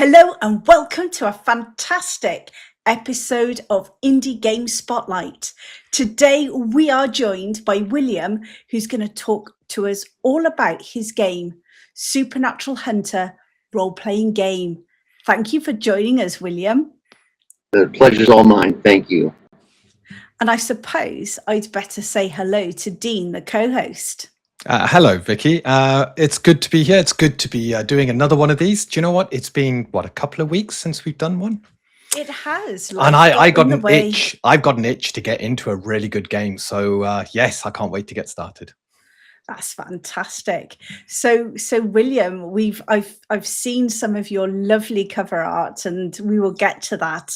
Hello and welcome to a fantastic episode of Indie Game Spotlight. Today we are joined by William, who's going to talk to us all about his game, Supernatural Hunter role-playing game. Thank you for joining us, William. The pleasure's all mine. Thank you. And I suppose I'd better say hello to Dean, the co-host. Hello, Vicky. It's good to be here. It's good to be doing another one of these. Do you know what? It's been, a couple of weeks since we've done one? It has. And I got an itch. I've got an itch to get into a really good game. So, yes, I can't wait to get started. That's fantastic. So William, I've seen some of your lovely cover art and we will get to that.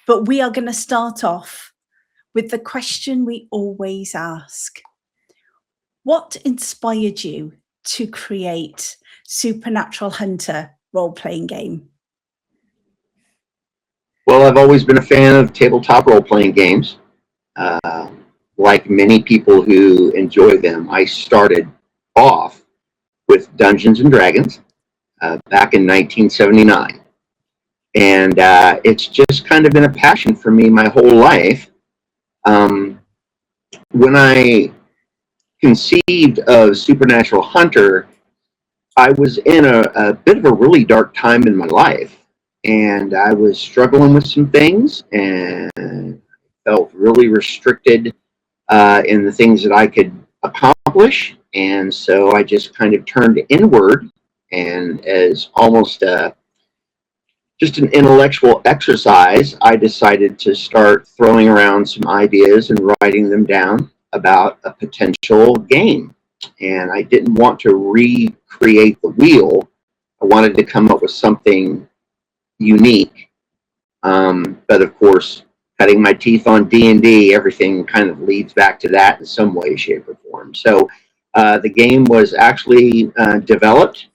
But we are going to start off with the question we always ask. What inspired you to create Supernatural Hunter role-playing game? Well, I've always been a fan of tabletop role-playing games. Like many people who enjoy them, I started off with Dungeons and Dragons back in 1979. And it's just kind of been a passion for me my whole life. When I conceived of Supernatural Hunter, I was in a bit of a really dark time in my life, and I was struggling with some things and felt really restricted in the things that I could accomplish. And so I just kind of turned inward, and as almost just an intellectual exercise, I decided to start throwing around some ideas and writing them down about a potential game. And I didn't want to recreate the wheel. I wanted to come up with something unique. But of course, cutting my teeth on D&D, everything kind of leads back to that in some way, shape, or form. So the game was actually developed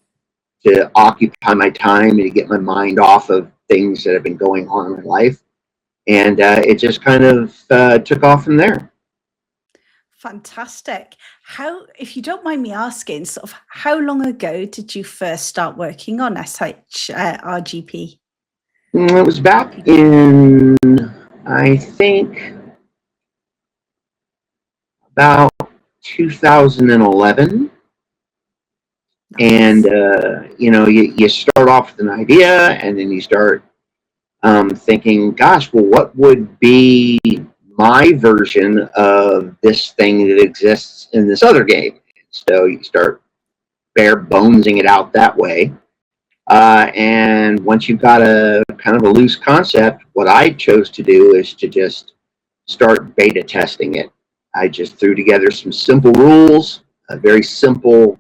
to occupy my time and to get my mind off of things that have been going on in my life. And it just kind of took off from there. Fantastic. If you don't mind me asking, sort of how long ago did you first start working on SHRGP? It was back in, I think, about 2011. Nice. And, you start off with an idea, and then you start thinking, gosh, well, what would be my version of this thing that exists in this other game? So you start bare bonesing it out that way. And once you've got a kind of a loose concept, what I chose to do is to just start beta testing it. I just threw together some simple rules, a very simple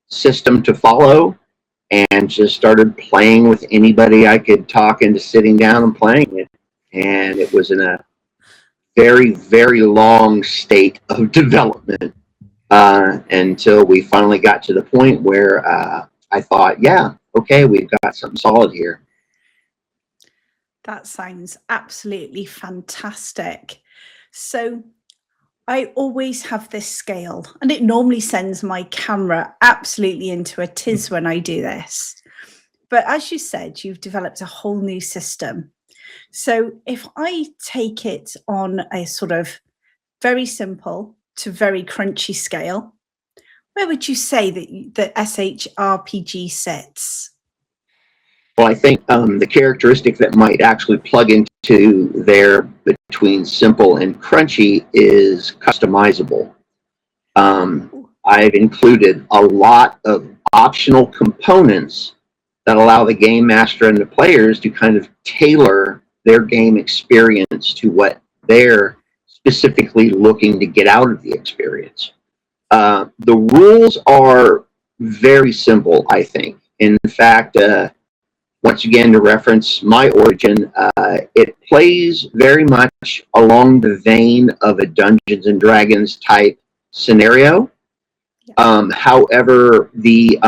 system to follow, and just started playing with anybody I could talk into sitting down and playing it. And it was in a very, very long state of development until we finally got to the point where I thought, yeah, okay, we've got something solid here. That sounds absolutely fantastic. So I always have this scale, and it normally sends my camera absolutely into a tiz when I do this. But as you said, you've developed a whole new system. So if I take it on a sort of very simple to very crunchy scale, where would you say that the SHRPG sits? Well, I think the characteristic that might actually plug into there between simple and crunchy is customizable. I've included a lot of optional components that allow the game master and the players to kind of tailor their game experience to what they're specifically looking to get out of the experience. The rules are very simple, I think. In fact, once again, to reference my origin, it plays very much along the vein of a Dungeons and Dragons type scenario. However, the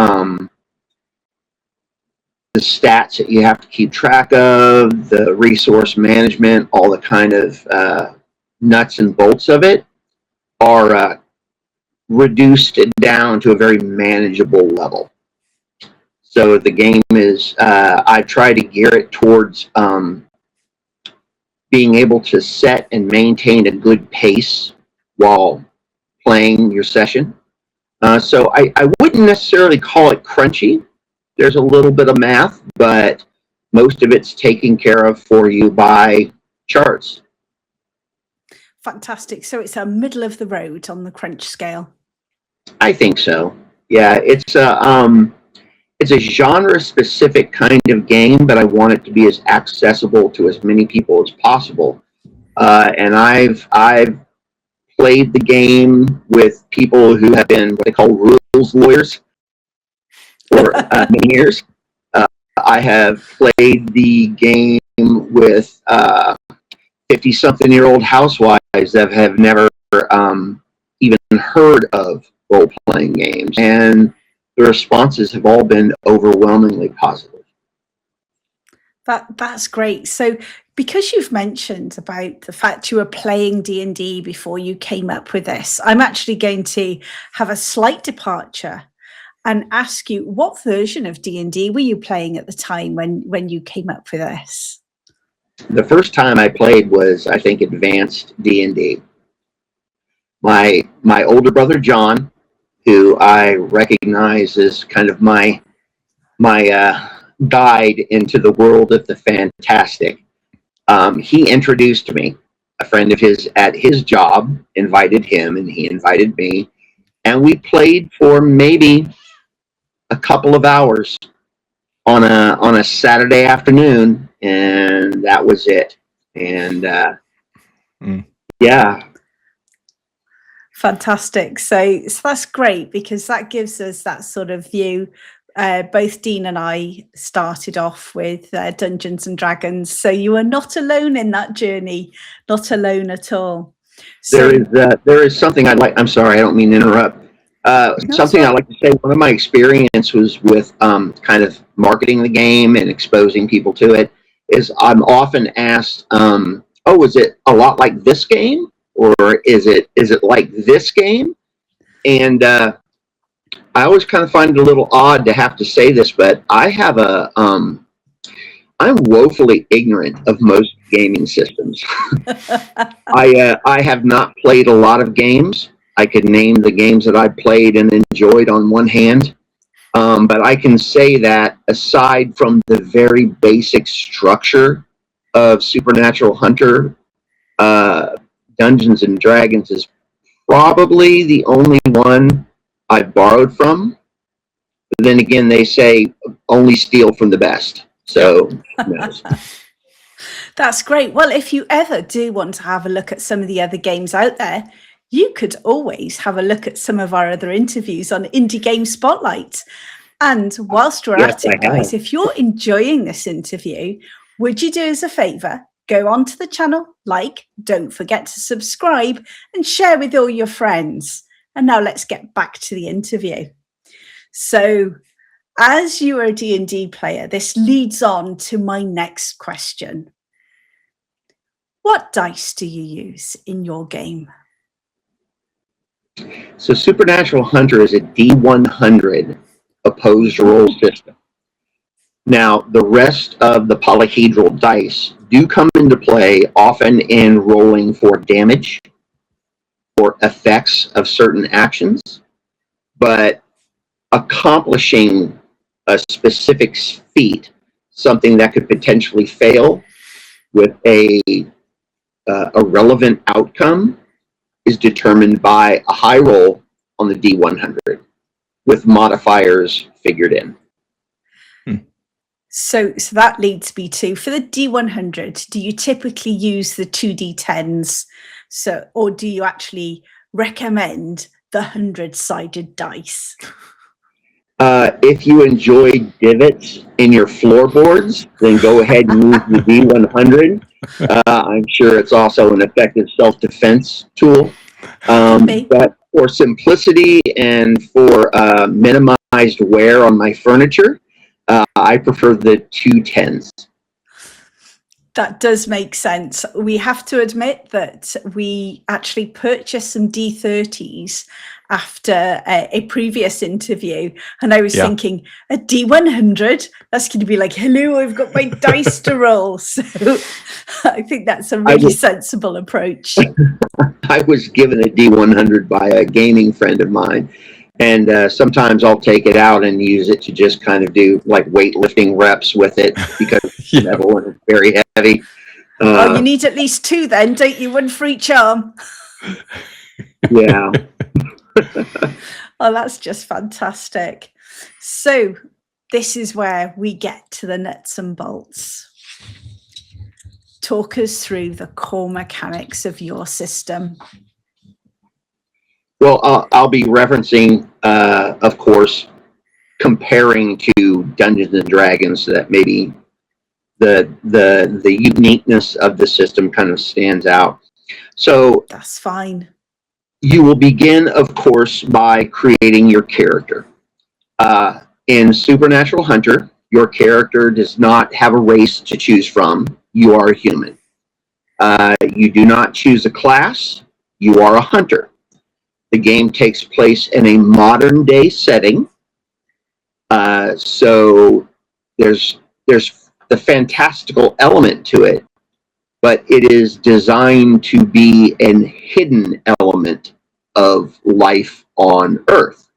stats that you have to keep track of, the resource management, all the kind of nuts and bolts of it are reduced down to a very manageable level. So the game is, I try to gear it towards being able to set and maintain a good pace while playing your session. So I wouldn't necessarily call it crunchy. There's a little bit of math, but most of it's taken care of for you by charts. Fantastic. So it's a middle of the road on the crunch scale. I think so. Yeah, it's a genre-specific kind of game, but I want it to be as accessible to as many people as possible. And I've played the game with people who have been what they call rules lawyers for many years. I have played the game with 50-something-year-old housewives that have never even heard of role-playing games, and the responses have all been overwhelmingly positive. That's great. So because you've mentioned about the fact you were playing D&D before you came up with this, I'm actually going to have a slight departure and ask you, what version of D&D were you playing at the time when you came up with this? The first time I played was, I think, advanced D&D. My older brother John, who I recognize as kind of my guide into the world of the fantastic, he introduced me. A friend of his at his job invited him, and he invited me, and we played for maybe a couple of hours on a Saturday afternoon, and that was it. And yeah. Fantastic. So that's great, because that gives us that sort of view. Both Dean and I started off with Dungeons and Dragons, so you are not alone in that journey, not alone at all. So there is something I'd like. I'm sorry, I don't mean to interrupt. Something I'd like to say. One of my experience was with kind of marketing the game and exposing people to it. Is I'm often asked, "Oh, is it a lot like this game, or is it like this game?" And I always kind of find it a little odd to have to say this, but I have I'm woefully ignorant of most gaming systems. I have not played a lot of games. I could name the games that I played and enjoyed on one hand. But I can say that aside from the very basic structure of Supernatural Hunter, Dungeons and Dragons is probably the only one I borrowed from. But then again, they say only steal from the best. So who knows? that's great. Well, if you ever do want to have a look at some of the other games out there, you could always have a look at some of our other interviews on Indie Game Spotlight. And whilst we're Yes, at it, I have. guys, if you're enjoying this interview, would you do us a favor? Go onto the channel, don't forget to subscribe and share with all your friends. And now let's get back to the interview. So as you are a D&D player, this leads on to my next question. What dice do you use in your game? So Supernatural Hunter is a D100 opposed roll system. Now, the rest of the polyhedral dice do come into play often in rolling for damage or effects of certain actions, but accomplishing a specific feat, something that could potentially fail with a relevant outcome, is determined by a high roll on the D100 with modifiers figured in. So that leads me to, for the D100, do you typically use the 2D10s? Or do you actually recommend the 100-sided dice? If you enjoy divots in your floorboards, then go ahead and use the D100. I'm sure it's also an effective self-defense tool. But for simplicity and for minimized wear on my furniture, I prefer the 210s. That does make sense. We have to admit that we actually purchased some D30s, after a previous interview, and I was Yeah. thinking, a D100, that's going to be like, hello, I've got my dice to roll. So I think that's a really sensible approach. I was given a D100 by a gaming friend of mine, and sometimes I'll take it out and use it to just kind of do like weightlifting reps with it because it's Yeah. metal and it's very heavy. Oh, you need at least two then, don't you? One for each arm. Yeah. Oh, that's just fantastic. So this is where we get to the nuts and bolts. Talk us through the core mechanics of your system. Well, I'll be referencing, of course, comparing to Dungeons and Dragons, so that maybe the uniqueness of the system kind of stands out. So That's fine. you will begin, of course, by creating your character. In Supernatural Hunter, your character does not have a race to choose from. You are a human. You do not choose a class. You are a hunter. The game takes place in a modern day setting. So there's the fantastical element to it, but it is designed to be an hidden element of life on Earth.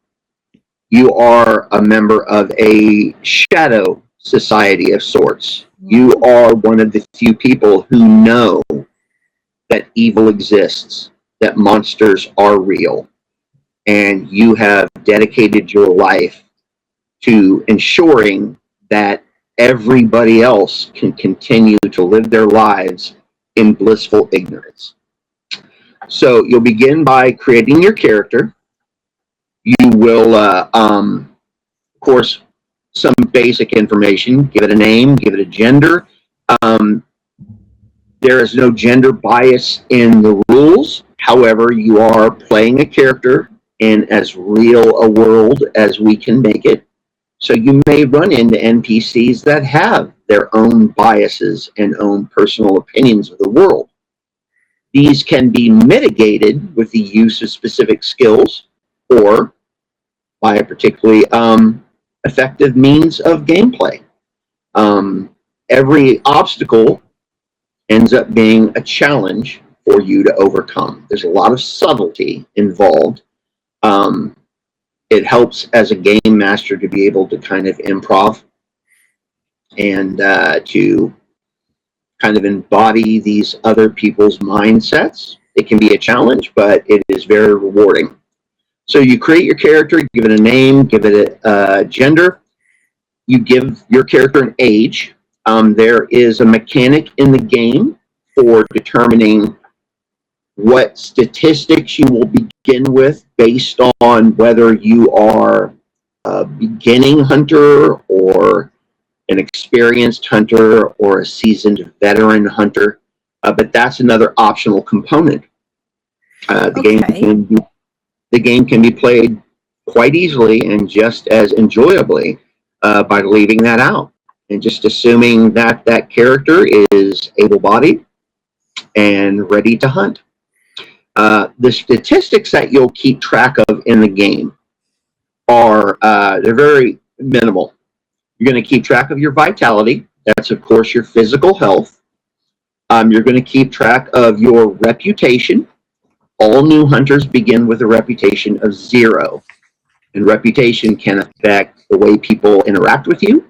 You are a member of a shadow society of sorts. You are one of the few people who know that evil exists, that monsters are real, and you have dedicated your life to ensuring that everybody else can continue to live their lives in blissful ignorance. So you'll begin by creating your character. You will, of course, some basic information, give it a name, give it a gender. There is no gender bias in the rules. However, you are playing a character in as real a world as we can make it. So you may run into NPCs that have their own biases and own personal opinions of the world. These can be mitigated with the use of specific skills or by a particularly effective means of gameplay. Every obstacle ends up being a challenge for you to overcome. There's a lot of subtlety involved. It helps as a game master to be able to kind of improv and to kind of embody these other people's mindsets. It can be a challenge, but it is very rewarding. So you create your character, give it a name, give it a gender. You give your character an age. There is a mechanic in the game for determining what statistics you will begin with based on whether you are a beginning hunter or an experienced hunter or a seasoned veteran hunter. But that's another optional component. The game can be played quite easily and just as enjoyably by leaving that out and just assuming that that character is able-bodied and ready to hunt. The statistics that you'll keep track of in the game are they're very minimal. You're going to keep track of your vitality. That's, of course, your physical health. You're going to keep track of your reputation. All new hunters begin with a reputation of 0. And reputation can affect the way people interact with you,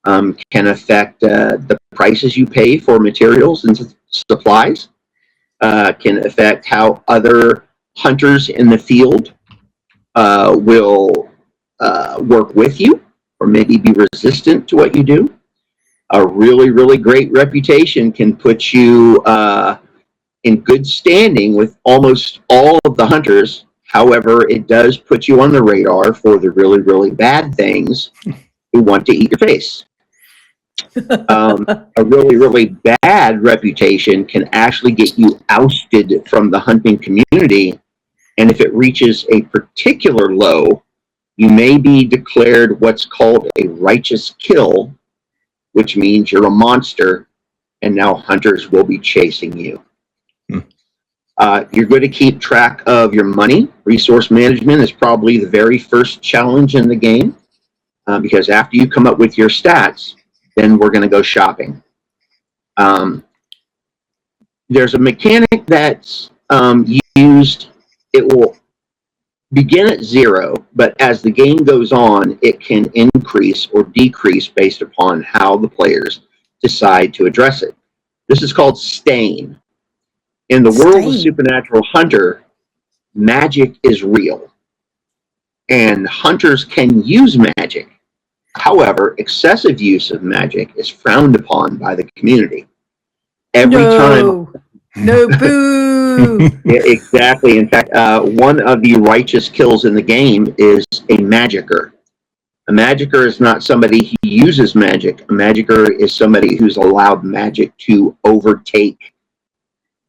can affect the prices you pay for materials and supplies, can affect how other hunters in the field will work with you or maybe be resistant to what you do. A really, really great reputation can put you in good standing with almost all of the hunters. However, it does put you on the radar for the really, really bad things who want to eat your face. A really, really bad reputation can actually get you ousted from the hunting community. And if it reaches a particular low, you may be declared what's called a righteous kill, which means you're a monster, and now hunters will be chasing you. You're going to keep track of your money. Resource management is probably the very first challenge in the game, because after you come up with your stats, then we're going to go shopping. There's a mechanic that's used. It will begin at 0, but as the game goes on, it can increase or decrease based upon how the players decide to address it. This is called stain. In the world of Supernatural Hunter, magic is real, and hunters can use magic. However, excessive use of magic is frowned upon by the community. Every time. No, boo! Yeah, exactly. In fact, one of the righteous kills in the game is a magicker. A magicker is not somebody who uses magic. A magicker is somebody who's allowed magic to overtake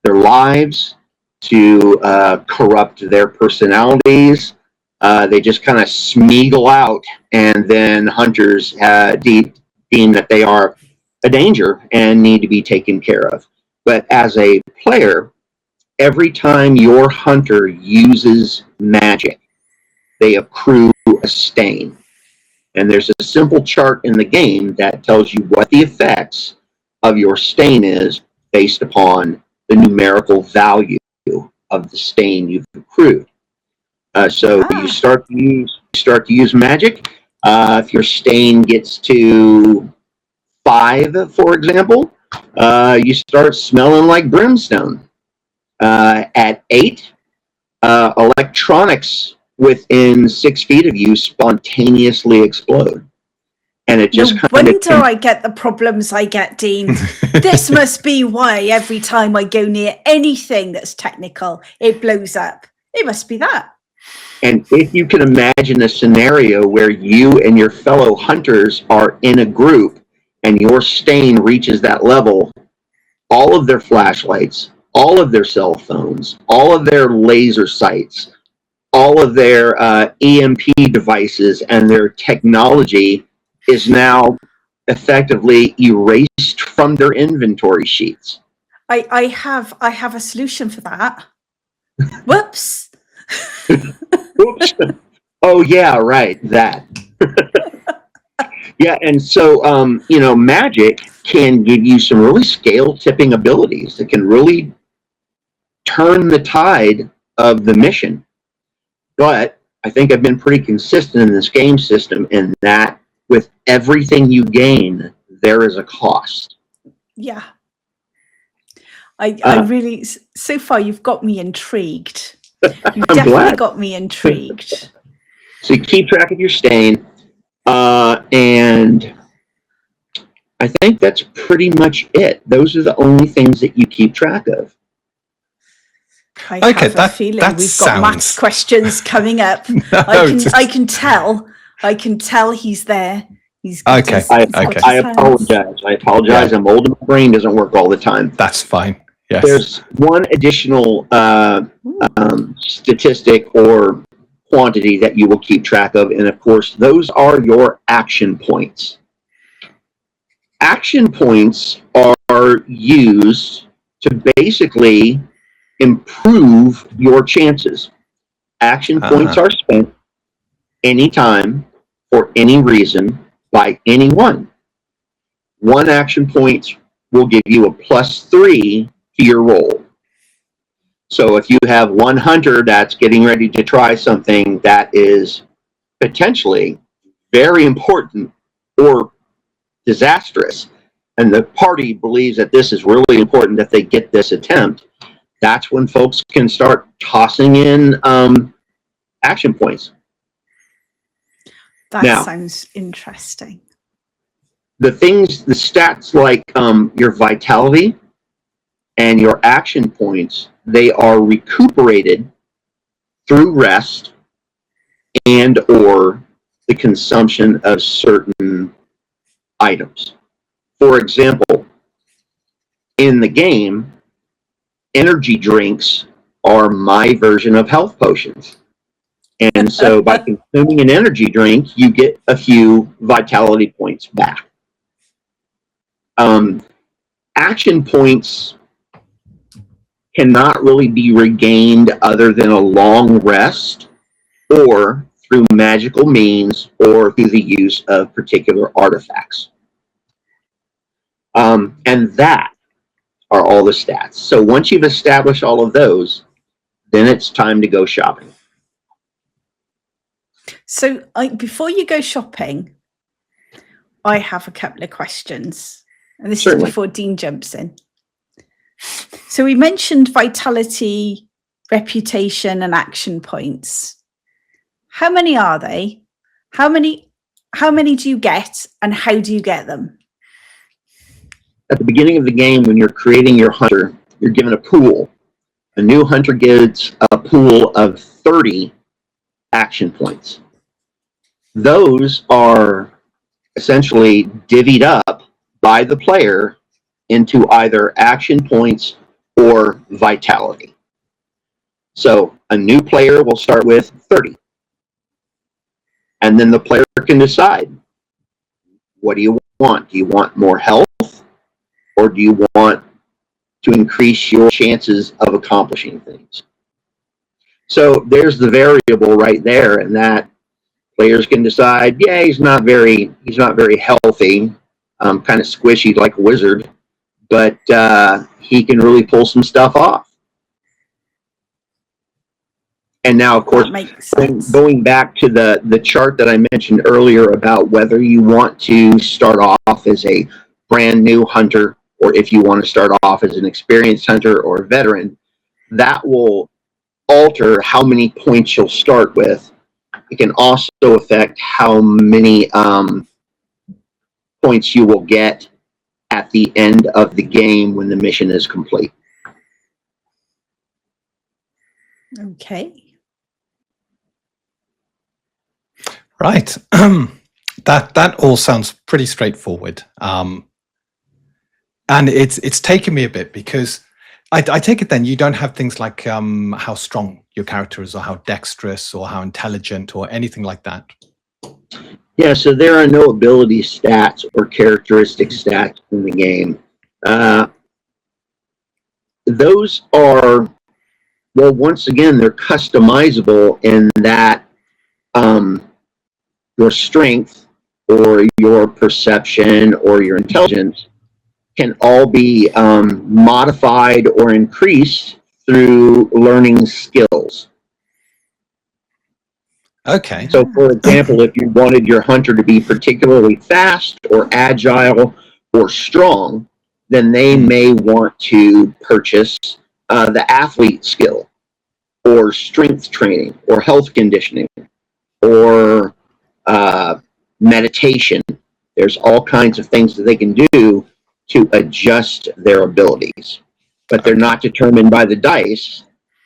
their lives, to corrupt their personalities. They just kind of smeagol out, and then hunters deem that they are a danger and need to be taken care of. But as a player, every time your hunter uses magic, they accrue a stain. And there's a simple chart in the game that tells you what the effects of your stain is based upon the numerical value of the stain you've accrued. So you start to use magic. If your stain gets to 5, for example, you start smelling like brimstone. At 8, electronics within 6 feet of you spontaneously explode. And it just no wonder I get the problems I get, Dean. This must be why every time I go near anything that's technical, it blows up. It must be that. And if you can imagine a scenario where you and your fellow hunters are in a group and your stain reaches that level, all of their flashlights, all of their cell phones, all of their laser sights, all of their EMP devices and their technology is now effectively erased from their inventory sheets. I have a solution for that. Whoops. Oops. Oh yeah, right, that. Yeah, and so magic can give you some really scale tipping abilities that can really turn the tide of the mission. But I think I've been pretty consistent in this game system in that with everything you gain, there is a cost. Yeah. I really, so far you've got me intrigued. You've definitely got me intrigued. So you keep track of your stain, and I think that's pretty much it. Those are the only things that you keep track of. I have a feeling we've got maths questions coming up. I can tell he's there. He's okay. I apologize. Yeah. I'm old and my brain doesn't work all the time. That's fine. Yes. There's one additional statistic or quantity that you will keep track of, and of course, those are your action points. Action points are used to basically improve your chances. Action points are spent anytime, for any reason, by anyone. One action point will give you a +3 to your roll. So if you have one hunter that's getting ready to try something that is potentially very important or disastrous, and the party believes that this is really important that they get this attempt, that's when folks can start tossing in action points. That sounds interesting. The stats like your vitality and your action points, they are recuperated through rest and or the consumption of certain items. For example, in the game, energy drinks are my version of health potions. And so by consuming an energy drink, you get a few vitality points back. Action points cannot really be regained other than a long rest or through magical means or through the use of particular artifacts. And that are all the stats. So once you've established all of those, then it's time to go shopping. So before you go shopping, I have a couple of questions. And this Certainly. is before Dean jumps in. So we mentioned vitality, reputation, and action points. How many are they? How many do you get, and how do you get them? At the beginning of the game, when you're creating your hunter, you're given a pool. A new hunter gets a pool of 30 action points. Those are essentially divvied up by the player into either action points or vitality. So a new player will start with 30. And then the player can decide, what do you want? Do you want more health? Or do you want to increase your chances of accomplishing things? So there's the variable right there, and that players can decide, yeah, he's not very healthy, kind of squishy like a wizard, but he can really pull some stuff off. And now, of course, going back to the chart that I mentioned earlier about whether you want to start off as a brand new hunter or if you want to start off as an experienced hunter or a veteran, that will alter how many points you'll start with. It can also affect how many points you will get at the end of the game when the mission is complete. Okay. Right. That all sounds pretty straightforward. And it's taken me a bit because I take it then you don't have things like how strong your character is or how dexterous or how intelligent or anything like that. Yeah, so there are no ability stats or characteristic stats in the game. Those are, well, once again, they're customizable in that your strength or your perception or your intelligence can all be modified or increased through learning skills. Okay. So, for example, if you wanted your hunter to be particularly fast or agile or strong, then they may want to purchase the athlete skill or strength training or health conditioning or meditation. There's all kinds of things that they can do to adjust their abilities, but they're not determined by the dice.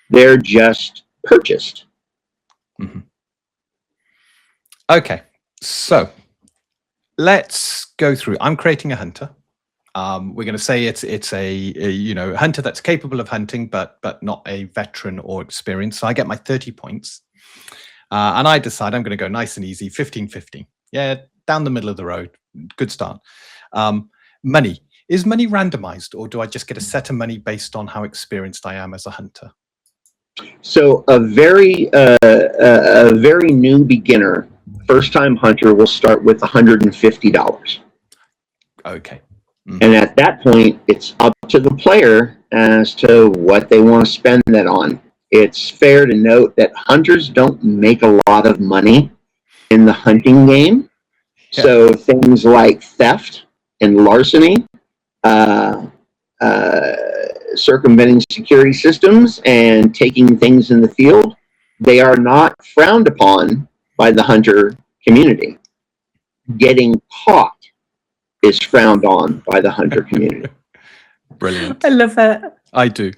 They're just purchased. Mm-hmm. Okay, so let's go through. I'm creating a hunter. We're going to say it's a hunter that's capable of hunting, but not a veteran or experienced. So I get my 30 points, and I decide I'm going to go nice and easy, 15-15. Yeah, down the middle of the road. Good start. Money. Is money randomized, or do I just get a set of money based on how experienced I am as a hunter? So a very new beginner, first-time hunter will start with $150. Okay. Mm-hmm. And at that point, it's up to the player as to what they want to spend that on. It's fair to note that hunters don't make a lot of money in the hunting game. Yeah. So things like theft and larceny, circumventing security systems and taking things in the field, they are not frowned upon by the hunter community. Getting caught is frowned on by the hunter community. Brilliant. I love it. I do.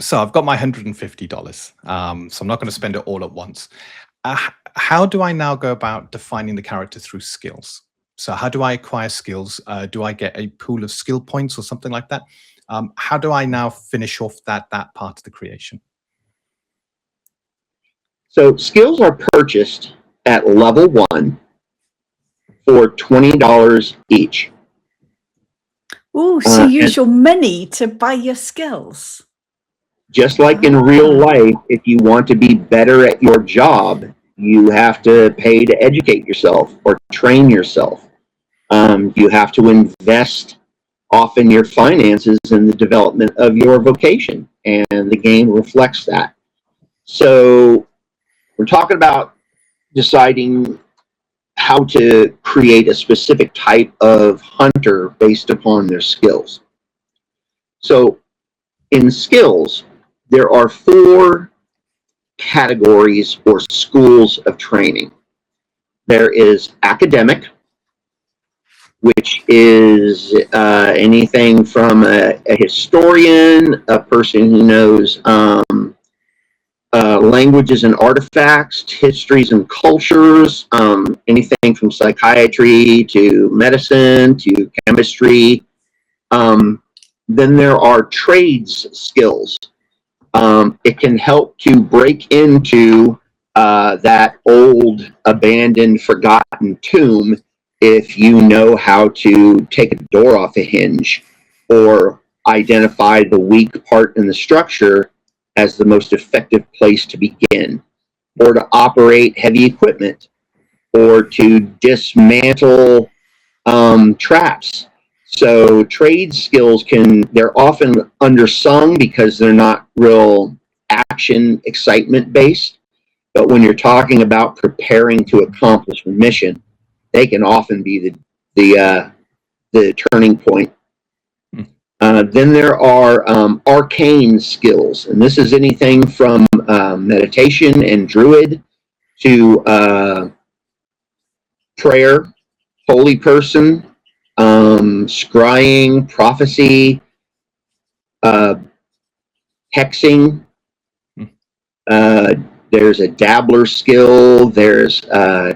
So I've got my $150. So I'm not going to spend it all at once. How do I now go about defining the character through skills? So how do I acquire skills? Do I get a pool of skill points or something like that? How do I now finish off that part of the creation? So skills are purchased at level 1 for $20 each. Oh, so use your money to buy your skills. Just like in real life, if you want to be better at your job, you have to pay to educate yourself or train yourself. You have to invest often your finances in the development of your vocation, and the game reflects that. So we're talking about deciding how to create a specific type of hunter based upon their skills. So in skills, there are 4 categories or schools of training. There is academic, which is anything from a historian, a person who knows languages and artifacts, histories and cultures, anything from psychiatry to medicine to chemistry. Then there are trades skills. It can help to break into that old, abandoned, forgotten tomb if you know how to take a door off a hinge or identify the weak part in the structure as the most effective place to begin, or to operate heavy equipment, or to dismantle traps. So trade skills they're often undersung because they're not real action excitement based. But when you're talking about preparing to accomplish a mission, they can often be the turning point. Then there are arcane skills, and this is anything from meditation and druid to prayer, holy person, scrying, prophecy, hexing. There's a dabbler skill. There's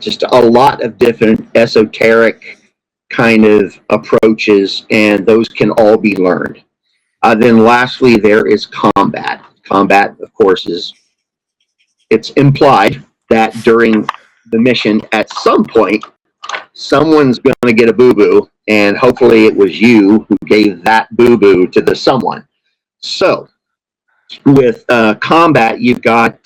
just a lot of different esoteric kind of approaches, and those can all be learned. Then lastly, there is combat. Combat, of course, it's implied that during the mission, at some point, someone's going to get a boo-boo, and hopefully it was you who gave that boo-boo to the someone. So with combat, you've got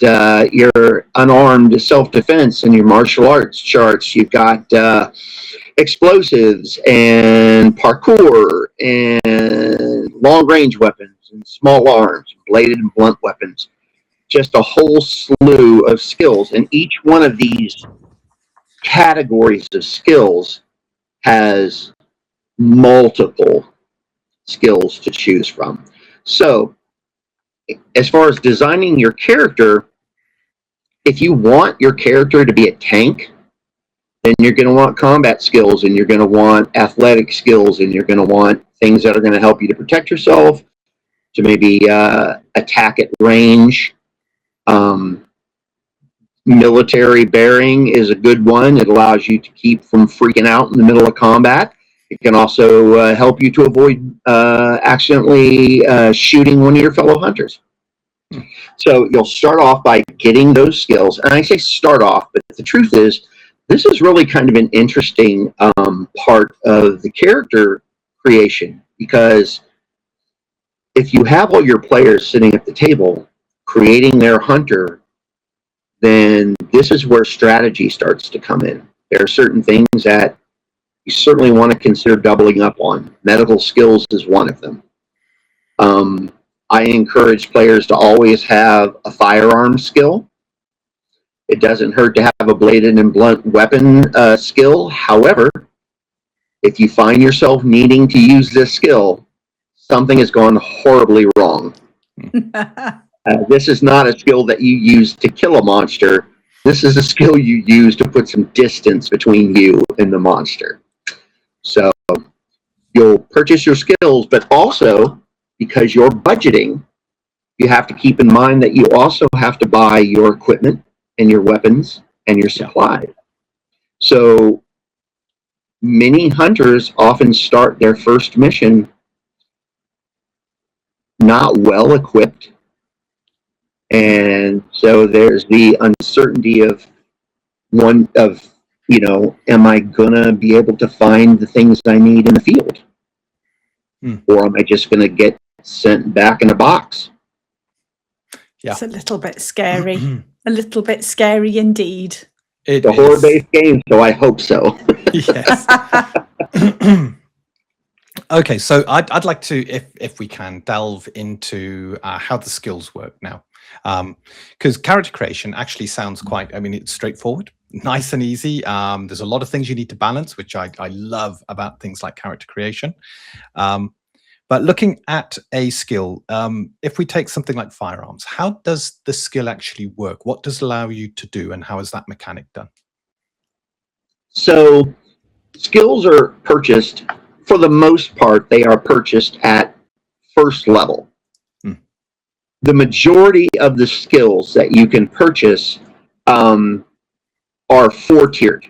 your unarmed self-defense and your martial arts charts. You've got explosives and parkour and long-range weapons and small arms, bladed and blunt weapons. Just a whole slew of skills. And each one of these categories of skills has multiple skills to choose from. So as far as designing your character, if you want your character to be a tank, then you're going to want combat skills, and you're going to want athletic skills, and you're going to want things that are going to help you to protect yourself, to maybe attack at range. Military bearing is a good one. It allows you to keep from freaking out in the middle of combat. It can also help you to avoid accidentally shooting one of your fellow hunters. So you'll start off by getting those skills. And I say start off, but the truth is, this is really kind of an interesting part of the character creation, because if you have all your players sitting at the table creating their hunter, then this is where strategy starts to come in. There are certain things that you certainly want to consider doubling up on. Medical skills is one of them. I encourage players to always have a firearm skill. It doesn't hurt to have a bladed and blunt weapon skill. However, if you find yourself needing to use this skill, something has gone horribly wrong. This is not a skill that you use to kill a monster. This is a skill you use to put some distance between you and the monster. So you'll purchase your skills, but also, because you're budgeting, you have to keep in mind that you also have to buy your equipment and your weapons and your supplies. So many hunters often start their first mission not well equipped. And so there's the uncertainty of am I gonna be able to find the things I need in the field? Or am I just gonna get sent back in a box? Yeah. It's a little bit scary. A little bit scary indeed. It It's a is. horror-based game, so I hope so. Yes. Okay, so I'd like to, if we can, delve into how the skills work now, because character creation actually sounds quite. I mean, it's straightforward, nice and easy. There's a lot of things you need to balance, which I love about things like character creation. But looking at a skill, if we take something like firearms, how does the skill actually work? What does it allow you to do, and how is that mechanic done? So skills are purchased, for the most part, they are purchased at first level. The majority of the skills that you can purchase are four-tiered.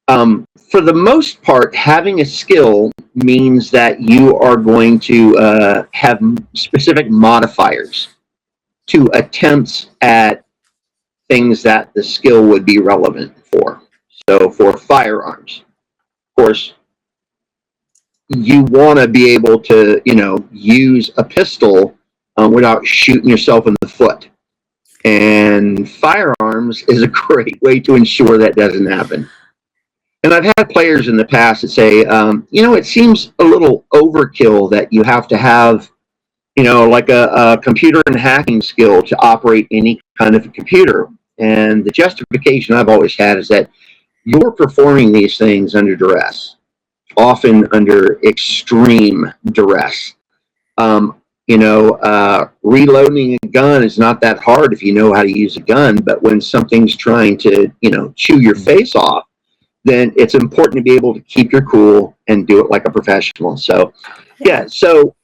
For the most part, having a skill means that you are going to have specific modifiers to attempts at things that the skill would be relevant for. So for firearms, of course, you want to be able to, use a pistol without shooting yourself in the foot. And firearms is a great way to ensure that doesn't happen. And I've had players in the past that say, it seems a little overkill that you have to have, like a computer and hacking skill to operate any kind of a computer. And the justification I've always had is that you're performing these things under duress, often under extreme duress. Reloading a gun is not that hard if you know how to use a gun, but when something's trying to, chew your face off, then it's important to be able to keep your cool and do it like a professional. So, so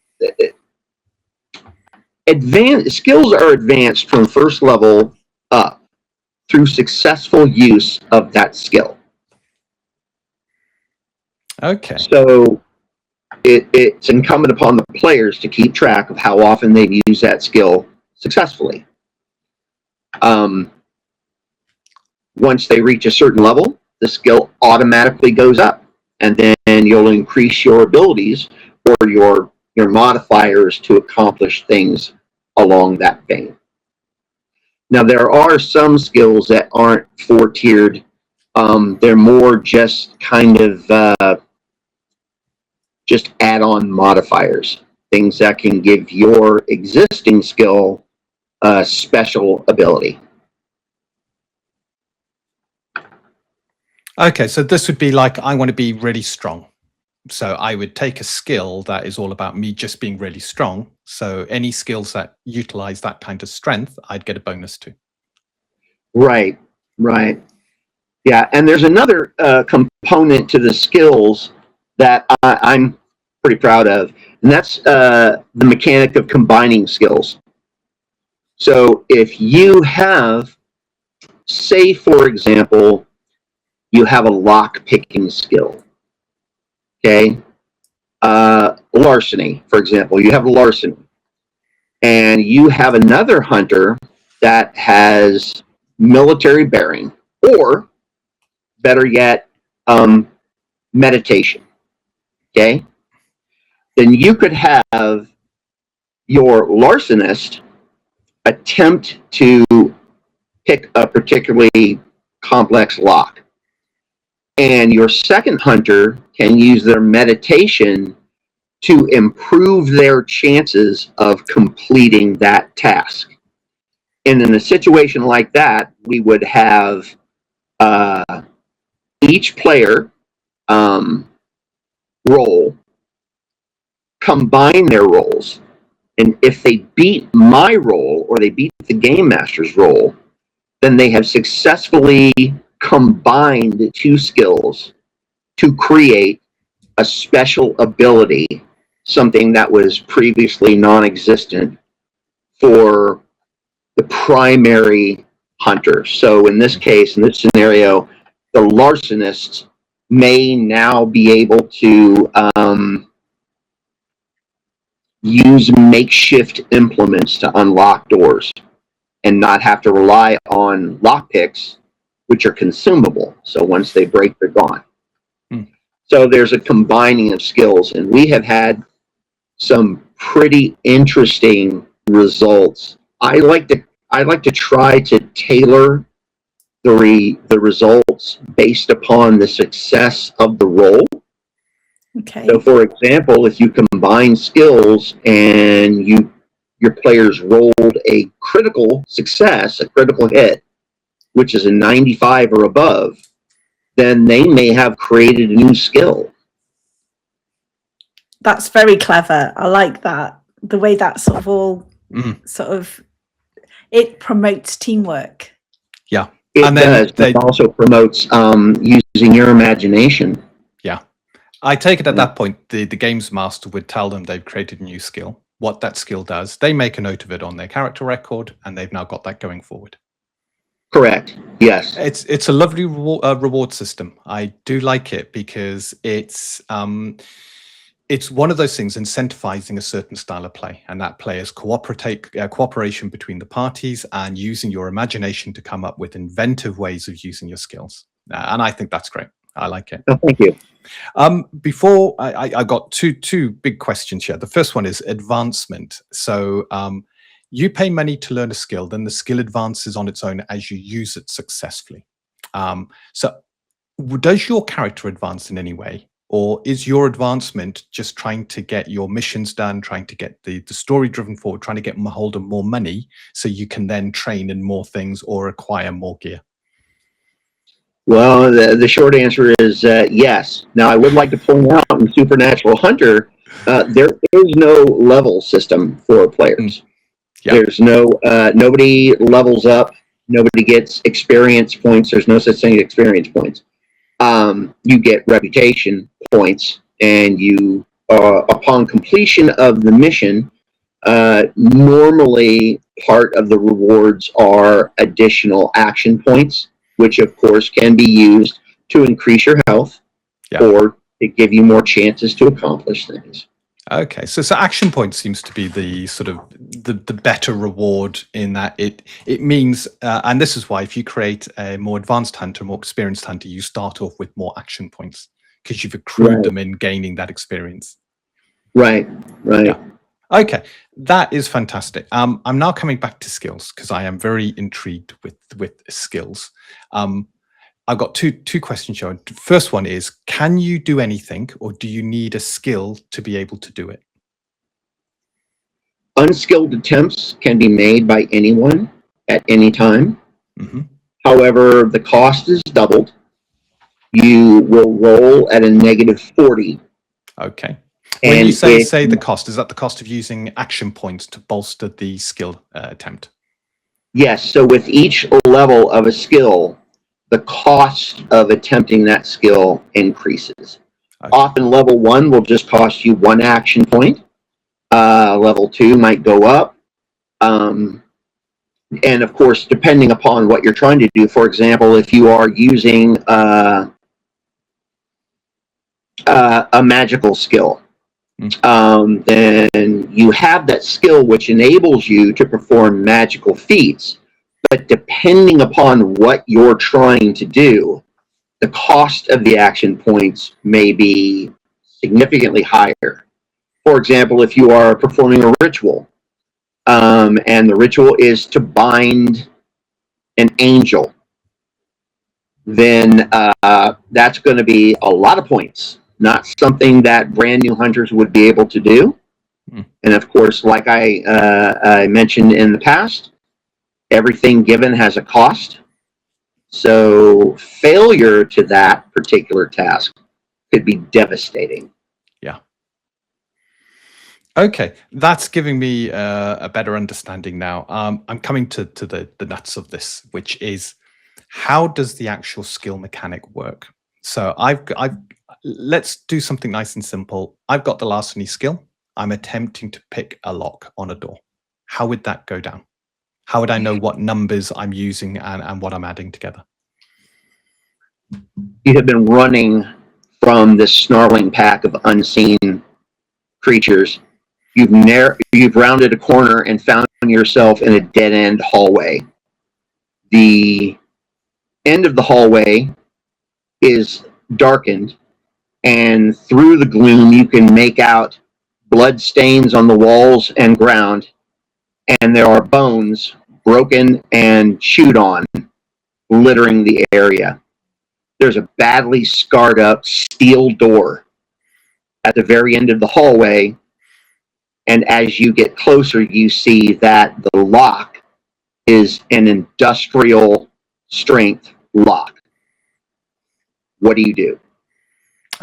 skills are advanced from first level up through successful use of that skill. Okay. So it's incumbent upon the players to keep track of how often they've used that skill successfully. Once they reach a certain level, the skill automatically goes up, and then you'll increase your abilities or your modifiers to accomplish things along that vein. Now, there are some skills that aren't four-tiered. They're more just kind of just add-on modifiers, things that can give your existing skill a special ability. Okay, so this would be like, I want to be really strong. So I would take a skill that is all about me just being really strong. So any skills that utilize that kind of strength, I'd get a bonus to. Right. Yeah, and there's another component to the skills that I'm pretty proud of, and that's the mechanic of combining skills. So if you have, say, for example, you have a lock-picking skill, okay? Larceny, for example, you have larceny, and you have another hunter that has military bearing, or better yet, meditation, okay? Then you could have your larcenist attempt to pick a particularly complex lock. And your second hunter can use their meditation to improve their chances of completing that task. And in a situation like that, we would have each player roll, combine their rolls, and if they beat my roll or they beat the game master's roll, then they have successfully combined two skills to create a special ability, something that was previously non-existent for the primary hunter. So in this case, in this scenario, the larcenist may now be able to use makeshift implements to unlock doors and not have to rely on lockpicks, which are consumable. So once they break, they're gone. So there's a combining of skills, and we have had some pretty interesting results I like to try to tailor the results based upon the success of the roll. Okay. So, for example, if you combine skills and your players rolled a critical success, a critical hit, which is a 95 or above, then they may have created a new skill. That's very clever. I like that. The way that sort of all sort of it promotes teamwork. Yeah. It does. It also promotes using your imagination. Yeah. I take it at that point, the games master would tell them they've created a new skill, what that skill does. They make a note of it on their character record, and they've now got that going forward. Correct. Yes. It's a lovely reward system. I do like it because it's one of those things incentivizing a certain style of play, and that play is cooperation between the parties and using your imagination to come up with inventive ways of using your skills. And I think that's great. I like it. Oh, thank you. Before I got two big questions here. The first one is advancement. So you pay money to learn a skill, then the skill advances on its own as you use it successfully. So does your character advance in any way? Or is your advancement just trying to get your missions done, trying to get the story driven forward, trying to get hold of more money so you can then train in more things or acquire more gear? Well, the short answer is yes. Now, I would like to point out in Supernatural Hunter, there is no level system for players. Yep. There's nobody levels up. Nobody gets experience points. There's no such thing as experience points. You get reputation points, and you, upon completion of the mission, normally part of the rewards are additional action points, which of course can be used to increase your health or to give you more chances to accomplish things. Okay, so action points seems to be the sort of the better reward in that it means, and this is why if you create a more advanced hunter, more experienced hunter, you start off with more action points because you've accrued them in gaining that experience. Right. Yeah. Okay, that is fantastic. I'm now coming back to skills because I am very intrigued with skills. I've got two questions here. First one is, can you do anything or do you need a skill to be able to do it? Unskilled attempts can be made by anyone at any time. Mm-hmm. However, the cost is doubled. You will roll at a -40. Okay. When you say the cost, is that the cost of using action points to bolster the skill attempt? Yes. So with each level of a skill, the cost of attempting that skill increases. Okay. Often level 1 will just cost you 1 action point. Level 2 might go up. And of course, depending upon what you're trying to do, for example, if you are using a magical skill, then you have that skill which enables you to perform magical feats. But depending upon what you're trying to do, the cost of the action points may be significantly higher. For example, if you are performing a ritual, and the ritual is to bind an angel, then that's going to be a lot of points, not something that brand new hunters would be able to do. And of course, like I mentioned in the past, everything given has a cost. So failure to that particular task could be devastating. Yeah. Okay, that's giving me a better understanding now. I'm coming to the nuts of this, which is how does the actual skill mechanic work? So let's do something nice and simple. I've got the larceny skill. I'm attempting to pick a lock on a door. How would that go down? How would I know what numbers I'm using and what I'm adding together? You have been running from this snarling pack of unseen creatures. You've rounded a corner and found yourself in a dead-end hallway. The end of the hallway is darkened, and through the gloom you can make out blood stains on the walls and ground, and there are bones broken and chewed on littering the area. There's a badly scarred up steel door at the very end of the hallway, and as you get closer, you see that the lock is an industrial strength lock. What do you do?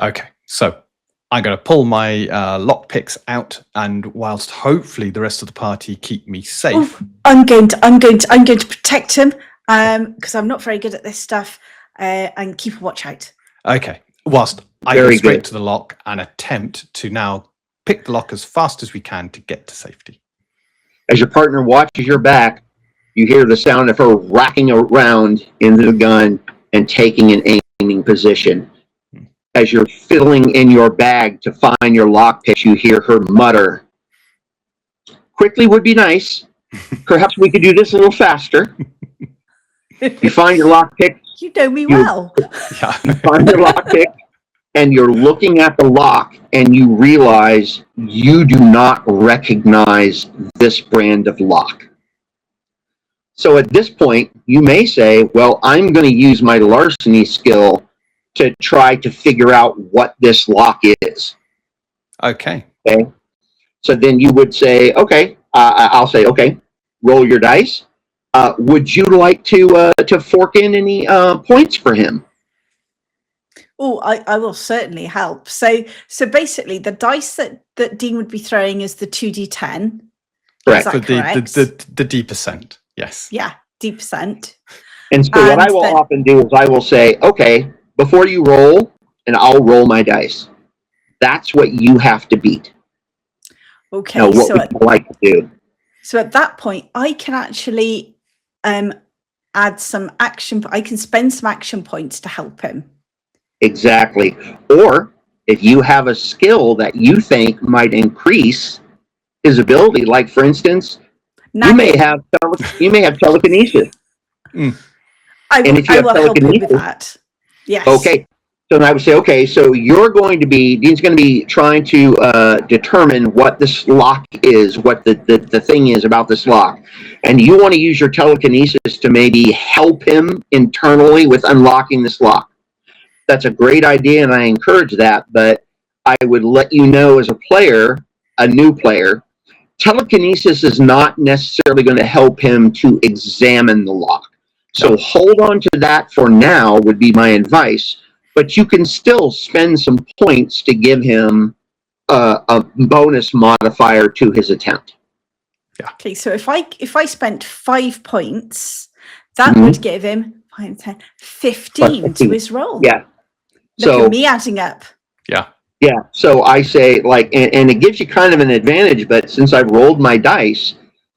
Okay, so I'm going to pull my lock picks out, and whilst hopefully the rest of the party keep me safe. Oh, I'm going to protect him because I'm not very good at this stuff, and keep a watch out. Okay, whilst I go straight to the lock and attempt to now pick the lock as fast as we can to get to safety. As your partner watches your back, you hear the sound of her racking around into the gun and taking an aiming position. As you're fiddling in your bag to find your lockpick, you hear her mutter, "Quickly would be nice. Perhaps we could do this a little faster." You find your lockpick. You know me well. Yeah. You find your lockpick, and you're looking at the lock, and you realize you do not recognize this brand of lock. So at this point, you may say, well, I'm going to use my larceny skill to try to figure out what this lock is. Okay. Okay. So then you would say, okay, I'll say, okay, roll your dice. Would you like to fork in any points for him? Oh, I will certainly help. So basically, the dice that Dean would be throwing is the 2d10. Correct. Is that correct? The D%. Yes. Yeah, D%. And so what I will often do is I will say, okay, before you roll, and I'll roll my dice. That's what you have to beat. Okay. Now, what would you like to do? So at that point, I can actually add some action. I can spend some action points to help him. Exactly. Or if you have a skill that you think might increase his ability, like for instance, you may have telekinesis. I will help him with that. Yes. Okay. So I would say, okay, so Dean's going to be trying to determine what this lock is, what the thing is about this lock. And you want to use your telekinesis to maybe help him internally with unlocking this lock. That's a great idea, and I encourage that, but I would let you know as a player, a new player, telekinesis is not necessarily going to help him to examine the lock. So hold on to that for now would be my advice, but you can still spend some points to give him a bonus modifier to his attempt. Yeah. Okay, so if I spent 5 points, that would give him 5, 10, 15 to his roll. Yeah. Look at me adding up. Yeah. Yeah. So I say, like, and it gives you kind of an advantage, but since I've rolled my dice,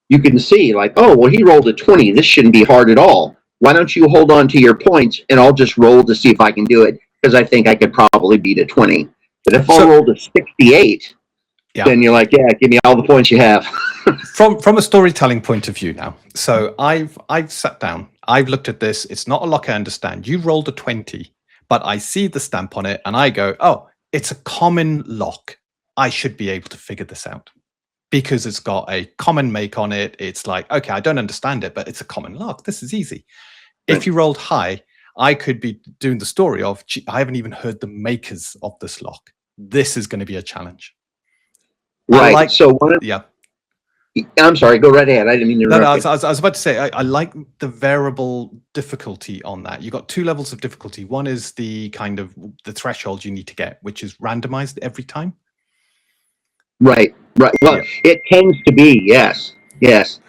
you can see, like, oh, well, he rolled a 20. This shouldn't be hard at all. Why don't you hold on to your points, and I'll just roll to see if I can do it, because I think I could probably beat a 20. But if I rolled a 68, then you're like, yeah, give me all the points you have. From a storytelling point of view now. So I've sat down. I've looked at this. It's not a lock I understand. You rolled a 20, but I see the stamp on it, and I go, oh, it's a common lock. I should be able to figure this out. Because it's got a common make on it. It's like, okay, I don't understand it, but it's a common lock. This is easy. Right. If you rolled high, I could be doing the story of, gee, I haven't even heard the makers of this lock. This is going to be a challenge. Right. Yeah. I'm sorry. Go right ahead. I didn't mean to interrupt. No, I was about to say, I like the variable difficulty on that. You've got 2 levels of difficulty. One is the kind of the threshold you need to get, which is randomized every time. Right. Well, it tends to be, yes. And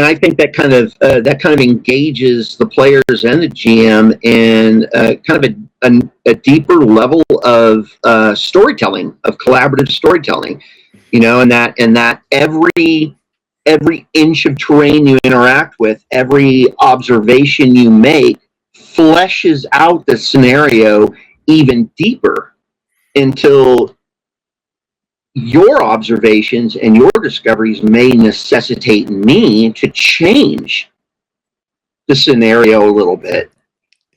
I think that kind of engages the players and the GM in kind of a deeper level of storytelling, of collaborative storytelling, and that every inch of terrain you interact with, every observation you make, fleshes out the scenario even deeper until your observations and your discoveries may necessitate me to change the scenario a little bit.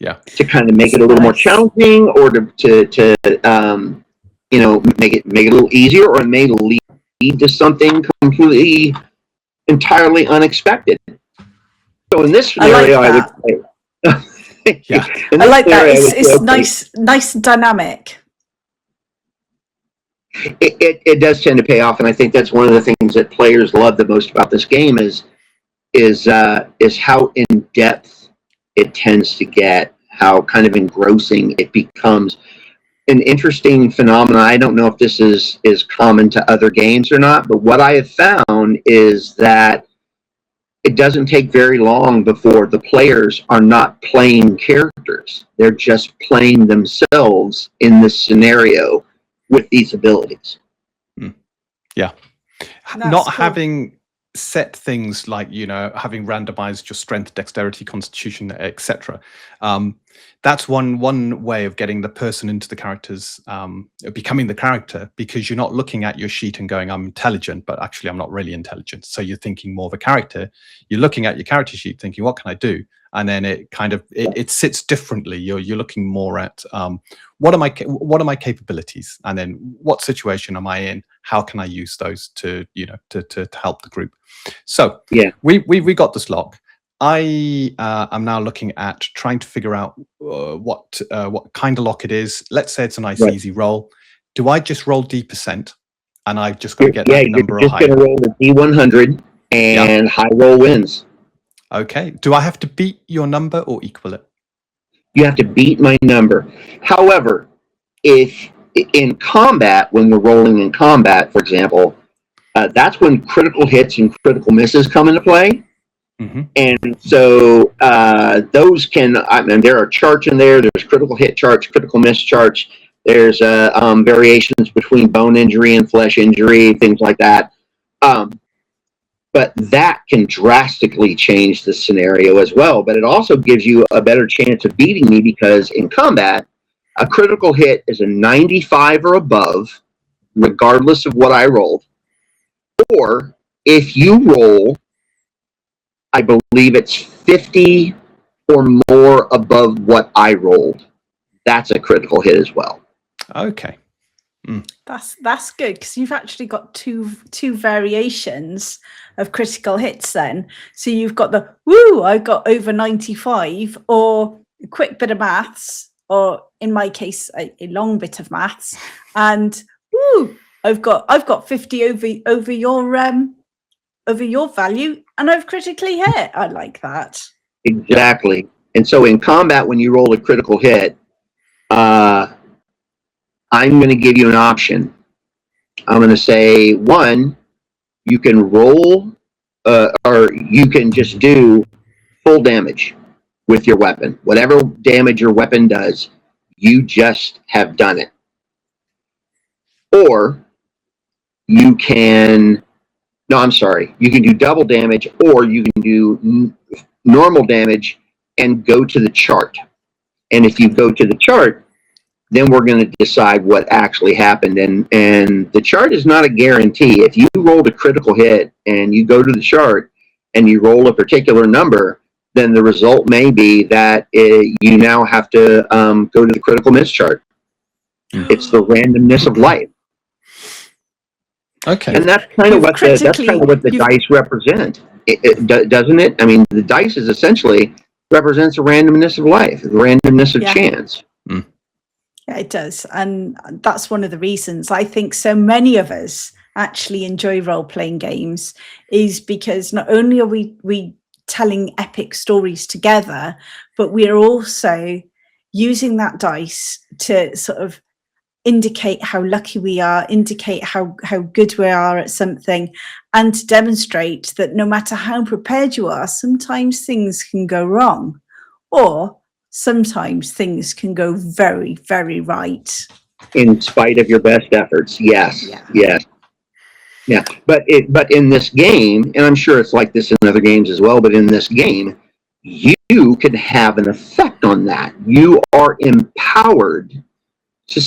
Yeah. To kind of make it a little more challenging, or to make it a little easier, or it may lead to something completely entirely unexpected. So in this I like scenario, I would that. say, Yeah. in I this like that. scenario, I would say, It's okay, nice dynamic. it does tend to pay off, and I think that's one of the things that players love the most about this game is how in depth it tends to get, how kind of engrossing it becomes. An interesting phenomenon. I don't know if this is common to other games or not, but what I have found is that it doesn't take very long before the players are not playing characters. They're just playing themselves in this scenario with these abilities. Yeah. That's Not cool. having set things like, having randomized your strength, dexterity, constitution, etc. That's one way of getting the person into the characters, becoming the character, because you're not looking at your sheet and going, I'm intelligent, but actually I'm not really intelligent. So you're thinking more of a character. You're looking at your character sheet thinking, what can I do? And then it kind of it sits differently. You're looking more at what are my capabilities, and then what situation am I in? How can I use those to to help the group? So Yeah. we got this lock. I am now looking at trying to figure out what kind of lock it is. Let's say it's a nice Right. easy roll. Do I just roll D%, and I've just got to get that number you're or just going higher? to roll the D100, and high roll wins. Okay. Do I have to beat your number or equal it? You have to beat my number. However, if in combat, when we're rolling in combat, for example, that's when critical hits and critical misses come into play. Mm-hmm. And so those can, there are charts in there. There's critical hit charts, critical miss charts. There's variations between bone injury and flesh injury, things like that. But that can drastically change the scenario as well. But it also gives you a better chance of beating me, because in combat, a critical hit is a 95 or above, regardless of what I rolled. Or if you roll, I believe it's 50 or more above what I rolled, that's a critical hit as well. Okay. That's good, because you've actually got two variations of critical hits then. So you've got the I got over 95, or a quick bit of maths, or in my case a long bit of maths, and I've got 50 over your value, and I've critically hit. I like that. Exactly. And so in combat, when you roll a critical hit, I'm going to give you an option. I'm going to say, one, you can roll, or you can just do full damage with your weapon. Whatever damage your weapon does, you just have done it. Or you can, no, I'm sorry, you can do double damage, or you can do normal damage and go to the chart. And if you go to the chart, then we're going to decide what actually happened. And the chart is not a guarantee. If you rolled a critical hit and you go to the chart and you roll a particular number, then the result may be that you now have to go to the critical miss chart. It's the randomness of life. Okay. And that's kind of what the dice represent, doesn't it? I mean, the dice is essentially represents the randomness of life, the randomness of chance. Yeah, it does. And that's one of the reasons I think so many of us actually enjoy role-playing games, is because not only are we telling epic stories together, but we are also using that dice to sort of indicate how lucky we are, indicate how good we are at something, and to demonstrate that no matter how prepared you are, sometimes things can go wrong, or sometimes things can go very, very right. In spite of your best efforts. Yes. Yeah. Yes. Yeah. But in this game, and I'm sure it's like this in other games as well, but in this game, you can have an effect on that. You are empowered to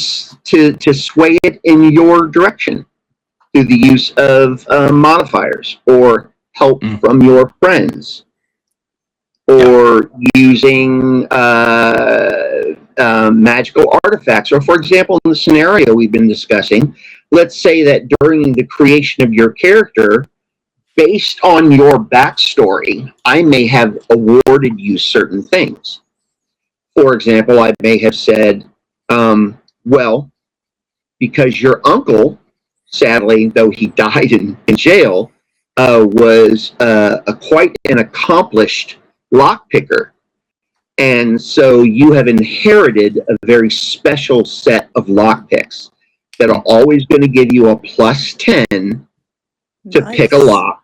sway it in your direction through the use of modifiers or help from your friends, or using magical artifacts. Or, for example, in the scenario we've been discussing, let's say that during the creation of your character, based on your backstory, I may have awarded you certain things. For example, I may have said, well, because your uncle, sadly, though he died in jail, was quite an accomplished lockpicker. And so you have inherited a very special set of lockpicks that are always going to give you a +10 to pick a lock,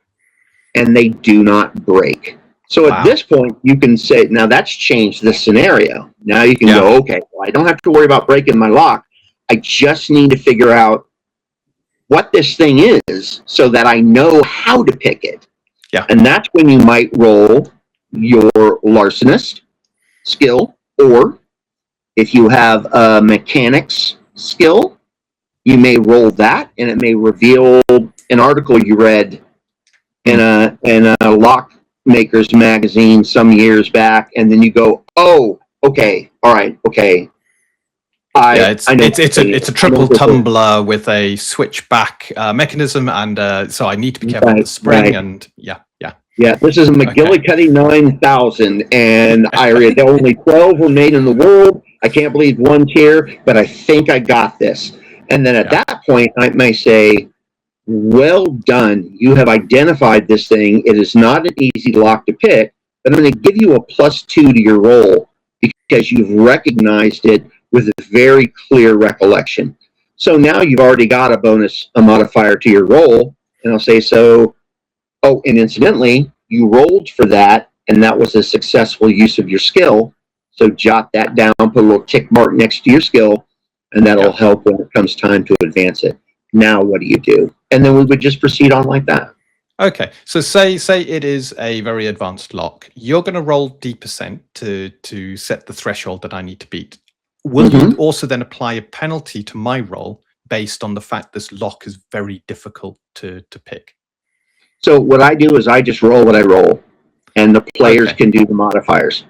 and they do not break. So at this point, you can say, now that's changed the scenario. Now you can go, okay, well, I don't have to worry about breaking my lock. I just need to figure out what this thing is so that I know how to pick it. Yeah. And that's when you might roll your larcenist skill, or if you have a mechanics skill, you may roll that, and it may reveal an article you read in a lockmakers magazine some years back, and then you go, oh, okay, all right, okay. It's a triple tumbler with a switchback mechanism, and so I need to be careful with the spring. And yeah, this is a McGillicuddy 9000, and I read only 12 were made in the world. I can't believe one's here, but I think I got this. And then at that point, I may say, well done. You have identified this thing. It is not an easy lock to pick, but I'm going to give you a +2 to your roll because you've recognized it with a very clear recollection. So now you've already got a modifier to your roll, and I'll say, so, oh, and incidentally, you rolled for that, and that was a successful use of your skill. So jot that down, put a little tick mark next to your skill, and that'll help when it comes time to advance it. Now what do you do? And then we would just proceed on like that. Okay, so say it is a very advanced lock. You're going to roll D% to set the threshold that I need to beat. Will you also then apply a penalty to my roll based on the fact this lock is very difficult to pick? So what I do is I just roll what I roll, and the players can do the modifiers.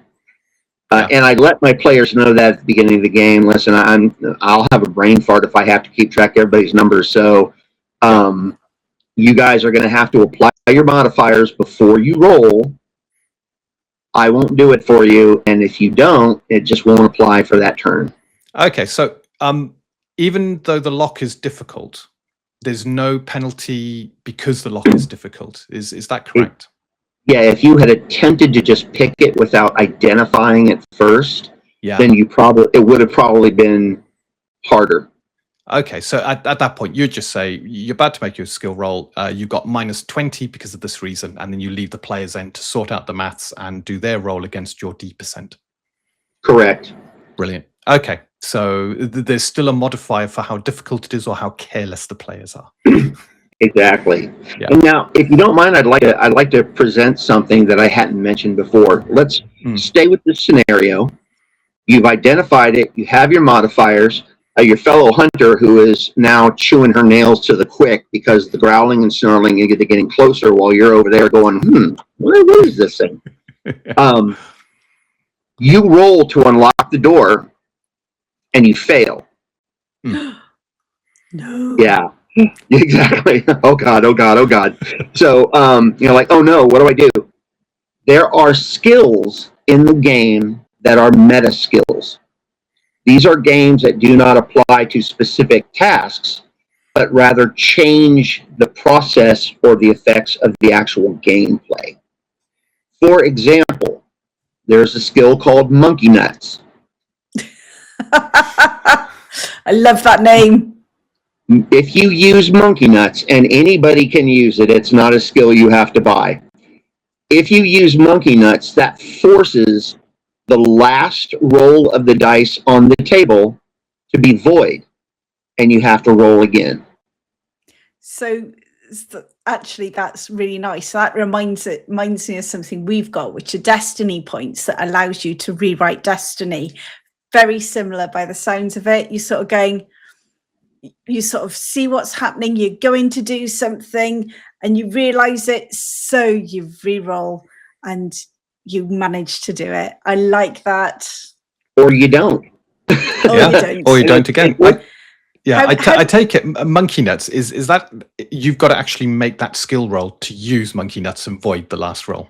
And I let my players know that at the beginning of the game. Listen, I'll have a brain fart if I have to keep track of everybody's numbers. So you guys are going to have to apply your modifiers before you roll. I won't do it for you, and if you don't, it just won't apply for that turn. Okay, so even though the lock is difficult, there's no penalty because the lock is difficult. Is that correct? Yeah, if you had attempted to just pick it without identifying it first, then it would have probably been harder. Okay, so at that point, you just say, you're about to make your skill roll, you've got -20 because of this reason, and then you leave the players in to sort out the maths and do their roll against your D%. Correct. Brilliant. Okay, so there's still a modifier for how difficult it is or how careless the players are. Exactly. Yeah. And now, if you don't mind, I'd like to present something that I hadn't mentioned before. Let's stay with this scenario. You've identified it. You have your modifiers. Your fellow hunter, who is now chewing her nails to the quick because the growling and snarling is getting closer while you're over there going, what is this thing? You roll to unlock the door, and you fail. No. Yeah. Exactly. Oh God, oh God, oh God. So, like, oh no, what do I do? There are skills in the game that are meta skills. These are games that do not apply to specific tasks, but rather change the process or the effects of the actual gameplay. For example, there's a skill called Monkey Nuts. I love that name. If you use Monkey Nuts, and anybody can use it, it's not a skill you have to buy. If you use Monkey Nuts, that forces the last roll of the dice on the table to be void, and you have to roll again. So actually, that's really nice. That reminds me of something we've got, which are destiny points that allows you to rewrite destiny. Very similar by the sounds of it. You sort of see what's happening, you're going to do something and you realize it, so you re-roll and you manage to do it. I like that. Or you don't. Or you don't. Or you don't again. Yeah, I take it monkey nuts is that you've got to actually make that skill roll to use monkey nuts and void the last roll.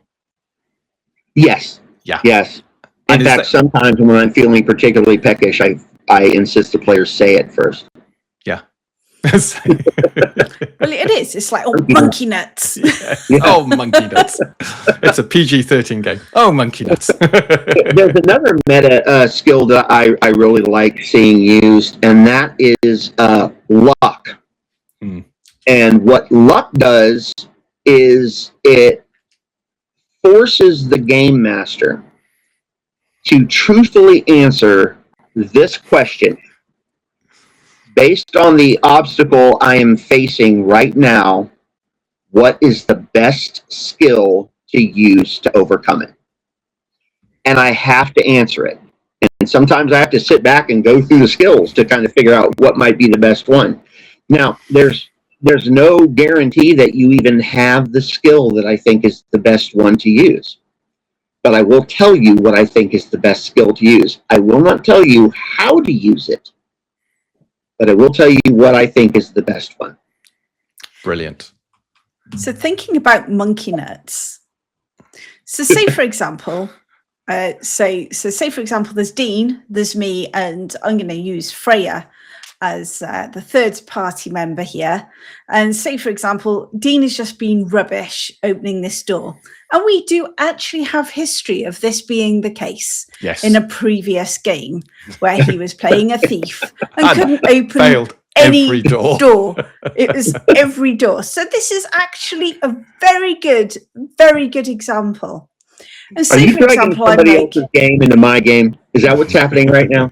Yes. Yeah. Yes. In fact, sometimes when I'm feeling particularly peckish, I insist the players say it first. Yeah. Well, it is. It's like, oh, monkey nuts. Yeah. Oh, monkey nuts. It's a PG-13 game. Oh, monkey nuts. There's another meta skill that I really like seeing used, and that is luck. And what luck does is it forces the game master to truthfully answer this question. Based on the obstacle I am facing right now, what is the best skill to use to overcome it? And I have to answer it. And sometimes I have to sit back and go through the skills to kind of figure out what might be the best one. Now, there's no guarantee that you even have the skill that I think is the best one to use. But I will tell you what I think is the best skill to use. I will not tell you how to use it, but I will tell you what I think is the best one. Brilliant. So thinking about monkey nuts. So say, for example, say for example, there's Dean, there's me, and I'm going to use Freya as the third party member here. And say, for example, Dean has just been rubbish opening this door. And we do actually have history of this being the case. Yes. In a previous game where he was playing a thief and couldn't open any every door. It was every door. So this is actually a very good example. And so, are you dragging somebody else's game into my game? Is that what's happening right now?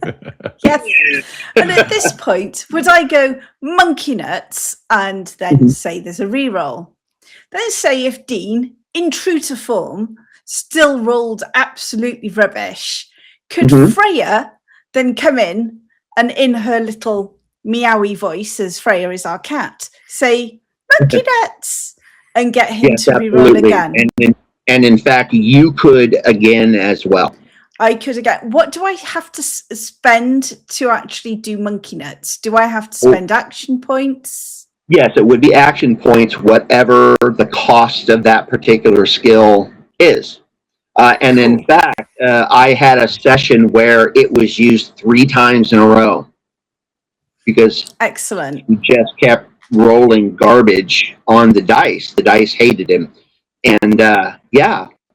Yes. And at this point, would I go monkey nuts and then say there's a reroll? Then say if Dean, in true to form, still rolled absolutely rubbish, could Freya then come in and in her little meowy voice, as Freya is our cat, say monkey nuts and get him to reroll again? And in fact, you could again as well. I could again. What do I have to spend to actually do monkey nuts? Do I have to spend action points? Yes, it would be action points, whatever the cost of that particular skill is. And in fact, I had a session where it was used 3 times in a row because excellent. He just kept rolling garbage on the dice. The dice hated him. And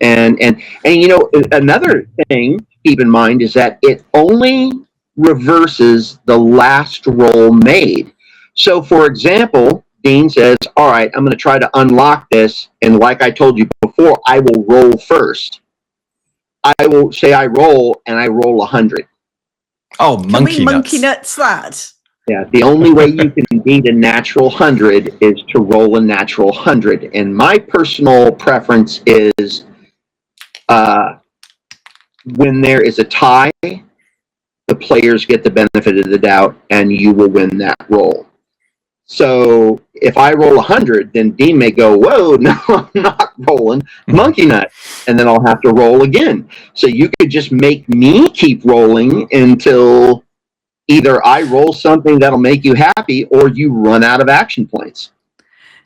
and you know, another thing to keep in mind is that it only reverses the last roll made. So, for example, Dean says, all right, I'm going to try to unlock this. And like I told you before, I will roll first. I will say I roll, and I roll 100. Oh, monkey nuts. Monkey nuts that. Yeah, the only way you can beat a natural 100 is to roll a natural 100. And my personal preference is when there is a tie, the players get the benefit of the doubt, and you will win that roll. So if I roll 100, then Dean may go, whoa, no, I'm not rolling, monkey nut. And then I'll have to roll again. So you could just make me keep rolling until either I roll something that'll make you happy or you run out of action points.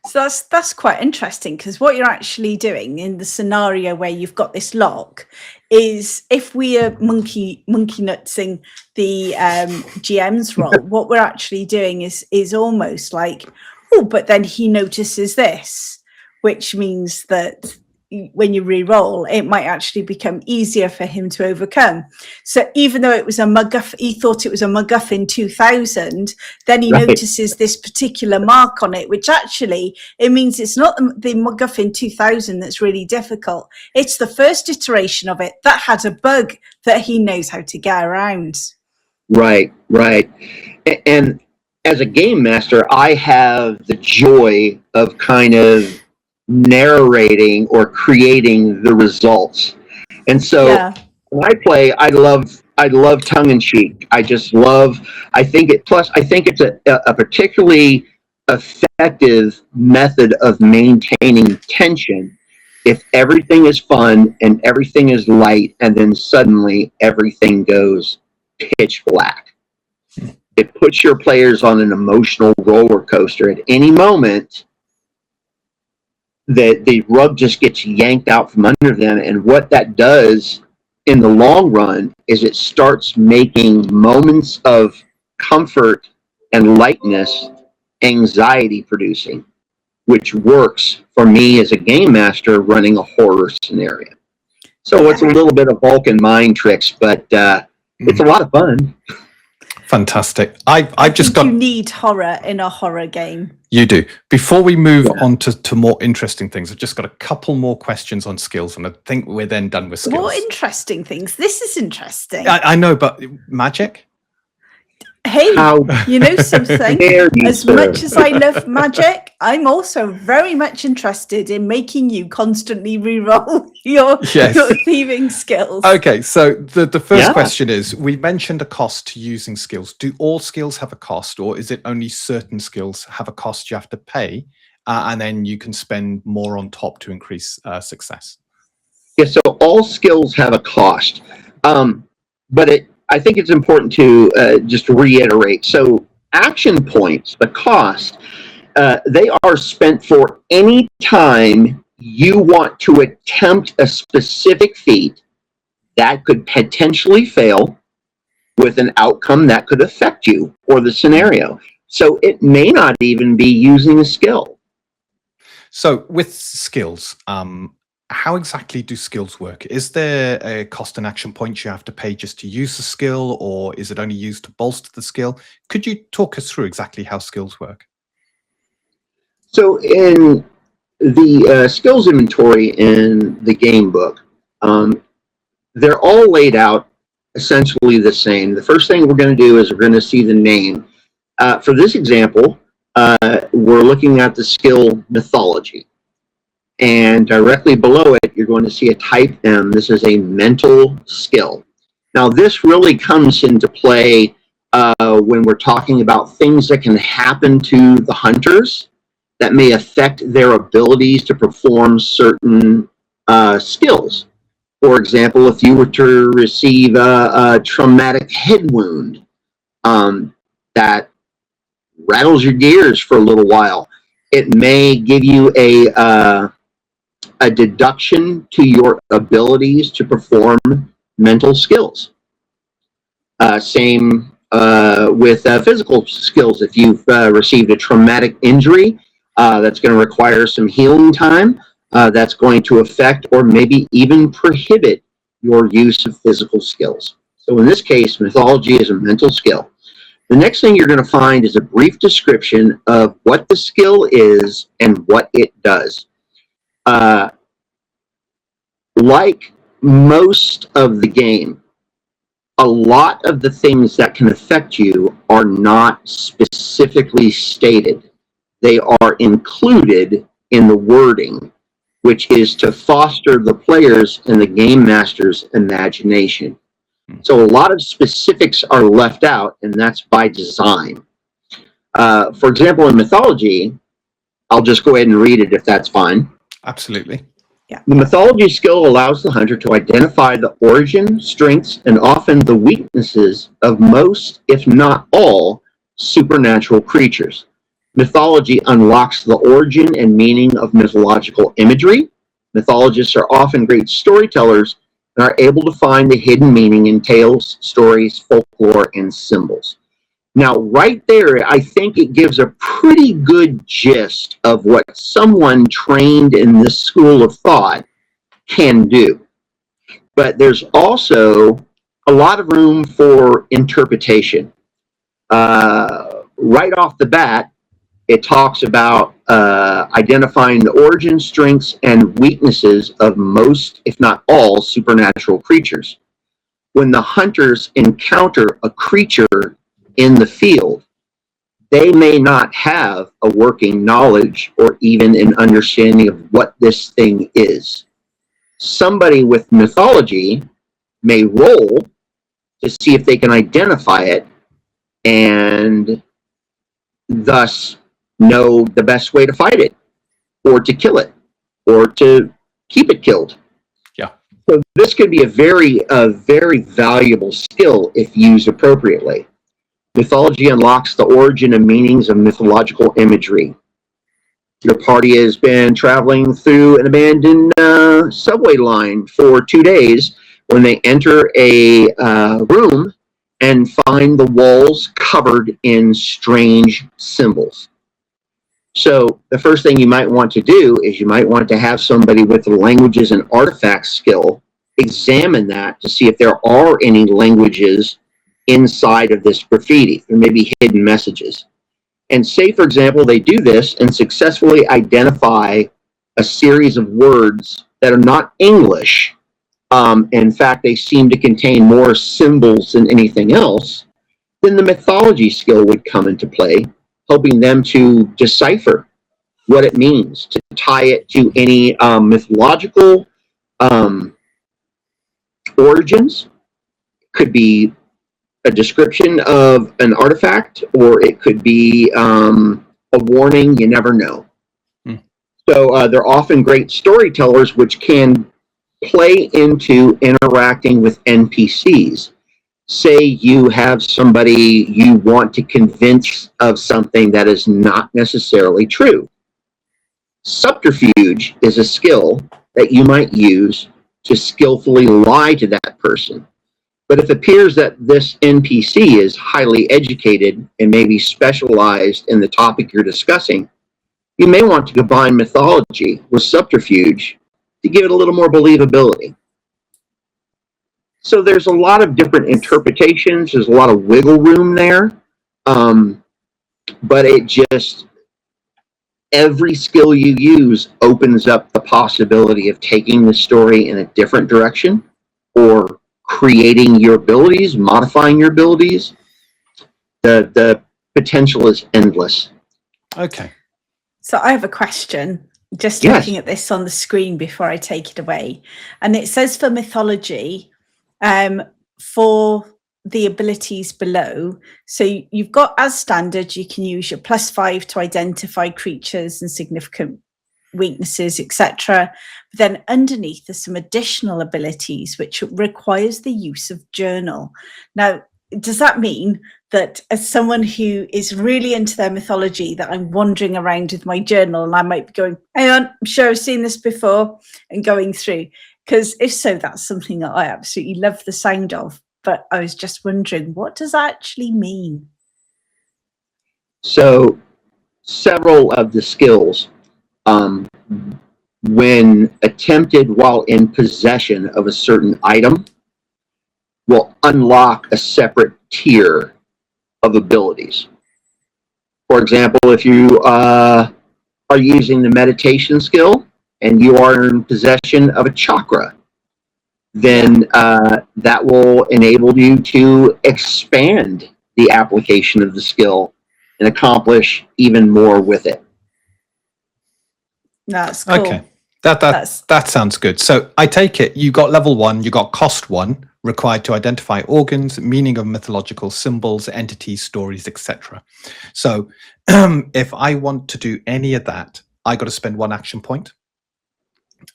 So that's quite interesting, because what you're actually doing in the scenario where you've got this lock is, if we are monkey nutsing the GM's role, what we're actually doing is almost like, oh, but then he notices this, which means that when you re-roll, it might actually become easier for him to overcome. So even though it was a MacGuffin, he thought it was a MacGuffin 2000, then he notices this particular mark on it, which actually, it means it's not the MacGuffin 2000 that's really difficult. It's the first iteration of it that had a bug that he knows how to get around. Right. And as a game master, I have the joy of kind of narrating or creating the results. And so when I play, I love tongue-in-cheek. I think it's a particularly effective method of maintaining tension if everything is fun and everything is light, and then suddenly everything goes pitch black. It puts your players on an emotional roller coaster. At any moment, the rug just gets yanked out from under them. And what that does in the long run is it starts making moments of comfort and lightness anxiety producing, which works for me as a game master running a horror scenario. So it's a little bit of Vulcan mind tricks, but it's a lot of fun. Fantastic. I've just got. You need horror in a horror game. You do. Before we move on to more interesting things, I've just got a couple more questions on skills, and I think we're then done with skills. More interesting things. This is interesting. I know, but magic? Hey, you know something? As much as I love magic, I'm also very much interested in making you constantly re-roll your thieving skills. Okay, so the first question is, we mentioned a cost to using skills. Do all skills have a cost, or is it only certain skills have a cost you have to pay, and then you can spend more on top to increase success? Yeah, so all skills have a cost, but I think it's important to just reiterate. So action points, the cost, they are spent for any time you want to attempt a specific feat that could potentially fail with an outcome that could affect you or the scenario. So it may not even be using a skill. So with skills, how exactly do skills work? Is there a cost and action point you have to pay just to use the skill, or is it only used to bolster the skill? Could you talk us through exactly how skills work? So in the skills inventory in the game book, they're all laid out essentially the same. The first thing we're going to do is we're going to see the name. For this example, we're looking at the skill mythology. And directly below it, you're going to see a type M. This is a mental skill. Now, this really comes into play when we're talking about things that can happen to the hunters that may affect their abilities to perform certain skills. For example, if you were to receive a traumatic head wound that rattles your gears for a little while, it may give you a deduction to your abilities to perform mental skills. Same with physical skills. If you've received a traumatic injury that's going to require some healing time, that's going to affect or maybe even prohibit your use of physical skills. So in this case, mythology is a mental skill. The next thing you're going to find is a brief description of what the skill is and what it does. Like most of the game, a lot of the things that can affect you are not specifically stated. They are included in the wording, which is to foster the players and the game master's imagination. So a lot of specifics are left out, and that's by design. For example, in mythology, I'll just go ahead and read it if that's fine. Absolutely. Yeah. The mythology skill allows the hunter to identify the origin, strengths, and often the weaknesses of most, if not all, supernatural creatures. Mythology unlocks the origin and meaning of mythological imagery. Mythologists are often great storytellers and are able to find the hidden meaning in tales, stories, folklore, and symbols. Now, right there, I think it gives a pretty good gist of what someone trained in this school of thought can do. But there's also a lot of room for interpretation. Right off the bat, it talks about identifying the origin, strengths, and weaknesses of most, if not all, supernatural creatures. When the hunters encounter a creature in the field, they may not have a working knowledge or even an understanding of what this thing is. Somebody with mythology may roll to see if they can identify it and thus know the best way to fight it or to kill it or to keep it killed. Yeah. So this could be a very valuable skill if used appropriately. Mythology unlocks the origin and meanings of mythological imagery. Your party has been traveling through an abandoned subway line for 2 days when they enter a room and find the walls covered in strange symbols. So the first thing you might want to do is you might want to have somebody with the languages and artifacts skill examine that to see if there are any languages inside of this graffiti. There may be hidden messages. And say, for example, they do this and successfully identify a series of words that are not English. In fact, they seem to contain more symbols than anything else. Then the mythology skill would come into play, helping them to decipher what it means, to tie it to any mythological origins. Could be a description of an artifact, or it could be a warning. You never know. So they're often great storytellers, which can play into interacting with NPCs. Say you have somebody you want to convince of something that is not necessarily true. Subterfuge is a skill that you might use to skillfully lie to that person. But if it appears that this NPC is highly educated and maybe specialized in the topic you're discussing, you may want to combine mythology with subterfuge to give it a little more believability. So there's a lot of different interpretations. There's a lot of wiggle room there. But it just, every skill you use opens up the possibility of taking the story in a different direction, or creating your abilities, modifying your abilities. The potential is endless. Okay. So I have a question, just looking at this on the screen before I take it away. And it says for mythology, for the abilities below, so you've got as standard, you can use your +5 to identify creatures and significant weaknesses, etc. But then underneath there's some additional abilities which requires the use of journal. Now, does that mean that as someone who is really into their mythology, that I'm wandering around with my journal and I might be going, hang on, I'm sure I've seen this before, and going through? Because if so, that's something that I absolutely love the sound of. But I was just wondering, what does that actually mean? So several of the skills, when attempted while in possession of a certain item, will unlock a separate tier of abilities. For example, if you are using the meditation skill and you are in possession of a chakra, then that will enable you to expand the application of the skill and accomplish even more with it. That's cool. Okay. That sounds good. So I take it you got level 1, you got cost 1, required to identify organs, meaning of mythological symbols, entities, stories, etc. So if I want to do any of that, I got to spend 1 action point,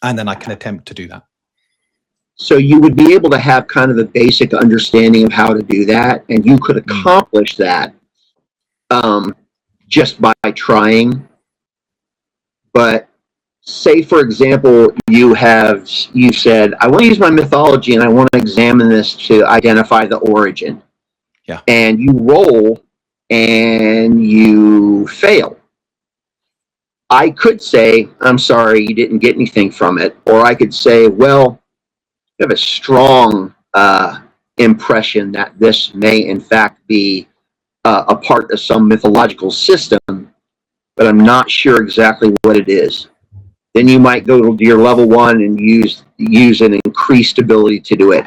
and then I can attempt to do that. So you would be able to have kind of a basic understanding of how to do that, and you could accomplish that just by trying. But say, for example, you said, I want to use my mythology and I want to examine this to identify the origin. Yeah. And you roll and you fail. I could say, I'm sorry, you didn't get anything from it. Or I could say, well, you have a strong impression that this may in fact be a part of some mythological system, but I'm not sure exactly what it is. Then you might go to your level 1 and use an increased ability to do it.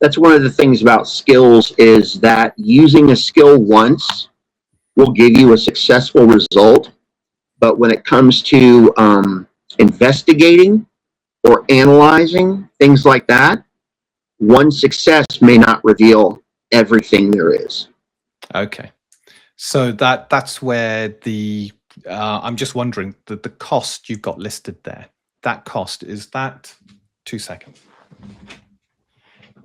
That's one of the things about skills, is that using a skill once will give you a successful result. But when it comes to investigating or analyzing, things like that, one success may not reveal everything there is. Okay. So that's where the I'm just wondering, the cost you've got listed there, that cost, is that 2 seconds?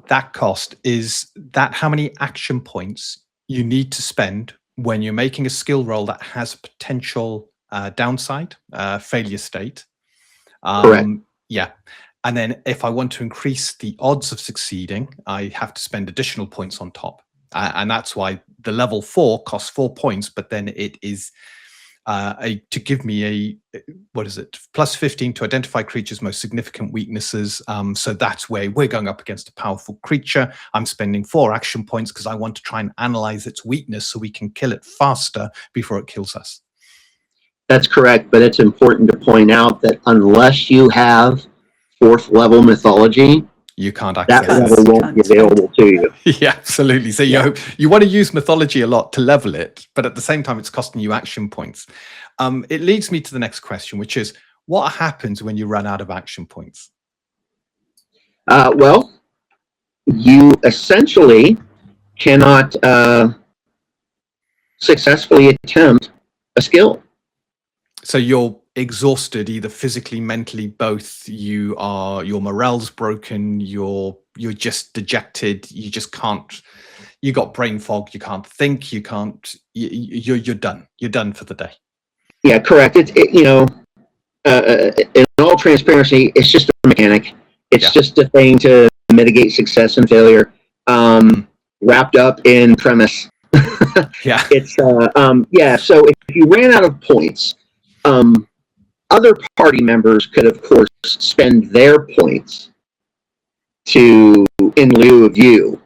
That cost, is that how many action points you need to spend when you're making a skill roll that has a potential downside, failure state. Correct. Yeah. And then if I want to increase the odds of succeeding, I have to spend additional points on top. And that's why the level 4 costs 4 points, but then it is to give me what is it, plus 15 to identify creatures' most significant weaknesses. So that's where we're going up against a powerful creature. I'm spending 4 action points because I want to try and analyze its weakness so we can kill it faster before it kills us. That's correct, but it's important to point out that unless you have 4th level mythology, you can't that access level it. won't be available to you. Yeah, absolutely. So you want to use mythology a lot to level it, but at the same time, it's costing you action points. It leads me to the next question, which is, what happens when you run out of action points? Well, you essentially cannot successfully attempt a skill. So you're exhausted, either physically, mentally, both. Your morale's broken. You're just dejected. You just can't. You got brain fog. You can't think. You can't. You're done. You're done for the day. Yeah, correct. In all transparency, it's just a mechanic. It's just a thing to mitigate success and failure, wrapped up in premise. Yeah. It's So if you ran out of points, other party members could, of course, spend their points in lieu of you.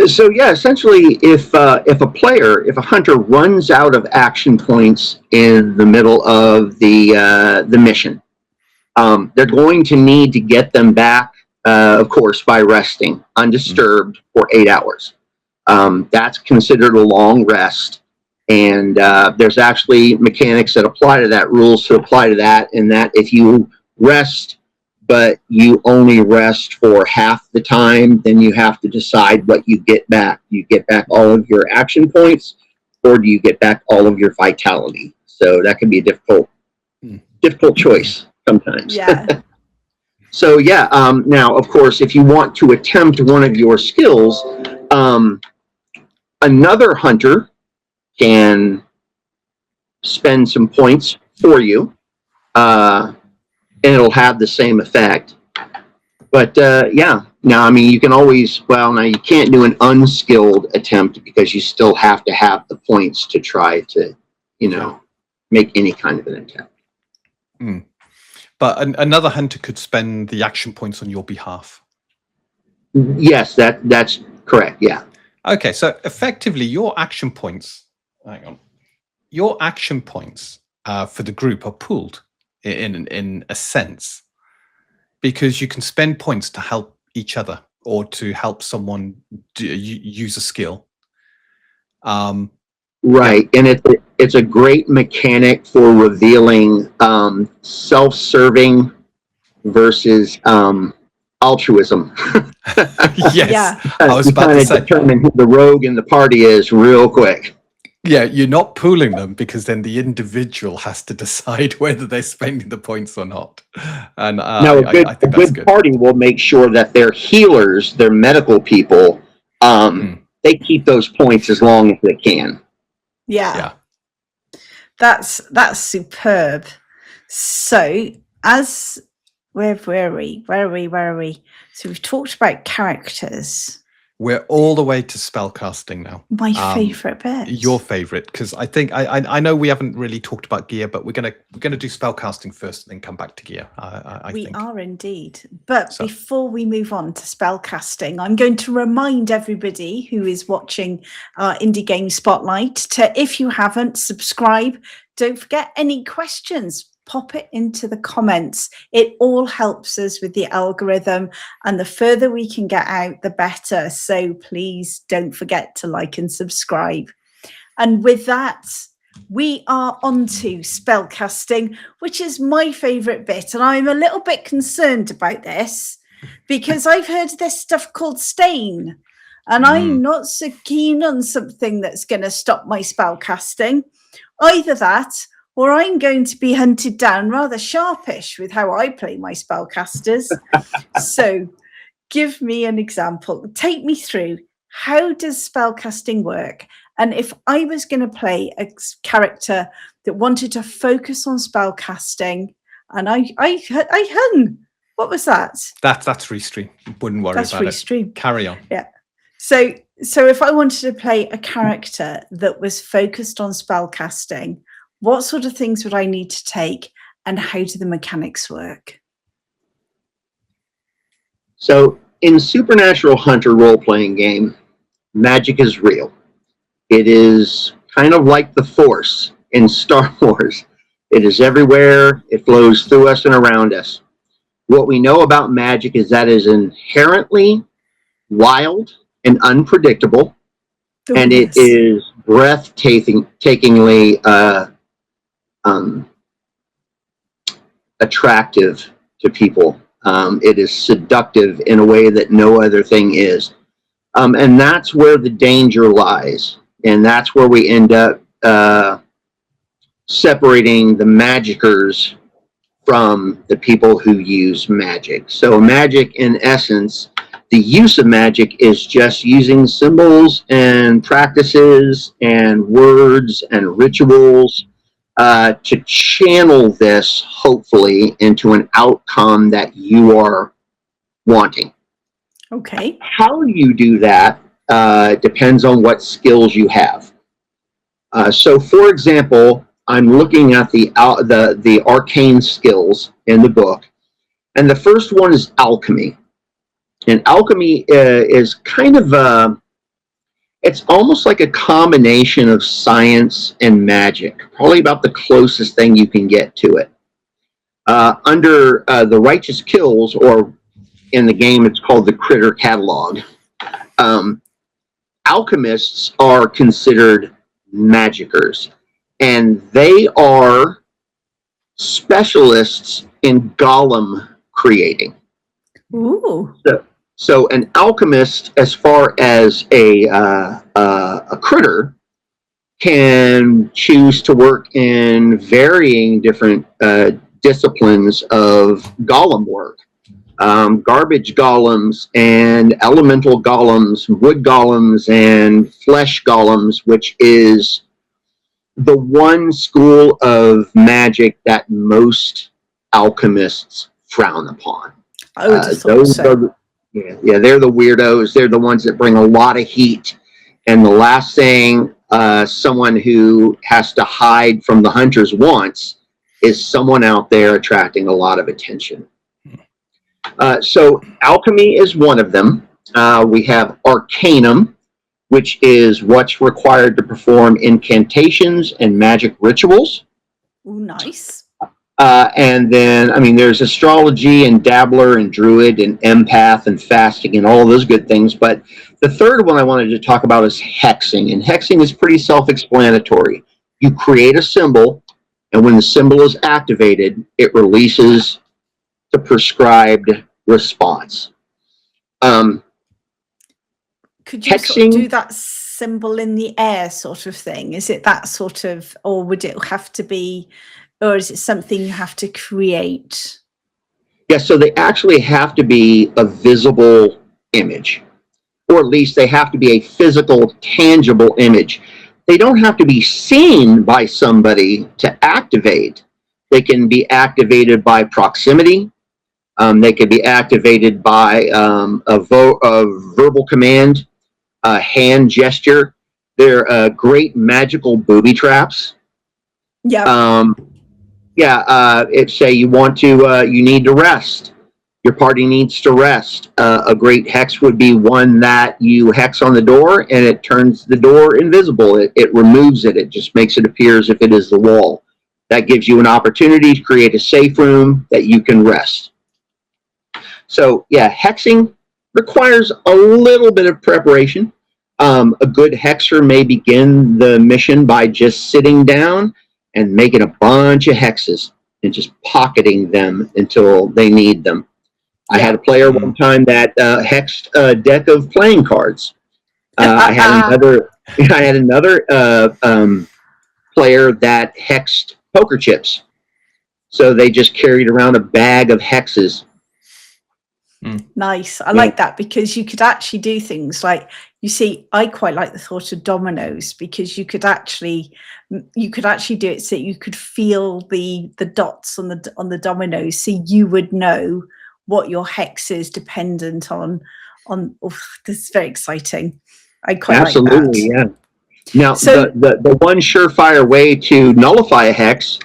So yeah, essentially, if a hunter runs out of action points in the middle of the mission, they're going to need to get them back, of course, by resting undisturbed for 8 hours. That's considered a long rest. And there's actually mechanics that apply to that, rules to apply to that, and that if you rest, but you only rest for half the time, then you have to decide what you get back. Do you get back all of your action points, or do you get back all of your vitality? So that can be a difficult choice sometimes. Yeah. So yeah, now, of course, if you want to attempt one of your skills, another hunter can spend some points for you, and it'll have the same effect. But now, I mean, you can always, now you can't do an unskilled attempt because you still have to have the points to try to, make any kind of an attempt. But another hunter could spend the action points on your behalf. Yes, that's correct. Yeah. Okay, so effectively, your action points. Hang on. Your action points for the group are pooled in a sense, because you can spend points to help each other or to help someone use a skill. Right, and it's a great mechanic for revealing self-serving versus altruism. Yes, Yeah. I was about to say. Determine who the rogue in the party is real quick. Yeah, you're not pooling them because then the individual has to decide whether they're spending the points or not. And Now, I think that's good party will make sure that their healers, their medical people, they keep those points as long as they can. Yeah. That's superb. So where are we? So we've talked about characters. We're all the way to spellcasting now. My favorite bit. Your favorite, because I think I know we haven't really talked about gear, but we're gonna do spellcasting first, and then come back to gear. We think. are indeed. But before we move on to spellcasting, I'm going to remind everybody who is watching Indie Game Spotlight to, if you haven't, subscribe. Don't forget, any questions, pop it into the comments. It all helps us with the algorithm, and the further we can get out, the better. So please don't forget to like and subscribe. And with that, we are on to spellcasting, which is my favorite bit. And I'm a little bit concerned about this because I've heard this stuff called stain, and I'm not so keen on something that's going to stop my spellcasting. Either that, or I'm going to be hunted down rather sharpish with how I play my spellcasters. So give me an example. Take me through. how does spellcasting work? And if I was going to play a character that wanted to focus on spellcasting, and I hung. What was that? That's restream. Wouldn't worry That's about restream. it. Carry on. Yeah. So if I wanted to play a character that was focused on spellcasting, what sort of things would I need to take, and how do the mechanics work? So in Supernatural Hunter role-playing game, magic is real. It is kind of like the Force in Star Wars. It is everywhere. It flows through us and around us. What we know about magic is that it is inherently wild and unpredictable, and it is breathtakingly attractive to people. It is seductive in a way that no other thing is. And that's where the danger lies. And that's where we end up separating the magickers from the people who use magic. So magic, in essence, the use of magic is just using symbols and practices and words and rituals to channel this, hopefully, into an outcome that you are wanting. Okay. How you do that depends on what skills you have. So, for example, I'm looking at the arcane skills in the book, and the first one is alchemy. And alchemy is kind of it's almost like a combination of science and magic, probably about the closest thing you can get to it. Under the righteous kills, or in the game it's called the critter catalog, alchemists are considered magickers, and they are specialists in golem creating. Ooh. So an alchemist, as far as a critter, can choose to work in varying different disciplines of golem work. Garbage golems and elemental golems, wood golems and flesh golems, which is the one school of magic that most alchemists frown upon. I would have thought so. Yeah, they're the weirdos. They're the ones that bring a lot of heat. And the last thing someone who has to hide from the hunters wants is someone out there attracting a lot of attention. So alchemy is one of them. We have arcanum, which is what's required to perform incantations and magic rituals. Ooh, nice. And then, I mean, there's astrology and dabbler and druid and empath and fasting and all those good things. But the third one I wanted to talk about is hexing. And hexing is pretty self-explanatory. You create a symbol, and when the symbol is activated, it releases the prescribed response. Could you sort of do that symbol in the air sort of thing? Is it that sort of, or would it have to be, or is it something you have to create? Yeah, so they actually have to be a visible image, or at least they have to be a physical, tangible image. They don't have to be seen by somebody to activate. They can be activated by proximity. They can be activated by a verbal command, a hand gesture. They're great magical booby traps. Yeah. It's say you want to, you need to rest. Your party needs to rest. A great hex would be one that you hex on the door and it turns the door invisible. It removes it. It just makes it appear as if it is the wall. That gives you an opportunity to create a safe room that you can rest. So yeah, hexing requires a little bit of preparation. A good hexer may begin the mission by just sitting down and making a bunch of hexes and just pocketing them until they need them. I had a player one time that hexed a deck of playing cards. I had another player that hexed poker chips. So they just carried around a bag of hexes. Nice. I like that, because you could actually do things like You see, I quite like the thought of dominoes because you could actually do it so you could feel the dots on the dominoes, so you would know what your hex is dependent on. Oh, this is very exciting. I quite Absolutely, like that. yeah. Now, So the one surefire way to nullify a hex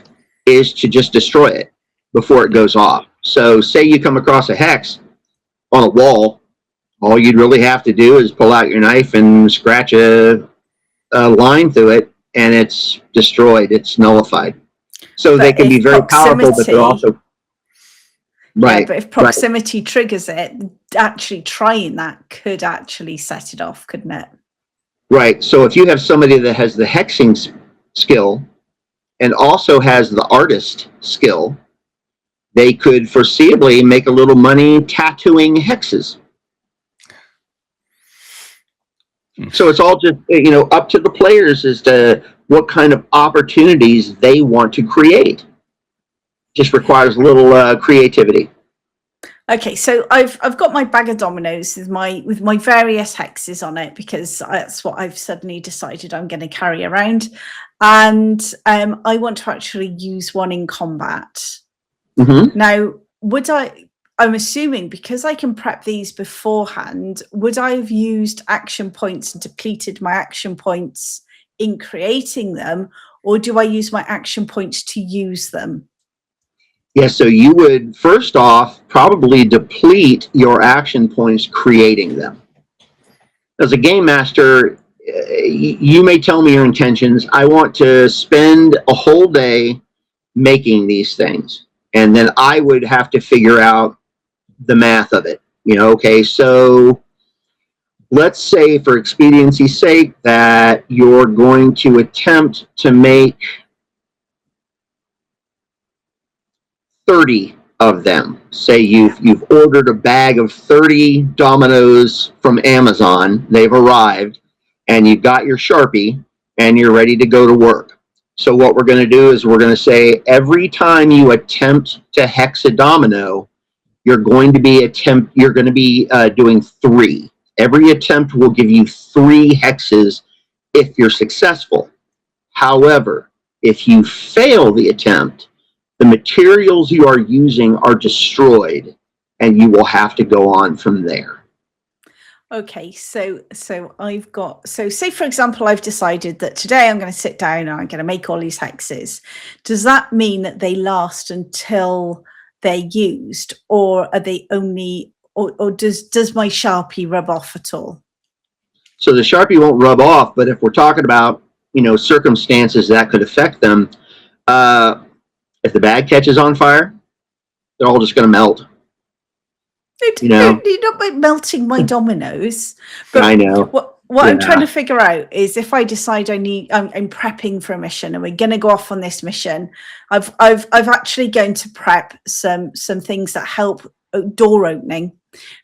is to just destroy it before it goes off. So, say you come across a hex on a wall, all you'd really have to do is pull out your knife and scratch a line through it, and it's destroyed. It's nullified. So they but can be if very powerful, but they're proximity, also right. but if Right. proximity triggers it, actually trying that could actually set it off, couldn't it? Right. So if you have somebody that has the hexing skill and also has the artist skill, they could foreseeably make a little money tattooing hexes. So it's all just, up to the players as to what kind of opportunities they want to create. Just requires a little creativity. Okay, so I've got my bag of dominoes with my various hexes on it because that's what I've suddenly decided I'm going to carry around, and I want to actually use one in combat. Mm-hmm. Now, I'm assuming because I can prep these beforehand, would I have used action points and depleted my action points in creating them, or do I use my action points to use them? Yeah, so you would first off probably deplete your action points creating them. As a game master, you may tell me your intentions. I want to spend a whole day making these things, and then I would have to figure out the math of it. Okay, so let's say for expediency's sake that you're going to attempt to make 30 of them. Say you've ordered a bag of 30 dominoes from Amazon. They've arrived, and you've got your Sharpie, and you're ready to go to work. So what we're going to do is we're going to say every time you attempt to hex a domino, you're going to be doing 3. Every attempt will give you 3 hexes if you're successful. However, if you fail the attempt, the materials you are using are destroyed, and you will have to go on from there. Okay, so say for example, I've decided that today I'm going to sit down and I'm going to make all these hexes. Does that mean that they last until they're used, or are they only, or does my Sharpie rub off at all? So the Sharpie won't rub off, but if we're talking about circumstances that could affect them, if the bag catches on fire, they're all just going to melt. You're not melting my dominoes. But I know. What I'm trying to figure out is if I decide I'm prepping for a mission and we're going to go off on this mission, I've actually going to prep some things that help door opening,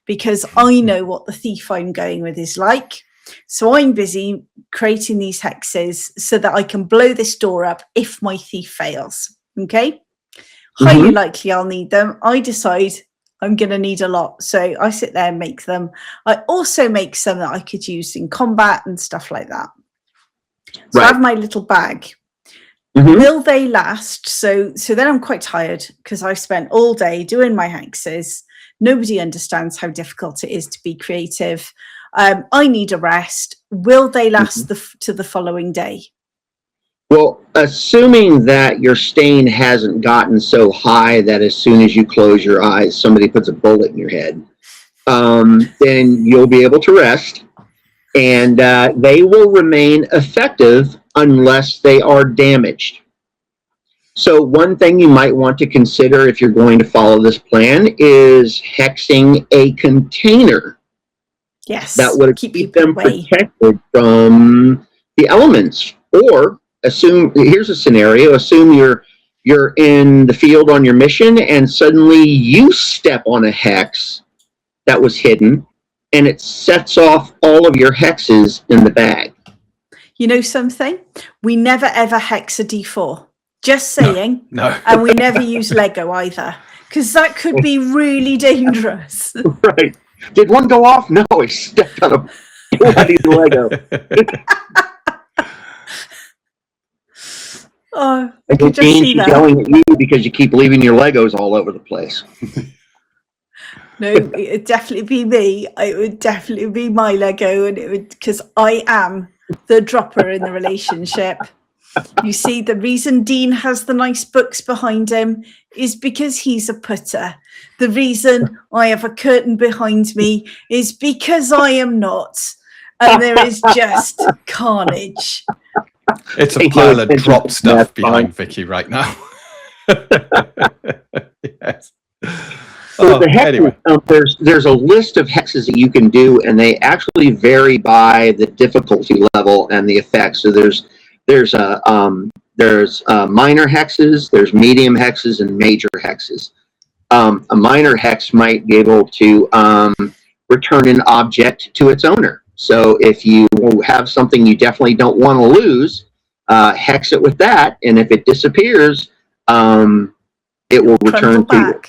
because I know what the thief I'm going with is like. So I'm busy creating these hexes so that I can blow this door up if my thief fails. Okay. Highly likely I'll need them. I decide I'm going to need a lot. So I sit there and make them. I also make some that I could use in combat and stuff like that. So I have my little bag. Will they last? So then I'm quite tired because I've spent all day doing my hexes. Nobody understands how difficult it is to be creative. I need a rest. Will they last to the following day? Well, assuming that your stain hasn't gotten so high that as soon as you close your eyes, somebody puts a bullet in your head, then you'll be able to rest, and they will remain effective unless they are damaged. So one thing you might want to consider if you're going to follow this plan is hexing a container. Yes, that would keep them protected from the elements. Or here's a scenario, assume you're in the field on your mission and suddenly you step on a hex that was hidden and it sets off all of your hexes in the bag. You know something? We never ever hex a D4. Just saying. No. And we never use Lego either, because that could be really dangerous. Right. Did one go off? No, I stepped on a pull out his Lego. Oh, I And could just Dean, see she's that. yelling at you because you keep leaving your Legos all over the place. No, it'd definitely be me. It would definitely be my Lego, and it would, because I am the dropper in the relationship. You see, the reason Dean has the nice books behind him is because he's a putter. The reason I have a curtain behind me is because I am not. And there is just carnage. It's a Take pile no of attention drop to stuff that, behind fine. Vicky right now. Yes. So Oh, the hexes, anyway. there's a list of hexes that you can do, and they actually vary by the difficulty level and the effects. So there's minor hexes, there's medium hexes, and major hexes. A minor hex might be able to return an object to its owner. So if you have something you definitely don't want to lose, hex it with that, and if it disappears, it will return to you.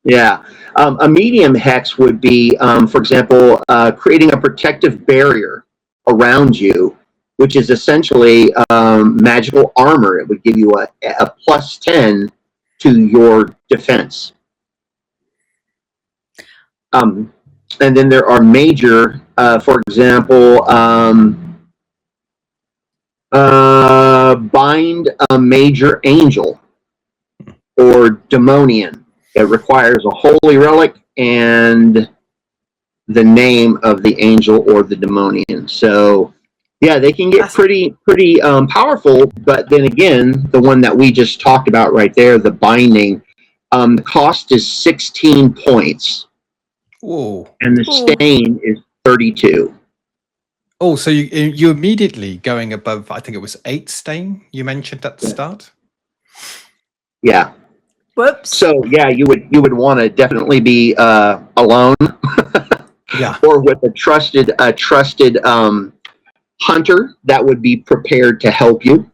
Yeah. A medium hex would be, for example, creating a protective barrier around you, which is essentially magical armor. It would give you a +10 to your defense. And then there are major, for example, bind a major angel or demonian. It requires a holy relic and the name of the angel or the demonian. So, yeah, they can get pretty powerful. But then again, the one that we just talked about right there, the binding, the cost is 16 points. Whoa. And the stain is 32. Oh, so you immediately going above, I think it was 8 stain you mentioned at the start? Yeah. Whoops. So yeah, you would want to definitely be alone, Yeah, or with a trusted hunter that would be prepared to help you.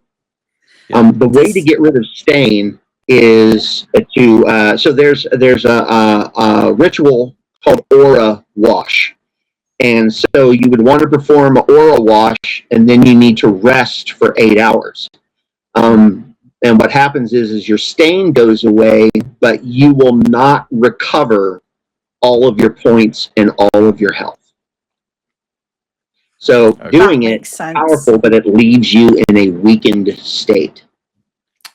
Yeah. The way to get rid of stain is to so there's a ritual called aura wash, and so you would want to perform an aura wash, and then you need to rest for 8 hours. And what happens is your stain goes away, but you will not recover all of your points and all of your health. So doing it is powerful, but it leaves you in a weakened state.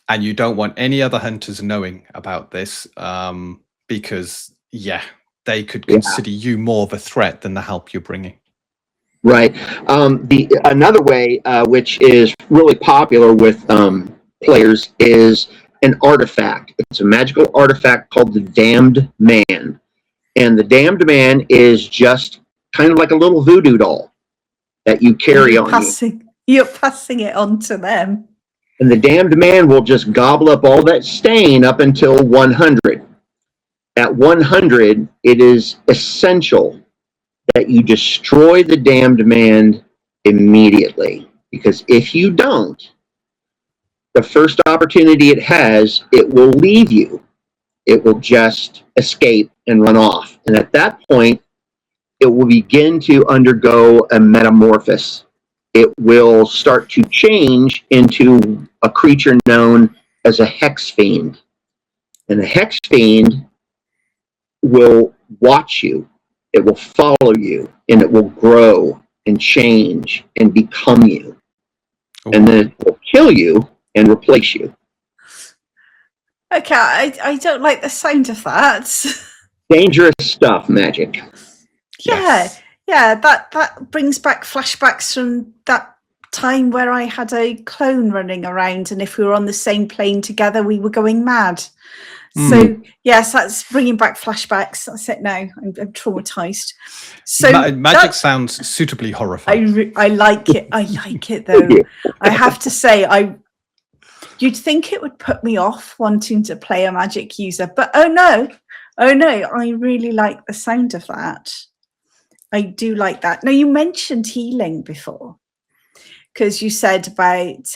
And you don't want any other hunters knowing about this, because, yeah, they could consider you more of a threat than the help you're bringing. Right. Another way, which is really popular with players, is an artifact. It's a magical artifact called the Damned Man. And the Damned Man is just kind of like a little voodoo doll that you carry on you. You're passing it on to them. And the Damned Man will just gobble up all that stain up until 100. At 100, it is essential that you destroy the Damned Man immediately. Because if you don't, the first opportunity it has, it will leave you. It will just escape and run off. And at that point, it will begin to undergo a metamorphosis. It will start to change into a creature known as a hex fiend. And the hex fiend will watch you. It will follow you, and it will grow and change and become you. And then it will kill you and replace you. Okay, I don't like the sound of that. Dangerous stuff, magic. Yeah, yeah, that brings back flashbacks from that time where I had a clone running around, and if we were on the same plane together, we were going mad. So yes, that's bringing back flashbacks. That's it now. I'm traumatized. So magic sounds suitably horrifying. I like it. I like it though. I have to say, you'd think it would put me off wanting to play a magic user, but oh no, I really like the sound of that. I do like that. Now, you mentioned healing before, because you said about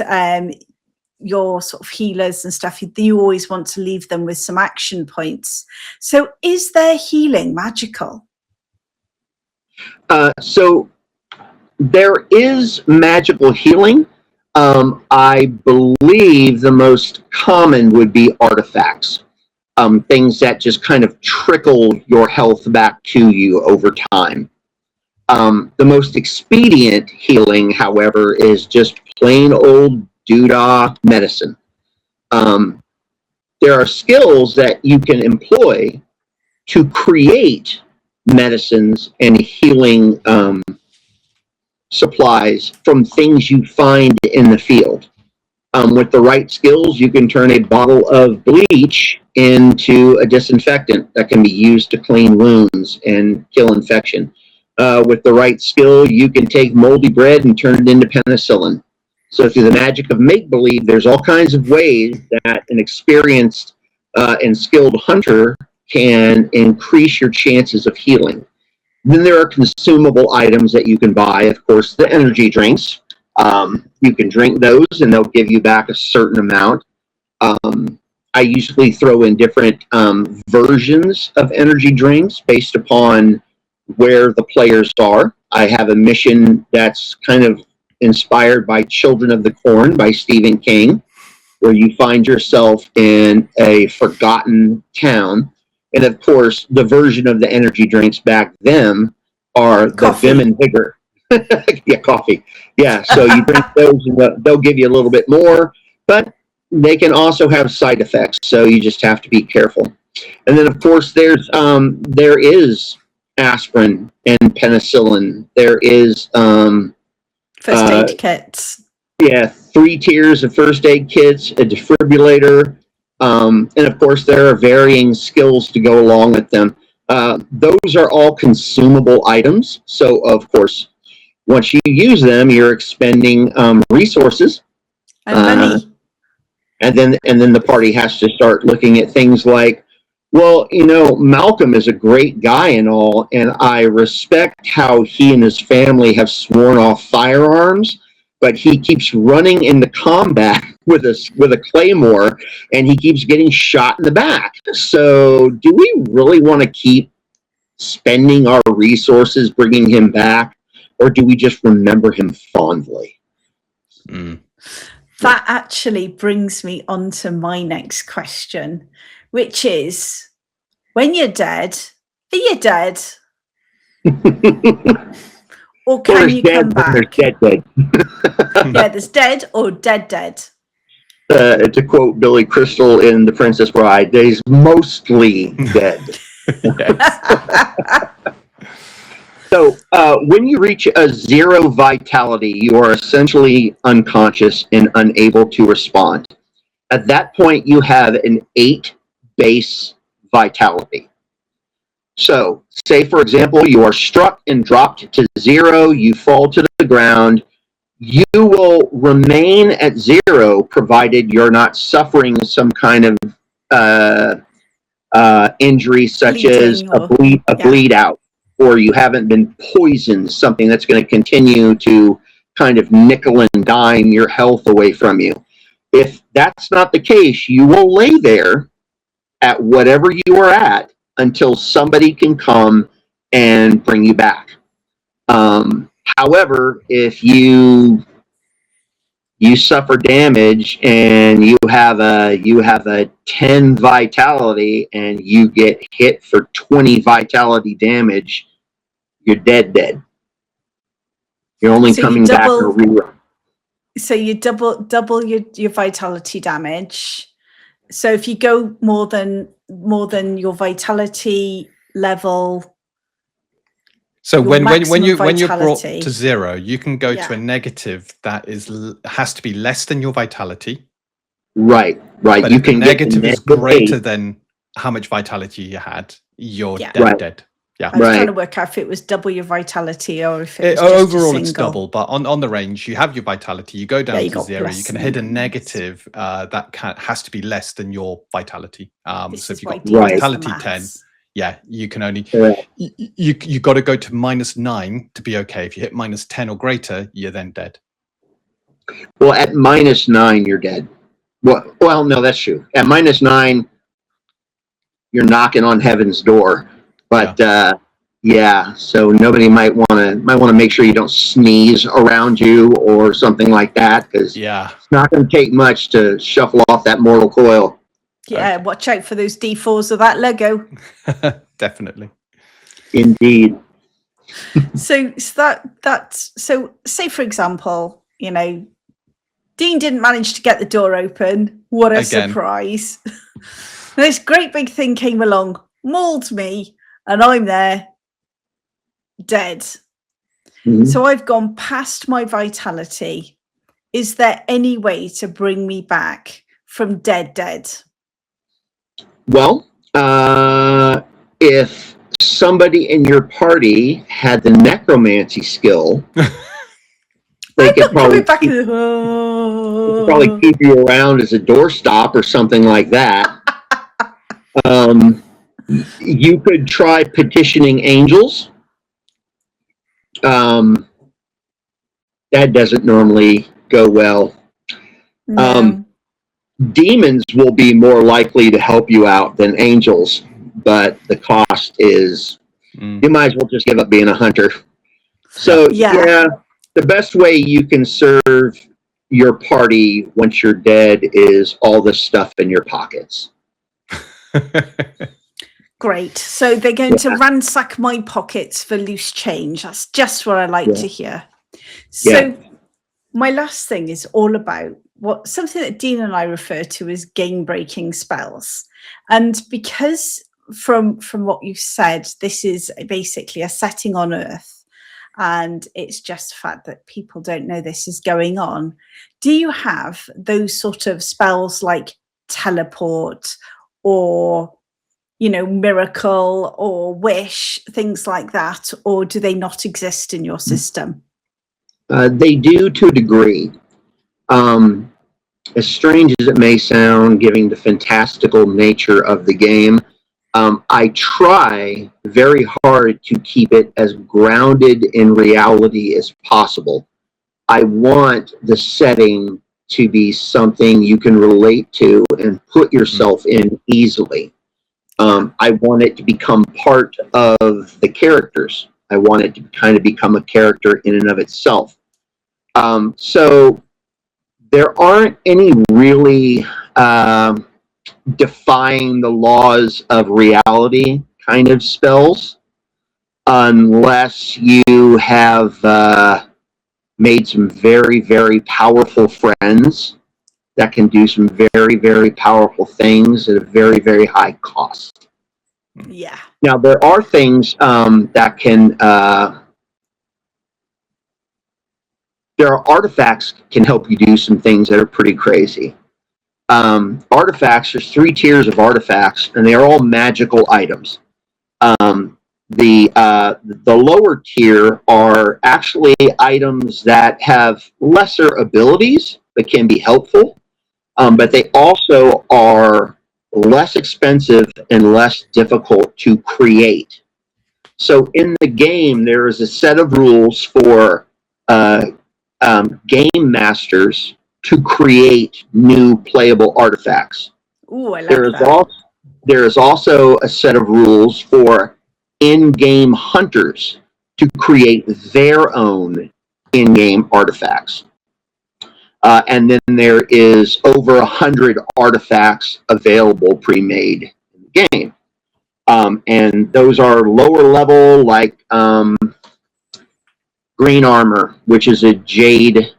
your sort of healers and stuff, you always want to leave them with some action points. So is their healing magical? So there is magical healing. I believe the most common would be artifacts, things that just kind of trickle your health back to you over time. The most expedient healing, however, is just plain old doodah medicine. There are skills that you can employ to create medicines and healing supplies from things you find in the field. With the right skills, you can turn a bottle of bleach into a disinfectant that can be used to clean wounds and kill infection. With the right skill, you can take moldy bread and turn it into penicillin. So through the magic of make-believe, there's all kinds of ways that an experienced and skilled hunter can increase your chances of healing. Then there are consumable items that you can buy. Of course, the energy drinks. You can drink those and they'll give you back a certain amount. I usually throw in different versions of energy drinks based upon where the players are. I have a mission that's kind of inspired by Children of the Corn by Stephen King, where you find yourself in a forgotten town. And of course, the version of the energy drinks back then are the Vim and Vigor. Yeah, coffee. Yeah, so you drink those and they'll give you a little bit more, but they can also have side effects, so you just have to be careful. And then, of course, there is aspirin and penicillin. There is first aid kits. Yeah, 3 tiers of first aid kits, a defibrillator, and of course there are varying skills to go along with them. Those are all consumable items, so of course, once you use them, you're expending resources. And money. And then the party has to start looking at things like, well, Malcolm is a great guy and all, and I respect how he and his family have sworn off firearms, but he keeps running into combat with a claymore, and he keeps getting shot in the back. So do we really want to keep spending our resources bringing him back, or do we just remember him fondly? That actually brings me on to my next question, which is, when you're dead, are you dead? Or can you come back? There's dead. Yeah, there's dead or dead. To quote Billy Crystal in The Princess Bride, he's mostly dead. So when you reach a 0 vitality, you are essentially unconscious and unable to respond. At that point, you have an 8 base vitality. So, say for example, you are struck and dropped to 0, you fall to the ground, you will remain at 0 provided you're not suffering some kind of injury such as a bleed out, or you haven't been poisoned, something that's going to continue to kind of nickel and dime your health away from you. If that's not the case, you will lay there at whatever you are at until somebody can come and bring you back. However, if you suffer damage and you have a 10 vitality and you get hit for 20 vitality damage, you're dead. You're only coming back to rerun. So you double your vitality damage. So if you go more than your vitality level. So when you're brought to 0, you can go to a negative that has to be less than your vitality. Right. But if the negative is greater than how much vitality you had, you're dead. Yeah. I was trying to work out if it was double your vitality or if it was just overall it's double. But on the range, you have your vitality. You go down to 0. You can hit a negative that has to be less than your vitality. So if you've got vitality 10. Yeah, you can only you got to go to -9 to be okay. If you hit -10 or greater, you're then dead. Well, at -9, you're dead. Well, no, that's true. At -9, you're knocking on heaven's door. But Yeah, so nobody might want to make sure you don't sneeze around you or something like that, because Yeah. it's not going to take much to shuffle off that mortal coil. Yeah, watch out for those D4s of that Lego. Definitely. Indeed. So say for example, you know, Dean didn't manage to get the door open. What a Again. surprise. This great big thing came along, mauled me, and I'm there, dead. Mhm. So I've gone past my vitality. Is there any way to bring me back from dead? Well, if somebody in your party had the necromancy skill, they I'm could not coming probably back. keep you around as a doorstop or something like that. You could try petitioning angels. That doesn't normally go well. No. Demons will be more likely to help you out than angels, but the cost is you might as well just give up being a hunter. So yeah, the best way you can serve your party once you're dead is all the stuff in your pockets. Great. So they're going to ransack my pockets for loose change. That's just what I like to hear. So my last thing is all about something that Dean and I refer to as game-breaking spells. And because from what you've said, this is basically a setting on Earth, and it's just the fact that people don't know this is going on. Do you have those sort of spells like teleport or, you know, miracle or wish, things like that, or do they not exist in your system? They do to a degree. As strange as it may sound, given the fantastical nature of the game, I try very hard to keep it as grounded in reality as possible. I want the setting to be something you can relate to and put yourself in easily. I want it to become part of the characters. I want it to kind of become a character in and of itself. So there aren't any really defying the laws of reality kind of spells, unless you have made some very, very powerful friends that can do some very, very powerful things at a very, very high cost. Yeah. Now, there are things that can, there are artifacts can help you do some things that are pretty crazy. Artifacts, there's 3 tiers of artifacts, and they are all magical items. The lower tier are actually items that have lesser abilities but can be helpful, but they also are less expensive and less difficult to create. So in the game, there is a set of rules for game masters to create new playable artifacts. Ooh, I like that. There is also a set of rules for in-game hunters to create their own in-game artifacts. And then there is over 100 artifacts available pre-made in the game. And those are lower level, like green armor, which is a jade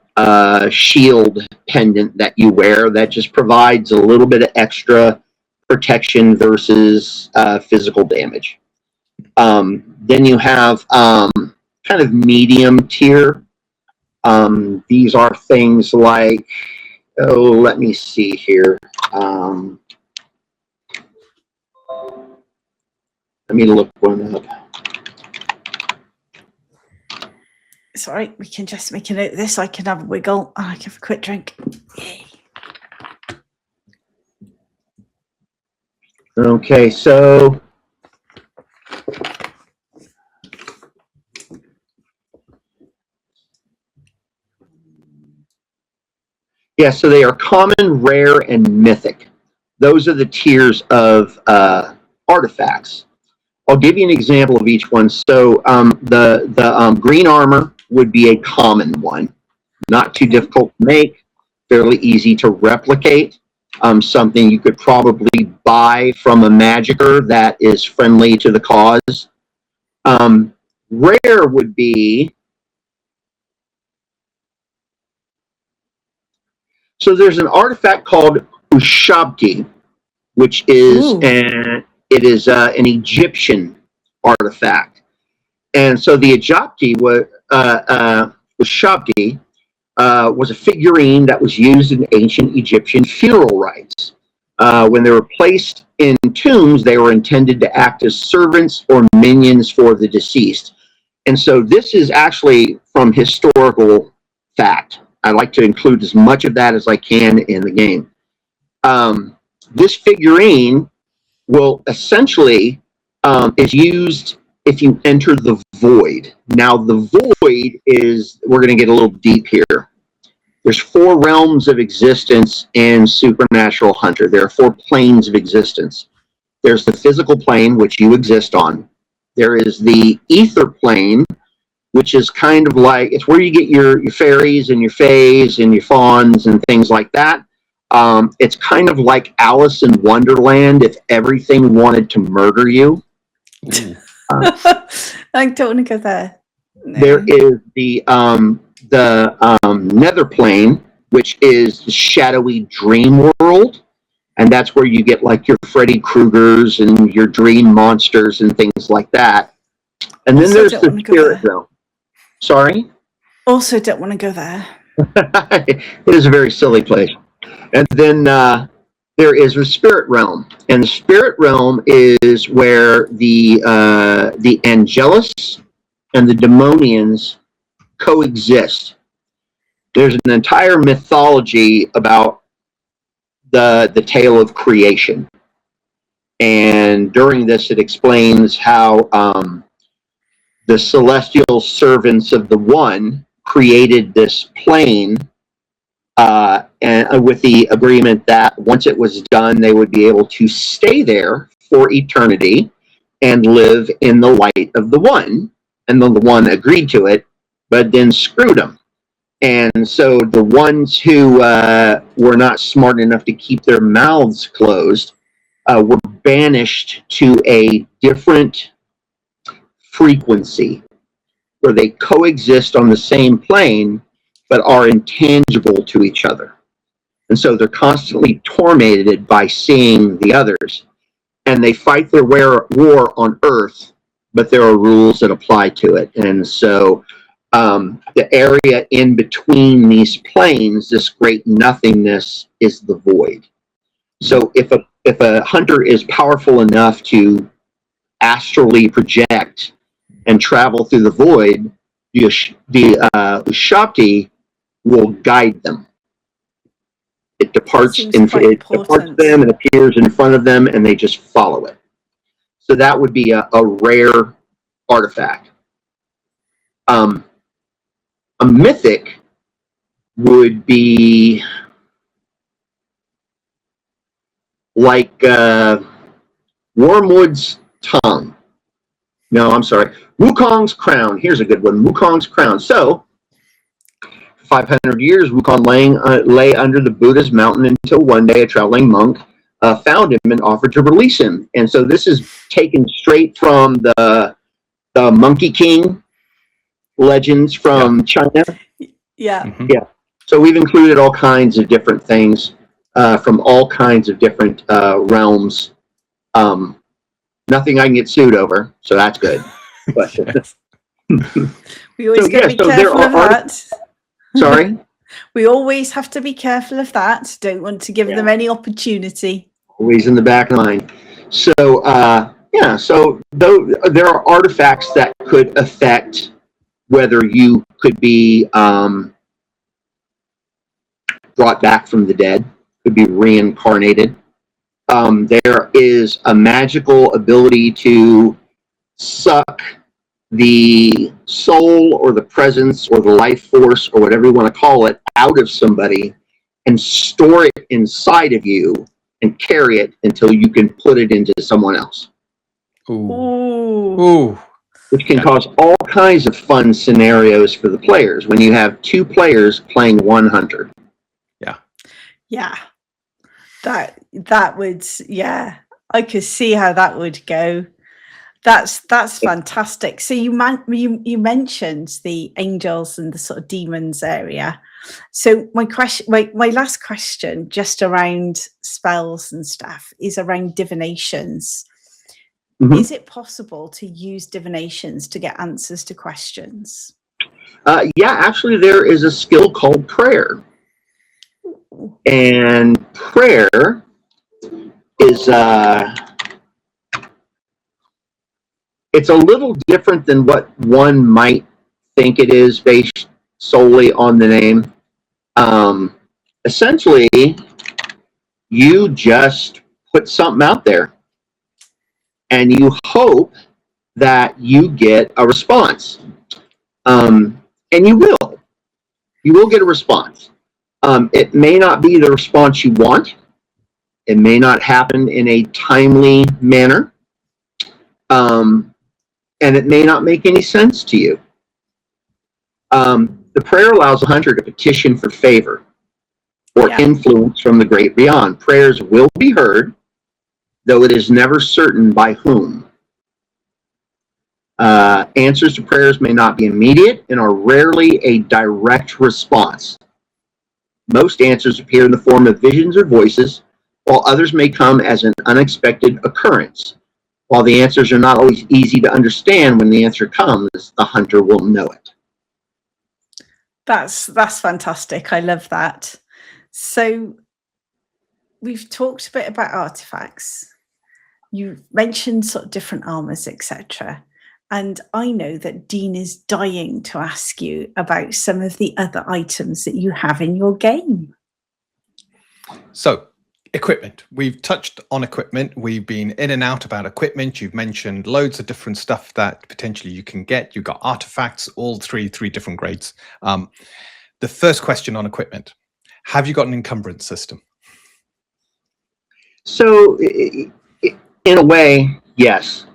shield pendant that you wear that just provides a little bit of extra protection versus physical damage. Then you have kind of medium tier. These are things like, let me see here. Let me look one up. Sorry, we can just make a note of this. I can have a wiggle and I can have a quick drink. Yay. Okay, so yeah, so they are common, rare, and mythic. Those are the tiers of artifacts. I'll give you an example of each one. So the green armor would be a common one, not too difficult to make, fairly easy to replicate. Something you could probably buy from a magicker that is friendly to the cause. Rare would be, so there's an artifact called Ushabti, which is an Egyptian artifact. And so the Ushabti was a figurine that was used in ancient Egyptian funeral rites. When they were placed in tombs, they were intended to act as servants or minions for the deceased. And so this is actually from historical fact. I like to include as much of that as I can in the game. This figurine will essentially is used if you enter the void. Now, the void is, we're going to get a little deep here. There's 4 realms of existence in Supernatural Hunter. There are 4 planes of existence. There's the physical plane, which you exist on. There is the ether plane, which is kind of like, it's where you get your fairies and your fays and your fauns and things like that. It's kind of like Alice in Wonderland if everything wanted to murder you. I don't want to go there. No. There is the nether plane, which is the shadowy dream world. And that's where you get like your Freddy Kruegers and your dream monsters and things like that. And then Also there's don't the wanna go spirit there. realm. Sorry? Also don't want to go there. It is a very silly place. And then there is the spirit realm. And the spirit realm is where the Angelus and the Demonians coexist. There's an entire mythology about the tale of creation. And during this, it explains how the celestial servants of the One created this plane, and with the agreement that once it was done, they would be able to stay there for eternity and live in the light of the One. And then the One agreed to it, but then screwed them. And so the ones who were not smart enough to keep their mouths closed were banished to a different frequency where they coexist on the same plane but are intangible to each other. And so they're constantly tormented by seeing the others. And they fight their war on Earth, but there are rules that apply to it. And so the area in between these planes, this great nothingness, is the void. So if a hunter is powerful enough to astrally project and travel through the void, the Ushabti will guide them. It departs them and appears in front of them, and they just follow it. So that would be a rare artifact. A mythic would be like Wormwood's tongue. No, I'm sorry. Wukong's crown. Here's a good one. Wukong's crown. So, 500 years, Wukong lay under the Buddha's mountain until one day a traveling monk found him and offered to release him. And so this is taken straight from the Monkey King legends from China. Yeah. Mm-hmm. Yeah. So we've included all kinds of different things from all kinds of different realms. Nothing I can get sued over, so that's good. But, we always got to be careful of that. Sorry? We always have to be careful of that. Don't want to give them any opportunity. Always in the back of the mind. So, so there are artifacts that could affect whether you could be brought back from the dead, could be reincarnated. There is a magical ability to suck the soul or the presence or the life force or whatever you want to call it out of somebody and store it inside of you and carry it until you can put it into someone else. Ooh. Ooh. Ooh. which can Yeah. cause all kinds of fun scenarios for the players when you have two players playing one hunter. Yeah. That would, yeah. I could see how that would go. That's fantastic. So you mentioned the angels and the sort of demons area. So my last question, just around spells and stuff, is around divinations. Mhm. Is it possible to use divinations to get answers to questions? Yeah, actually, there is a skill called prayer. And prayer is it's a little different than what one might think it is based solely on the name. Essentially, you just put something out there and you hope that you get a response. And you will. You will get a response. It may not be the response you want. It may not happen in a timely manner. And it may not make any sense to you. The prayer allows a hunter to petition for favor or influence from the great beyond. Prayers will be heard, though it is never certain by whom. Answers to prayers may not be immediate and are rarely a direct response. Most answers appear in the form of visions or voices, while others may come as an unexpected occurrence. While the answers are not always easy to understand, when the answer comes, the hunter will know it. That's fantastic. I love that. So we've talked a bit about artifacts. You mentioned sort of different armors, etc. And I know that Dean is dying to ask you about some of the other items that you have in your game. So, equipment. We've touched on equipment. We've been in and out about equipment. You've mentioned loads of different stuff that potentially you can get. You've got artifacts, all three different grades. The first question on equipment: have you got an encumbrance system? So, in a way, yes.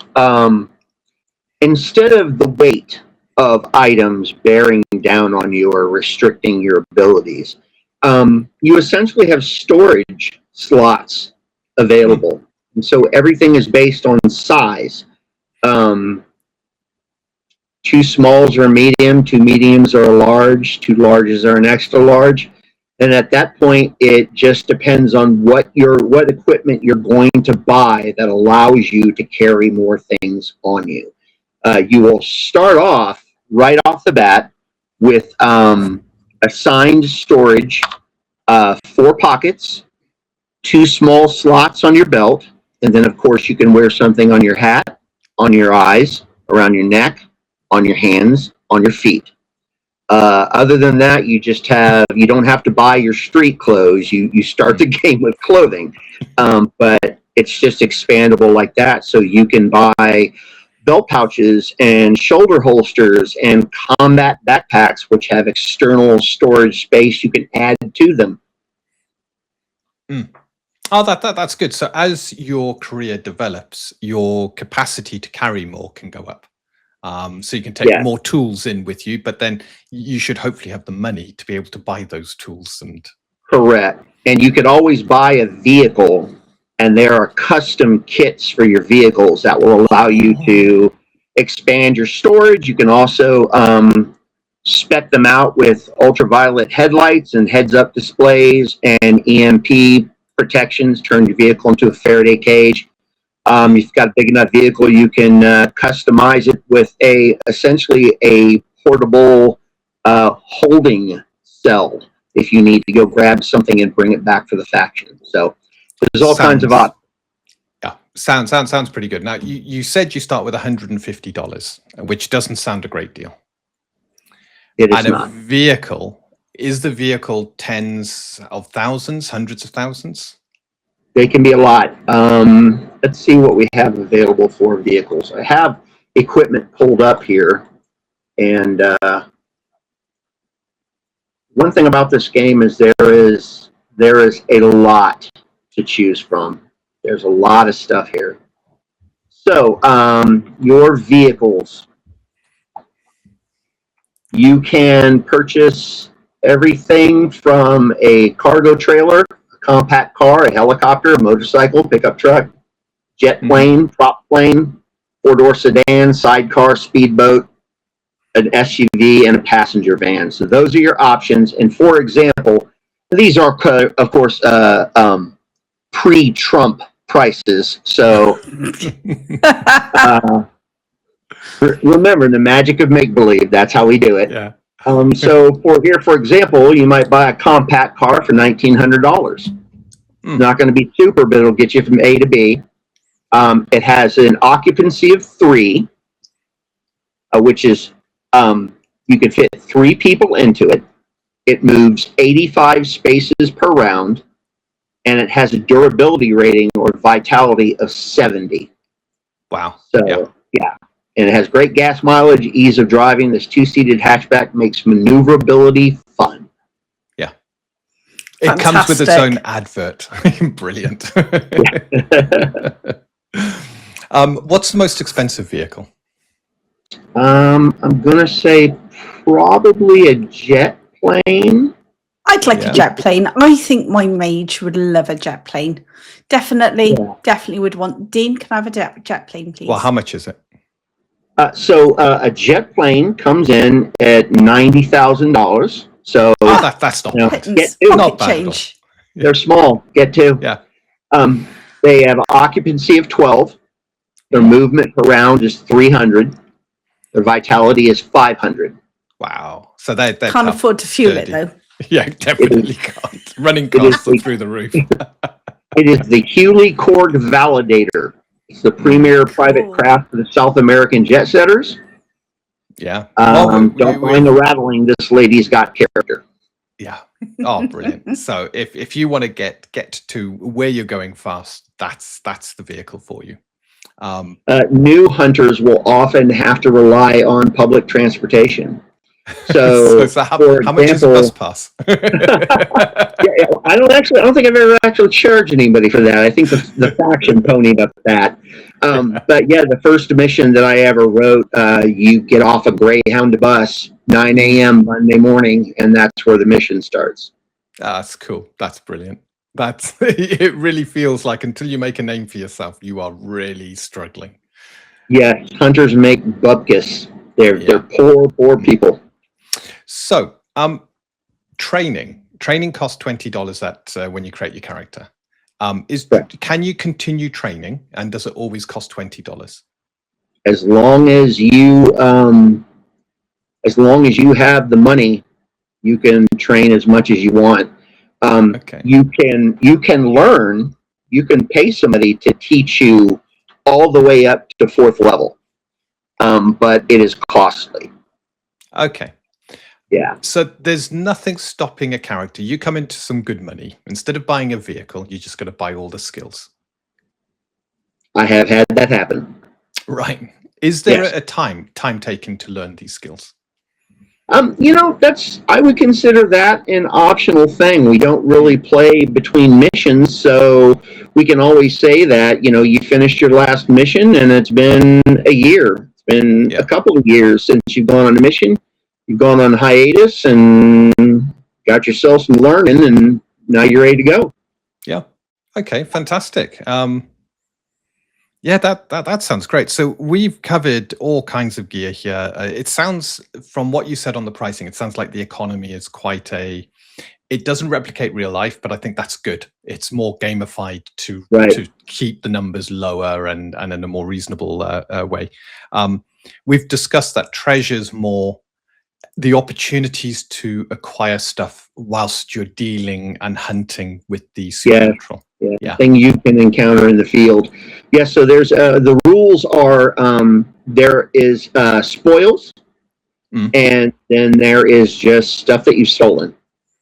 Instead of the weight of items bearing down on you or restricting your abilities, you essentially have storage slots available. And so everything is based on size. Two smalls are a medium, two mediums are a large, two larges are an extra large. And at that point, it just depends on what equipment you're going to buy that allows you to carry more things on you. You will start off right off the bat with assigned storage, 4 pockets, 2 small slots on your belt, and then of course you can wear something on your hat, on your eyes, around your neck, on your hands, on your feet. Other than that, you don't have to buy your street clothes. You start the game with clothing, but it's just expandable like that. So you can buy belt pouches and shoulder holsters and combat backpacks, which have external storage space you can add to them. Oh, that's good. So as your career develops, your capacity to carry more can go up. So you can take more tools in with you, but then you should hopefully have the money to be able to buy those tools. Correct. And you could always buy a vehicle, and there are custom kits for your vehicles that will allow you to expand your storage. You can also spec them out with ultraviolet headlights and heads-up displays and EMP protections, turn your vehicle into a Faraday cage. If you've got a big enough vehicle, you can customize it with essentially a portable holding cell if you need to go grab something and bring it back for the faction. So there's all kinds of options. Yeah, sounds pretty good. Now you said you start with $150, which doesn't sound a great deal. It is and not. A vehicle, is the vehicle tens of thousands, hundreds of thousands? They can be a lot. Let's see what we have available for vehicles. I have equipment pulled up here, and one thing about this game is there is a lot to choose from. There's a lot of stuff here. So, your vehicles, you can purchase everything from a cargo trailer, a compact car, a helicopter, a motorcycle, pickup truck, jet plane, prop plane, four-door sedan, sidecar, speedboat, an SUV, and a passenger van. So those are your options. And for example, these are, of course, pre-Trump prices. So remember the magic of make-believe. That's how we do it. Yeah. So for example, you might buy a compact car for $1,900. Not going to be super, but it'll get you from A to B. It has an occupancy of 3, which is you can fit 3 people into it. It moves 85 spaces per round, and it has a durability rating or vitality of 70. Wow. So yeah. And it has great gas mileage, ease of driving. This 2-seated hatchback makes maneuverability fun. Yeah. It comes with its own advert. Brilliant. What's the most expensive vehicle? I'm going to say probably a jet plane. I'd like a jet plane. I think my mage would love a jet plane. Definitely would want. Dean, can I have a jet plane, please? Well, how much is it? So a jet plane comes in at $90,000. So that's not bad. Not bad change. They're small. Get 2. Yeah. They have an occupancy of 12. Their movement per round is 300. Their vitality is 500. Wow. So they can't afford to fuel it though. Yeah, definitely can't. Running costs are through the roof. It is the Hewley Korg Validator. It's the premier private craft for the South American jet setters. Yeah. Don't mind the rattling. This lady's got character. Yeah. Oh, brilliant. So if you want to get to where you're going fast, that's the vehicle for you. New hunters will often have to rely on public transportation. So how much is a bus pass? I don't think I've ever actually charged anybody for that. I think the faction ponied up that. But yeah, the first mission that I ever wrote, you get off a Greyhound bus 9 a.m. Monday morning, and that's where the mission starts. That's cool. That's brilliant. It really feels like until you make a name for yourself, you are really struggling. Yeah, hunters make bupkis. They're poor people. So, training costs $20 when you create your character. Can you continue training, and does it always cost $20? As long as you have the money, you can train as much as you want. You can learn. You can pay somebody to teach you all the way up to 4th level, but it is costly. Okay. Yeah. So there's nothing stopping a character. You come into some good money. Instead of buying a vehicle, you're just going to buy all the skills. I have had that happen. Right. Is there a time taken to learn these skills? I would consider that an optional thing. We don't really play between missions, so we can always say that, you finished your last mission and it's been a year. It's been a couple of years since you've gone on a mission. You've gone on hiatus and got yourself some learning, and now you're ready to go. Yeah. Okay. Fantastic. Yeah, that sounds great. So we've covered all kinds of gear here. It sounds, from what you said on the pricing, it sounds like the economy is it doesn't replicate real life, but I think that's good. It's more gamified to keep the numbers lower and in a more reasonable way. We've discussed that treasure's more the opportunities to acquire stuff whilst you're dealing and hunting with the supernatural. Yeah, thing you can encounter in the field. Yeah, so there's the rules are there is spoils, and then there is just stuff that you've stolen.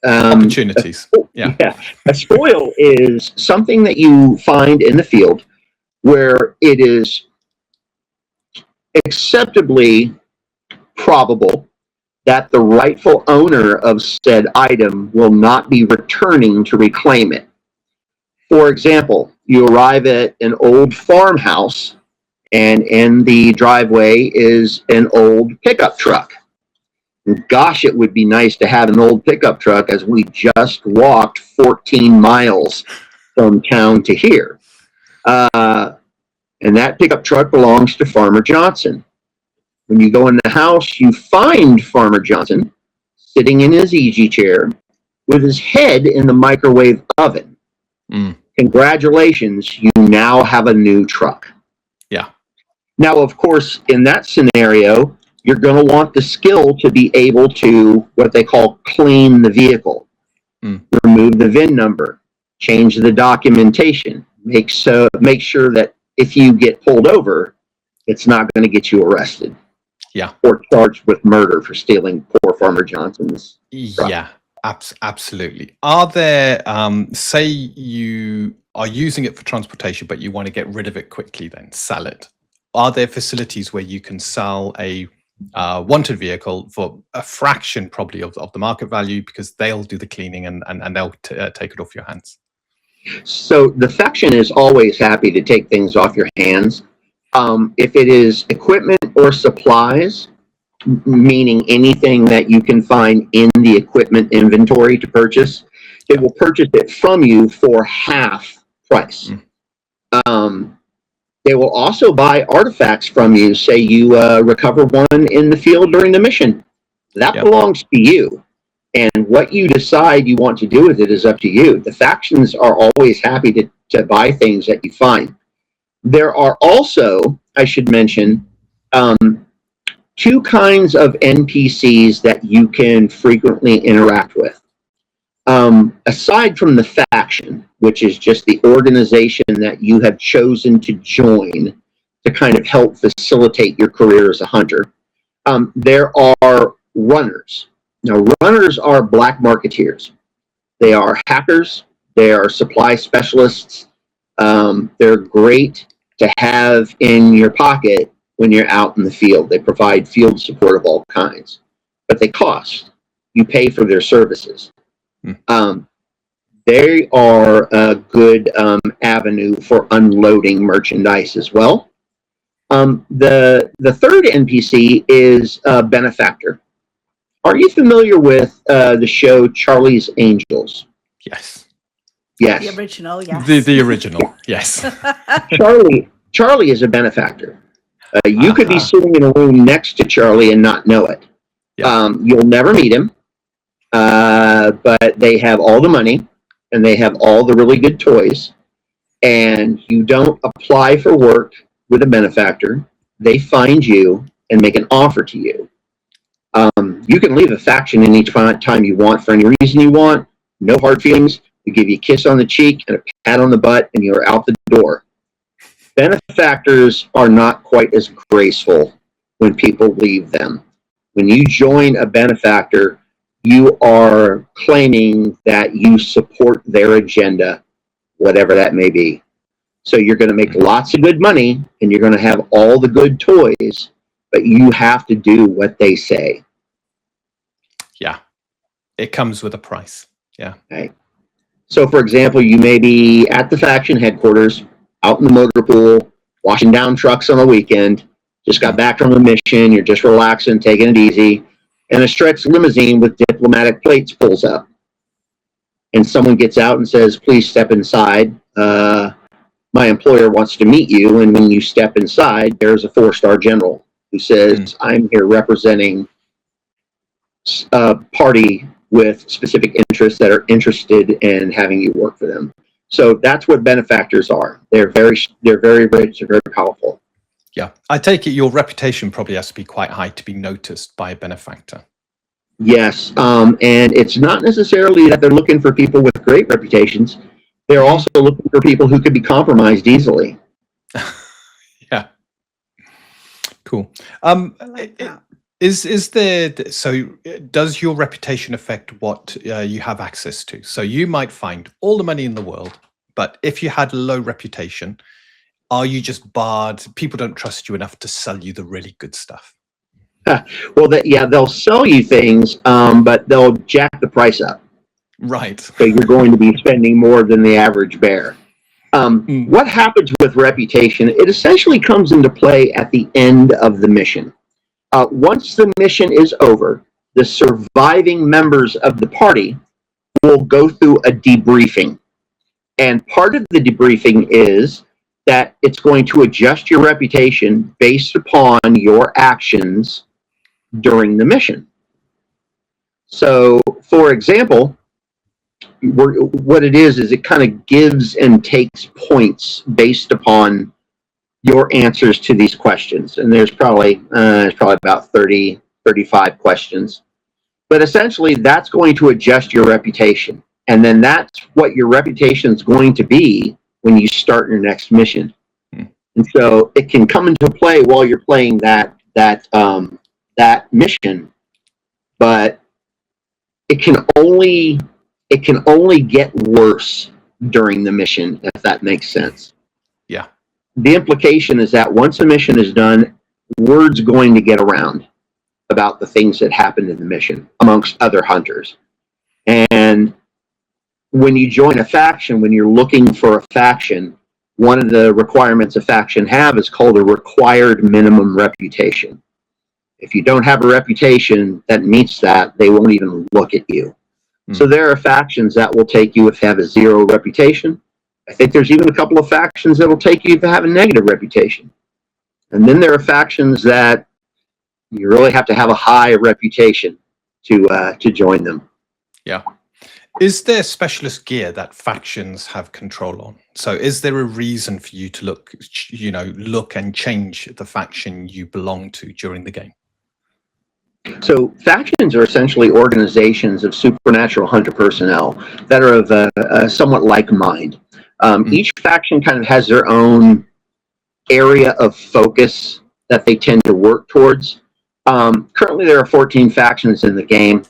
Opportunities. A spoil is something that you find in the field where it is acceptably probable that the rightful owner of said item will not be returning to reclaim it. For example, you arrive at an old farmhouse and in the driveway is an old pickup truck. And gosh, it would be nice to have an old pickup truck, as we just walked 14 miles from town to here. And that pickup truck belongs to Farmer Johnson. When you go in the house, you find Farmer Johnson sitting in his easy chair with his head in the microwave oven. Congratulations, you now have a new truck. Yeah. Now, of course, in that scenario, you're going to want the skill to be able to, what they call, clean the vehicle. Remove the VIN number, change the documentation, make sure that if you get pulled over, it's not going to get you arrested. Yeah. Or charged with murder for stealing poor Farmer Johnson's truck. Yeah, absolutely. Are there, say you are using it for transportation, but you want to get rid of it quickly, then sell it. Are there facilities where you can sell a wanted vehicle for a fraction probably of the market value, because they'll do the cleaning and they'll take it off your hands? So the faction is always happy to take things off your hands. If it is equipment or supplies, meaning anything that you can find in the equipment inventory to purchase, they will purchase it from you for half price. They will also buy artifacts from you. Say you recover one in the field during the mission. That belongs to you. And what you decide you want to do with it is up to you. The factions are always happy to buy things that you find. There are also, I should mention, two kinds of NPCs that you can frequently interact with. Aside from the faction, which is just the organization that you have chosen to join to kind of help facilitate your career as a hunter, there are runners. Now, runners are black marketeers. They are hackers. They are supply specialists. They're great to have in your pocket when you're out in the field. They provide field support of all kinds, but they cost. You pay for their services. They are a good avenue for unloading merchandise as well. The third NPC is a benefactor. Are you familiar with the show Charlie's Angels? Yes. Yes. The original, yes. The original, yes. Charlie is a benefactor. You could be sitting in a room next to Charlie and not know it. You'll never meet him, but they have all the money and they have all the really good toys. And you don't apply for work with a benefactor. They find you and make an offer to you. You can leave a faction any time you want for any reason you want. No hard feelings. They give you a kiss on the cheek and a pat on the butt, and you're out the door. Benefactors are not quite as graceful when people leave them. When you join a benefactor, you are claiming that you support their agenda, whatever that may be. So you're going to make lots of good money, and you're going to have all the good toys, but you have to do what they say. Yeah. It comes with a price. Yeah. Okay. So, for example, you may be at the faction headquarters, out in the motor pool, washing down trucks on the weekend, just got back from a mission, you're just relaxing, taking it easy, and a stretch limousine with diplomatic plates pulls up. And someone gets out and says, please step inside. My employer wants to meet you. And when you step inside, there's a 4-star general who says, I'm here representing a party with specific interests that are interested in having you work for them. So that's what benefactors are. They're very rich, they're very powerful. Yeah. I take it your reputation probably has to be quite high to be noticed by a benefactor. Yes. And it's not necessarily that they're looking for people with great reputations. They're also looking for people who could be compromised easily. Yeah. Cool. I like that. Is there, so does your reputation affect what you have access to? So you might find all the money in the world, but if you had a low reputation, are you just barred? People don't trust you enough to sell you the really good stuff. Well, they'll sell you things, but they'll jack the price up. Right. So you're going to be spending more than the average bear. What happens with reputation? It essentially comes into play at the end of the mission. Once the mission is over, the surviving members of the party will go through a debriefing. And part of the debriefing is that it's going to adjust your reputation based upon your actions during the mission. So, for example, what it is it kind of gives and takes points based upon your answers to these questions. And there's probably about 30, 35 questions. But essentially, that's going to adjust your reputation. And then that's what your reputation is going to be when you start your next mission. And so it can come into play while you're playing that mission, but it can only get worse during the mission, if that makes sense. Yeah. The implication is that once a mission is done, word's going to get around about the things that happened in the mission amongst other hunters. And when you join a faction, when you're looking for a faction, one of the requirements a faction have is called a required minimum reputation. If you don't have a reputation that meets that, they won't even look at you. So there are factions that will take you if you have a 0 reputation. I think there's even a couple of factions that will take you if you have a negative reputation. And then there are factions that you really have to have a high reputation to join them. Yeah. Is there specialist gear that factions have control on? So is there a reason for you to look and change the faction you belong to during the game? So factions are essentially organizations of supernatural hunter personnel that are of a somewhat like mind. Each faction kind of has their own area of focus that they tend to work towards. Currently, there are 14 factions in the game,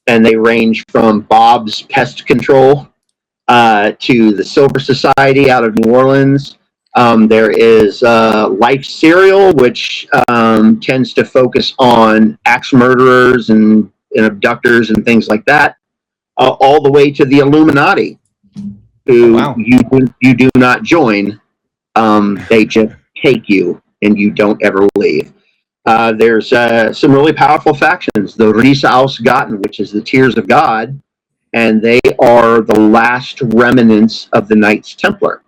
and they range from Bob's Pest Control to the Silver Society out of New Orleans. There is Life Serial, which tends to focus on axe murderers and abductors and things like that, all the way to the Illuminati, who you do not join. They just take you, and you don't ever leave. There's some really powerful factions, the Risa Ausgatten, which is the Tears of God, and they are the last remnants of the Knights Templar.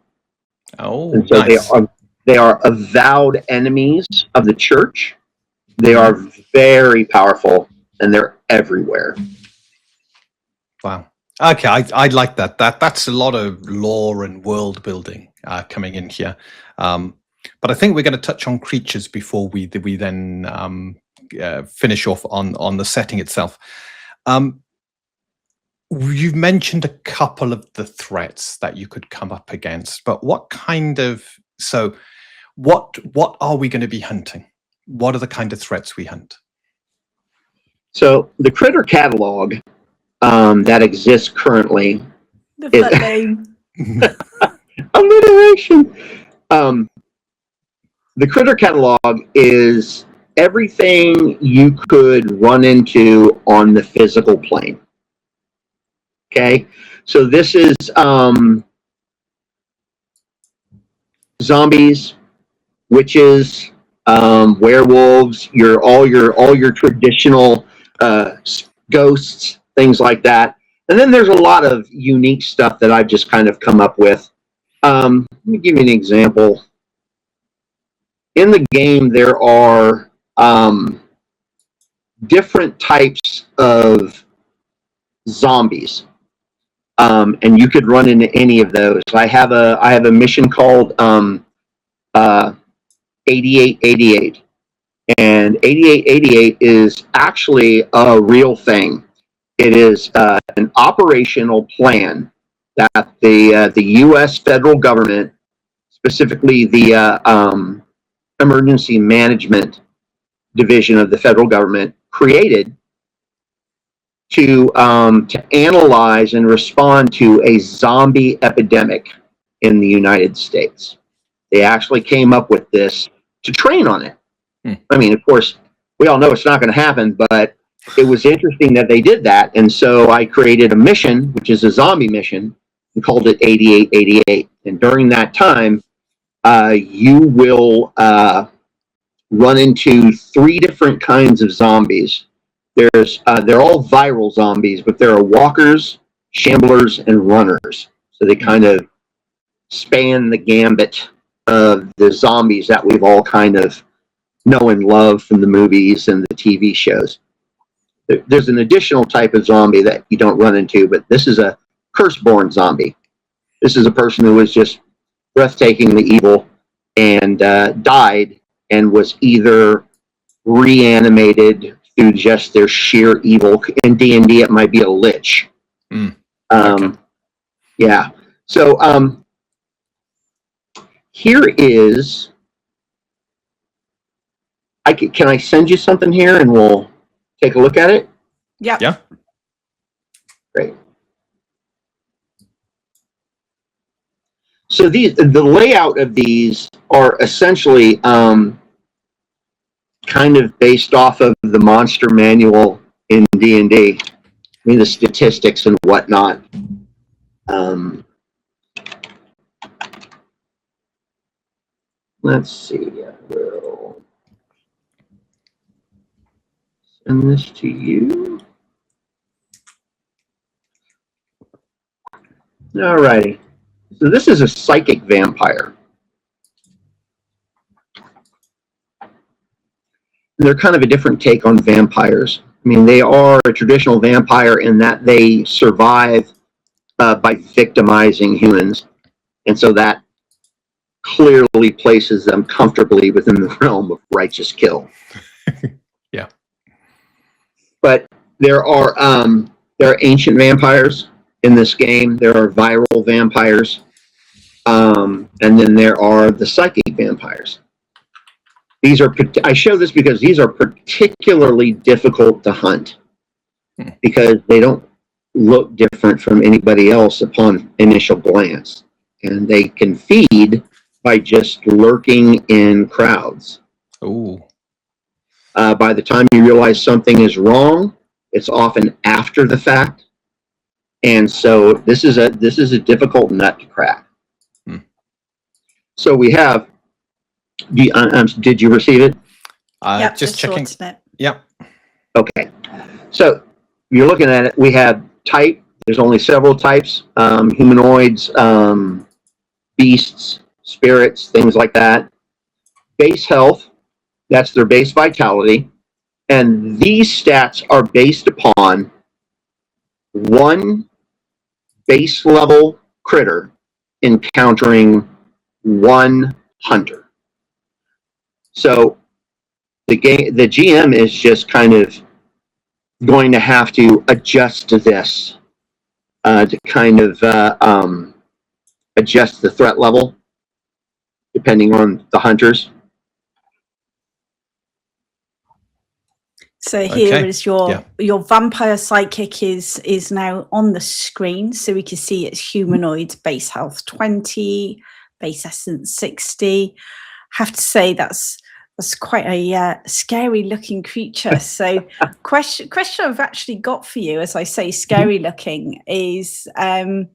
Oh, and so nice. they are avowed enemies of the church. They are very powerful, and they're everywhere. Wow. Okay, I like that. That's a lot of lore and world building coming in here. But I think we're going to touch on creatures before we then finish off on the setting itself. You've mentioned a couple of the threats that you could come up against, but what are we going to be hunting? What are the kind of threats we hunt? So the critter catalog that exists currently That name. alliteration. The critter catalog is everything you could run into on the physical plane. Okay, so this is zombies, witches, werewolves, all your traditional ghosts, things like that. And then there's a lot of unique stuff that I've just kind of come up with. Let me give you an example. In the game, there are different types of zombies. And you could run into any of those. I have a mission called 8888, and 8888 is actually a real thing. It is an operational plan that the U.S. federal government, specifically the Emergency Management Division of the federal government, created to analyze and respond to a zombie epidemic in the United States. They actually came up with this to train on it. I mean, of course, we all know it's not going to happen, but it was interesting that they did that. And so I created a mission, which is a zombie mission, We called it 8888. And during that time, you will run into 3 different kinds of zombies. They're all viral zombies, but there are walkers, shamblers, and runners. So they kind of span the gambit of the zombies that we've all kind of know and love from the movies and the TV shows. There's an additional type of zombie that you don't run into, but this is a curse-born zombie. This is a person who was just breathtakingly evil and died and was either reanimated through just their sheer evil. In D&D, it might be a lich. Okay. Yeah. So here is. Can I send you something here and we'll take a look at it? Yeah. Yeah. Great. So the layout of these are essentially kind of based off of the monster manual in D&D. I mean, the statistics and whatnot. Let's see. We'll send this to you. All righty. So this is a psychic vampire. They're kind of a different take on vampires. I mean, they are a traditional vampire in that they survive by victimizing humans. And so that clearly places them comfortably within the realm of righteous kill. Yeah. But there are ancient vampires in this game. There are viral vampires. And then there are the psychic vampires. These are, I show this because these are particularly difficult to hunt because they don't look different from anybody else upon initial glance. And they can feed by just lurking in crowds. Ooh. By the time you realize something is wrong, it's often after the fact. And so this is a difficult nut to crack. So we have, did you receive it? Yep, Just checking. Yeah. Okay. So you're looking at it. We have type. There's only several types. Humanoids, beasts, spirits, things like that. Base health. That's their base vitality. And these stats are based upon one base level critter encountering one hunter. So the GM is just kind of going to have to adjust to this to kind of adjust the threat level depending on the hunters. So here Okay. is your vampire psychic is now on the screen, so we can see it's humanoid, base health 20, base essence 60. Have to say that's quite a scary looking creature. So question I've actually got for you, as I say, scary looking, is who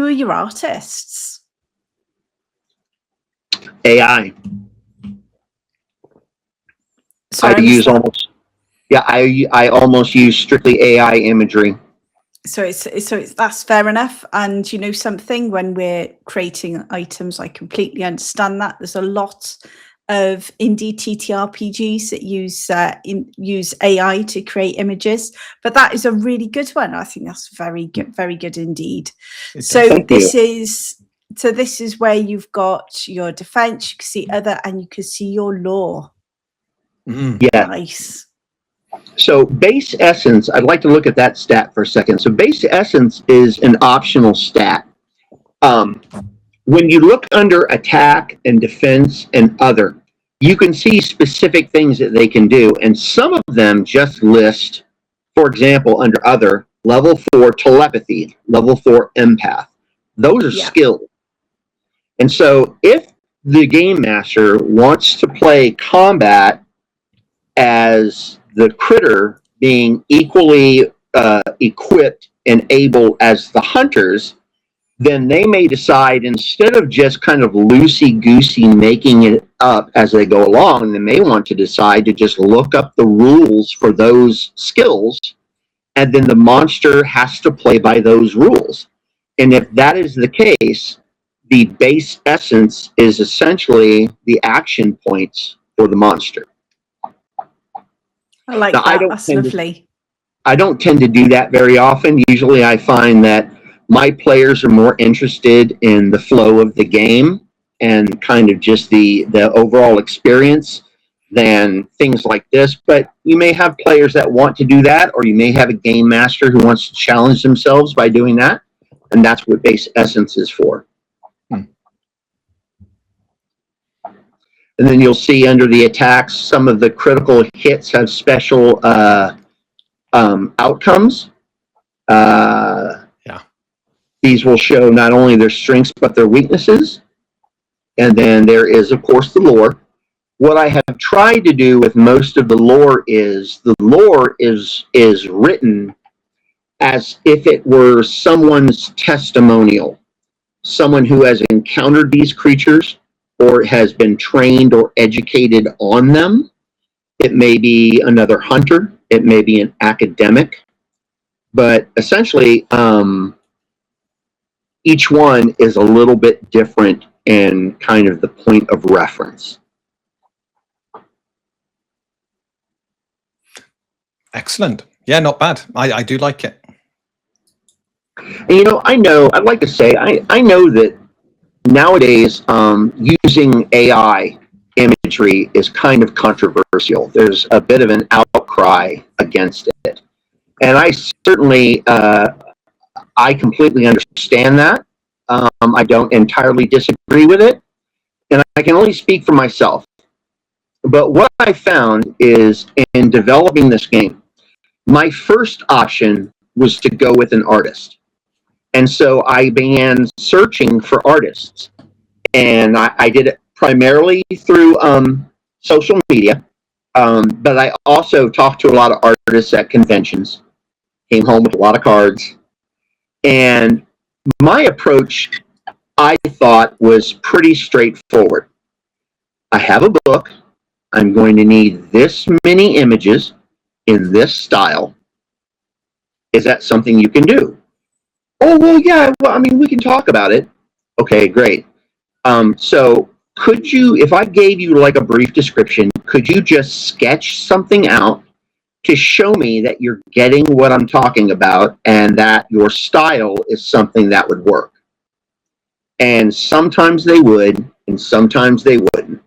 are your artists? AI. Sorry, I use almost. Yeah, I almost use strictly AI imagery. So it's that's fair enough. And you know something, when we're creating items, I completely understand that. There's a lot of indie TTRPGs that use AI to create images, but that is a really good one. I think that's very good indeed. So this is where you've got your defense, you can see other, and you can see your lore. Yeah. Nice. So base essence, I'd like to look at that stat for a second. So base essence is an optional stat. When you look under attack and defense and other, you can see specific things that they can do. And some of them just list, for example, under other, level 4 telepathy, level 4 empath. Those are skills. And so if the game master wants to play combat as the critter being equally equipped and able as the hunters, then they may decide, instead of just kind of loosey-goosey making it up as they go along, they may want to decide to just look up the rules for those skills, and then the monster has to play by those rules. And if that is the case, the base essence is essentially the action points for the monster. I like Now, that. That's lovely. I don't tend to do that very often. Usually I find that my players are more interested in the flow of the game and kind of just the overall experience than things like this. But you may have players that want to do that, or you may have a game master who wants to challenge themselves by doing that. And that's what base essence is for. And then you'll see under the attacks, some of the critical hits have special outcomes. These will show not only their strengths, but their weaknesses. And then there is, of course, the lore. What I have tried to do with most of the lore is written as if it were someone's testimonial, someone who has encountered these creatures or has been trained or educated on them. It may be another hunter. It may be an academic. But essentially, each one is a little bit different in kind of the point of reference. Excellent. Yeah, not bad. I do like it. And, I'd like to say, I know that nowadays using AI imagery is kind of controversial. There's a bit of an outcry against it. And I certainly, I completely understand that. I don't entirely disagree with it. And I can only speak for myself. But what I found is, in developing this game, my first option was to go with an artist. And so I began searching for artists. And I did it primarily through social media. But I also talked to a lot of artists at conventions, came home with a lot of cards. And my approach, I thought, was pretty straightforward. I have a book. I'm going to need this many images in this style. Is that something you can do? Oh, well, yeah. Well, I mean, we can talk about it. Okay, great. So could you, if I gave you like a brief description, could you just sketch something out to show me that you're getting what I'm talking about and that your style is something that would work? And sometimes they would, and sometimes they wouldn't.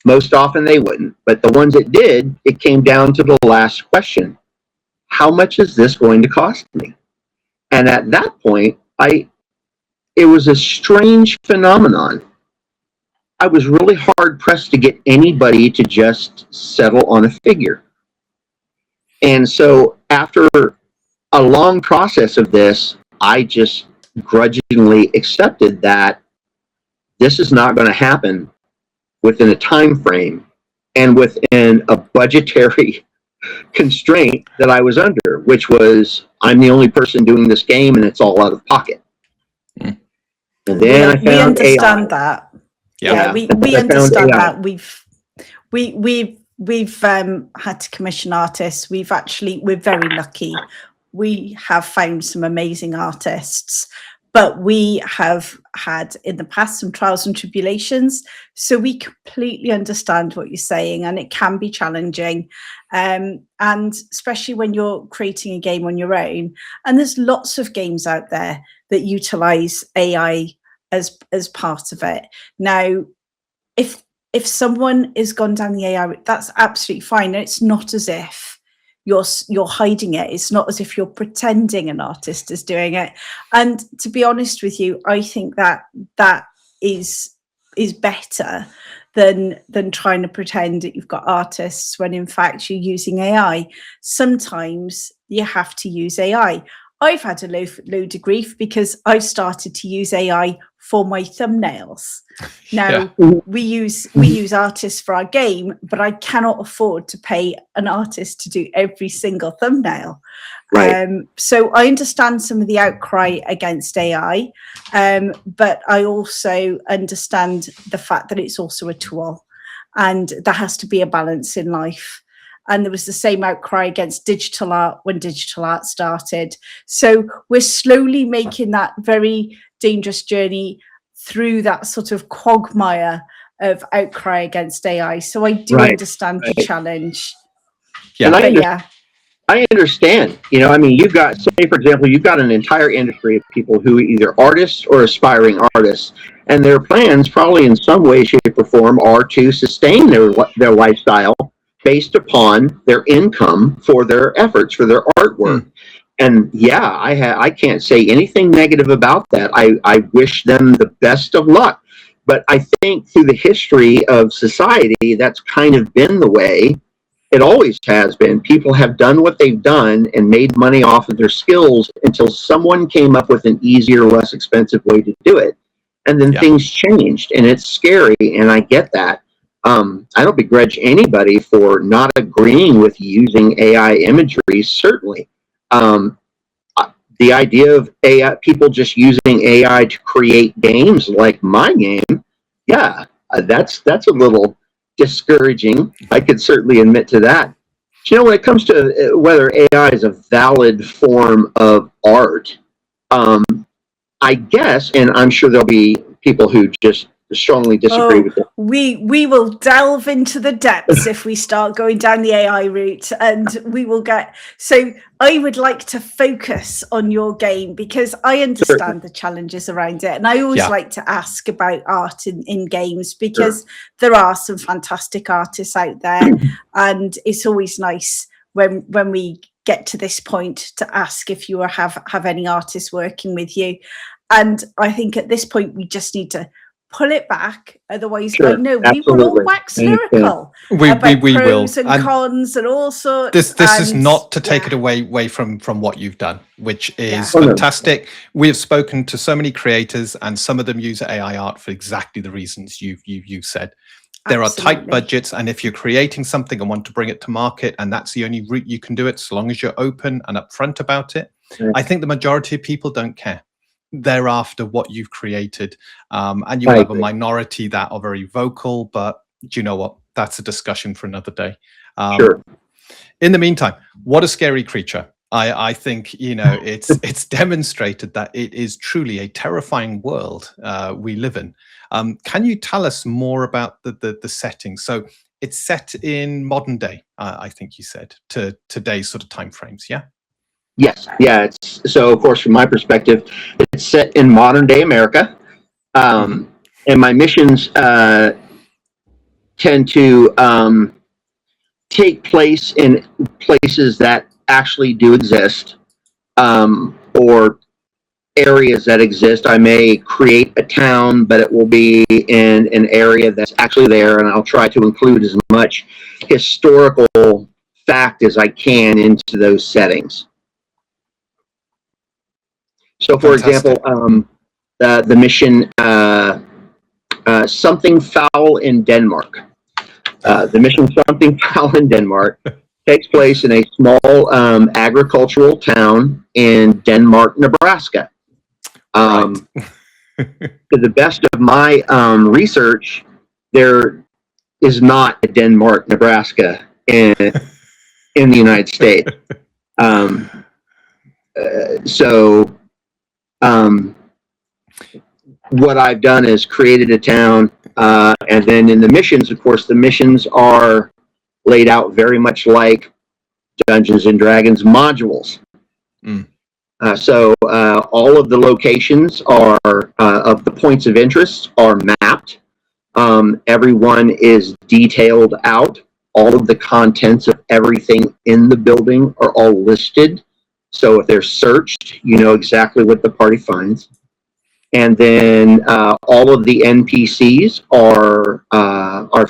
Most often they wouldn't. But the ones that did, it came down to the last question. How much is this going to cost me? And at that point, it was a strange phenomenon. I was really hard pressed to get anybody to just settle on a figure. And so after a long process of this, I just grudgingly accepted that this is not going to happen within a time frame and within a budgetary constraint that I was under, which was I'm the only person doing this game and it's all out of pocket. And then I found we understand AI. that. Yeah, we understand that. We've had to commission artists. We're very lucky. We have found some amazing artists, but we have had in the past some trials and tribulations. So we completely understand what you're saying, and it can be challenging. And especially when you're creating a game on your own, and there's lots of games out there that utilize AI as part of it. Now, if someone is gone down the AI route, that's absolutely fine. It's not as if you're hiding it. It's not as if you're pretending an artist is doing it. And to be honest with you, I think that is better than trying to pretend that you've got artists when in fact you're using AI. Sometimes you have to use AI. I've had a load of grief because I've started to use AI for my thumbnails. Now, we use artists for our game, but I cannot afford to pay an artist to do every single thumbnail. Right. So I understand some of the outcry against AI, but I also understand the fact that it's also a tool, and there has to be a balance in life. And there was the same outcry against digital art when digital art started. So we're slowly making that very dangerous journey through that sort of quagmire of outcry against AI. So I do Right. understand the challenge. And Yeah. I understand. I mean, you've got, say, for example, you've got an entire industry of people who are either artists or aspiring artists, and their plans, probably in some way, shape, or form, are to sustain their lifestyle based upon their income for their efforts, for their artwork. And yeah, I can't say anything negative about that. I wish them the best of luck. But I think through the history of society, that's kind of been the way. It always has been. People have done what they've done and made money off of their skills until someone came up with an easier, less expensive way to do it. And then things changed, and it's scary, and I get that. I don't begrudge anybody for not agreeing with using AI imagery, certainly. The idea of AI, people just using AI to create games like my game, yeah, that's a little discouraging. I could certainly admit to that. But, when it comes to whether AI is a valid form of art, I guess, and I'm sure there'll be people who just strongly disagree with it. We will delve into the depths if we start going down the AI route, and we will get. So I would like to focus on your game because I understand the challenges around it, and I always like to ask about art in games because there are some fantastic artists out there, and it's always nice when we get to this point to ask if you have any artists working with you. And I think at this point we just need to pull it back, otherwise I know we will all wax lyrical about pros and cons and all sorts. This is not to take it away from what you've done, which is fantastic. We have spoken to so many creators, and some of them use AI art for exactly the reasons you said. There are tight budgets, and if you're creating something and want to bring it to market, and that's the only route you can do it, so long as you're open and upfront about it, I think the majority of people don't care. They're after what you've created, and you have a minority that are very vocal, but do you know what? That's a discussion for another day. In the meantime, what a scary creature. I think, it's demonstrated that it is truly a terrifying world we live in. Can you tell us more about the setting? So it's set in modern day, I think you said, to today's sort of timeframes, yeah? Yes, yeah. So, of course, from my perspective, it's set in modern day America, and my missions tend to take place in places that actually do exist, or areas that exist. I may create a town, but it will be in an area that's actually there, and I'll try to include as much historical fact as I can into those settings. So, for example, the mission Something Foul in Denmark. The mission Something Foul in Denmark takes place in a small agricultural town in Denmark, Nebraska. To the best of my research, there is not a Denmark, Nebraska in the United States. So what I've done is created a town, and then in the missions, of course, the missions are laid out very much like Dungeons and Dragons modules. So all of the locations are of the points of interest are mapped. Everyone is detailed out. All of the contents of everything in the building are all listed. So if they're searched, you know exactly what the party finds. And then all of the NPCs are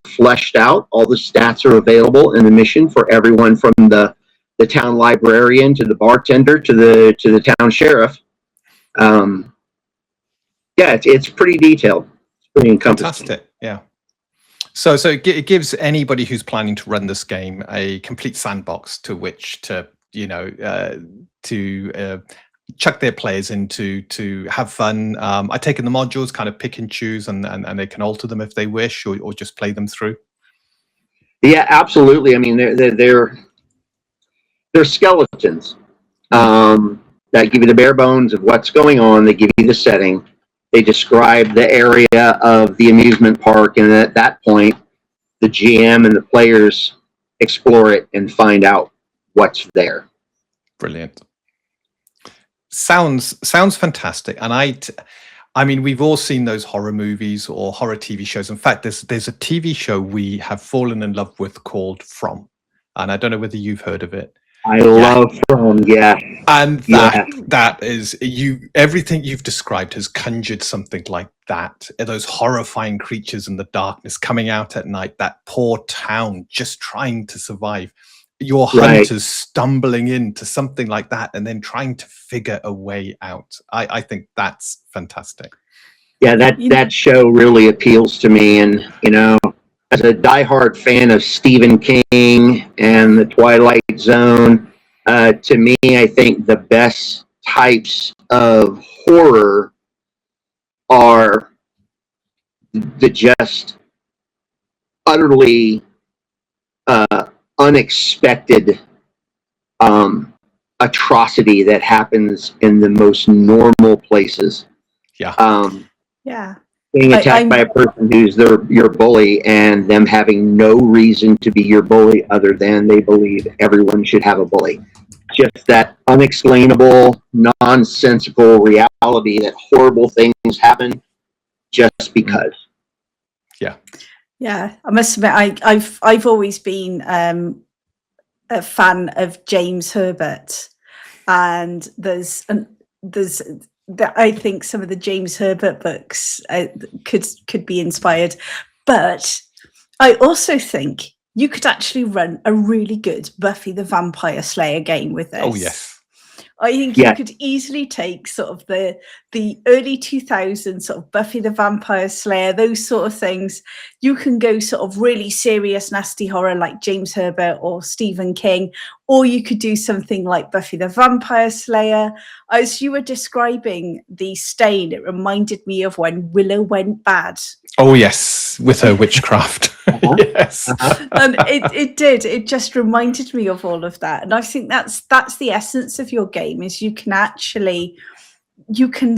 fleshed out. All the stats are available in the mission for everyone, from the town librarian to the bartender to the town sheriff. Yeah, it's pretty detailed. It's pretty encompassing. Fantastic. Yeah. So it gives anybody who's planning to run this game a complete sandbox to which to to chuck their players into to have fun. I take in the modules, kind of pick and choose, and they can alter them if they wish, or just play them through. Yeah, absolutely. I mean, they're skeletons that give you the bare bones of what's going on. They give you the setting. They describe the area of the amusement park, and at that point, the GM and the players explore it and find out what's there. Brilliant. Sounds fantastic. And I mean, we've all seen those horror movies or horror TV shows. In fact, there's a TV show we have fallen in love with called From, and I don't know whether you've heard of it. I love From, yeah. And that is everything you've described has conjured something like that. Those horrifying creatures in the darkness coming out at night, that poor town just trying to survive. Your hunters stumbling into something like that and then trying to figure a way out. I think that's fantastic. Yeah, that show really appeals to me. And, as a diehard fan of Stephen King and the Twilight Zone, to me, I think the best types of horror are the just utterly unexpected atrocity that happens in the most normal places. Yeah. Being attacked by a person who's your bully, and them having no reason to be your bully other than they believe everyone should have a bully. Just that unexplainable, nonsensical reality that horrible things happen just because. Yeah, I must admit, I've always been a fan of James Herbert, and I think some of the James Herbert books could be inspired, but I also think you could actually run a really good Buffy the Vampire Slayer game with this. Oh yes. I think you could easily take sort of the early 2000s sort of Buffy the Vampire Slayer, those sort of things. You can go sort of really serious, nasty horror like James Herbert or Stephen King, or you could do something like Buffy the Vampire Slayer. As you were describing the stain, it reminded me of when Willow went bad. Oh yes, with her witchcraft. Yes. And it did. It just reminded me of all of that. And I think that's the essence of your game, is you can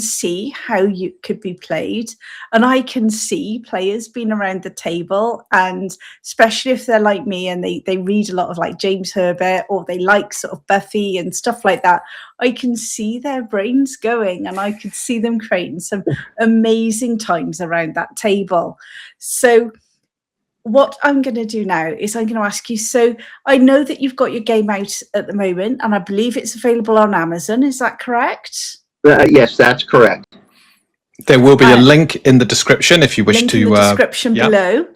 see how you could be played. And I can see players being around the table, and especially if they're like me and they read a lot of like James Herbert, or they like sort of Buffy and stuff like that, I can see their brains going, and I could see them creating some amazing times around that table. So what I'm going to do now is I'm going to ask you, so I know that you've got your game out at the moment, and I believe it's available on Amazon. Is that correct? Yes, that's correct. There will be a link in the description if you wish to. In the description below.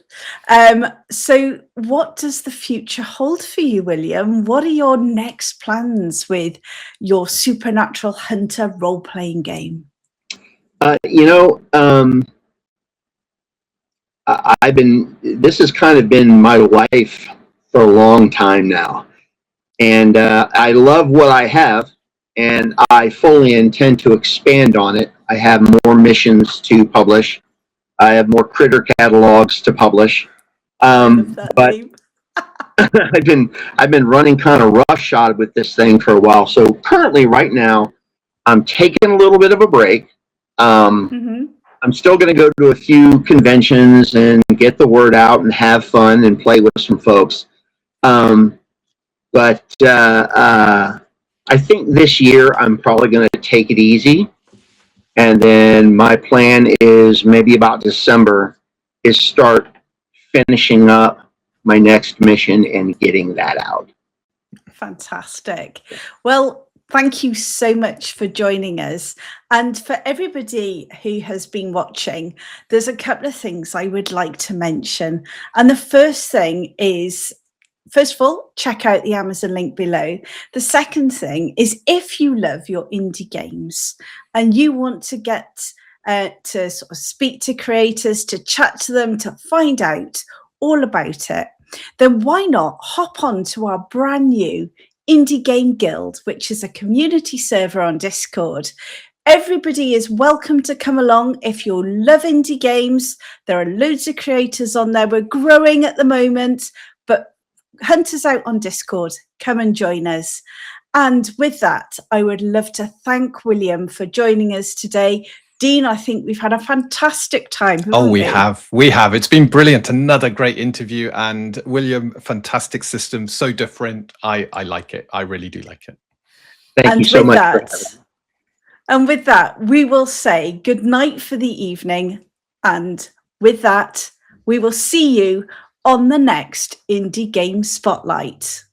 So what does the future hold for you, William? What are your next plans with your Supernatural Hunter role-playing game? This has kind of been my life for a long time now. And I love what I have, and I fully intend to expand on it. I have more missions to publish. I have more critter catalogs to publish. But I've been running kind of roughshod with this thing for a while. So currently, right now, I'm taking a little bit of a break. I'm still going to go to a few conventions and get the word out and have fun and play with some folks. But I think this year I'm probably going to take it easy. And then my plan is maybe about December is start finishing up my next mission and getting that out. Fantastic. Well, thank you so much for joining us. And for everybody who has been watching, there's a couple of things I would like to mention. And the first thing is, first of all, check out the Amazon link below. The second thing is, if you love your indie games and you want to get to sort of speak to creators, to chat to them, to find out all about it, then why not hop on to our brand new Indie Game Guild, which is a community server on Discord. Everybody is welcome to come along if you love indie games. There are loads of creators on there. We're growing at the moment, but hunt us out on Discord. Come and join us. And with that, I would love to thank William for joining us today. Dean, I think we've had a fantastic time. Oh, we have. It's been brilliant. Another great interview. And William, fantastic system. So different. I like it. I really do like it. Thank you so much. And with that, we will say good night for the evening. And with that, we will see you on the next Indie Game Spotlight.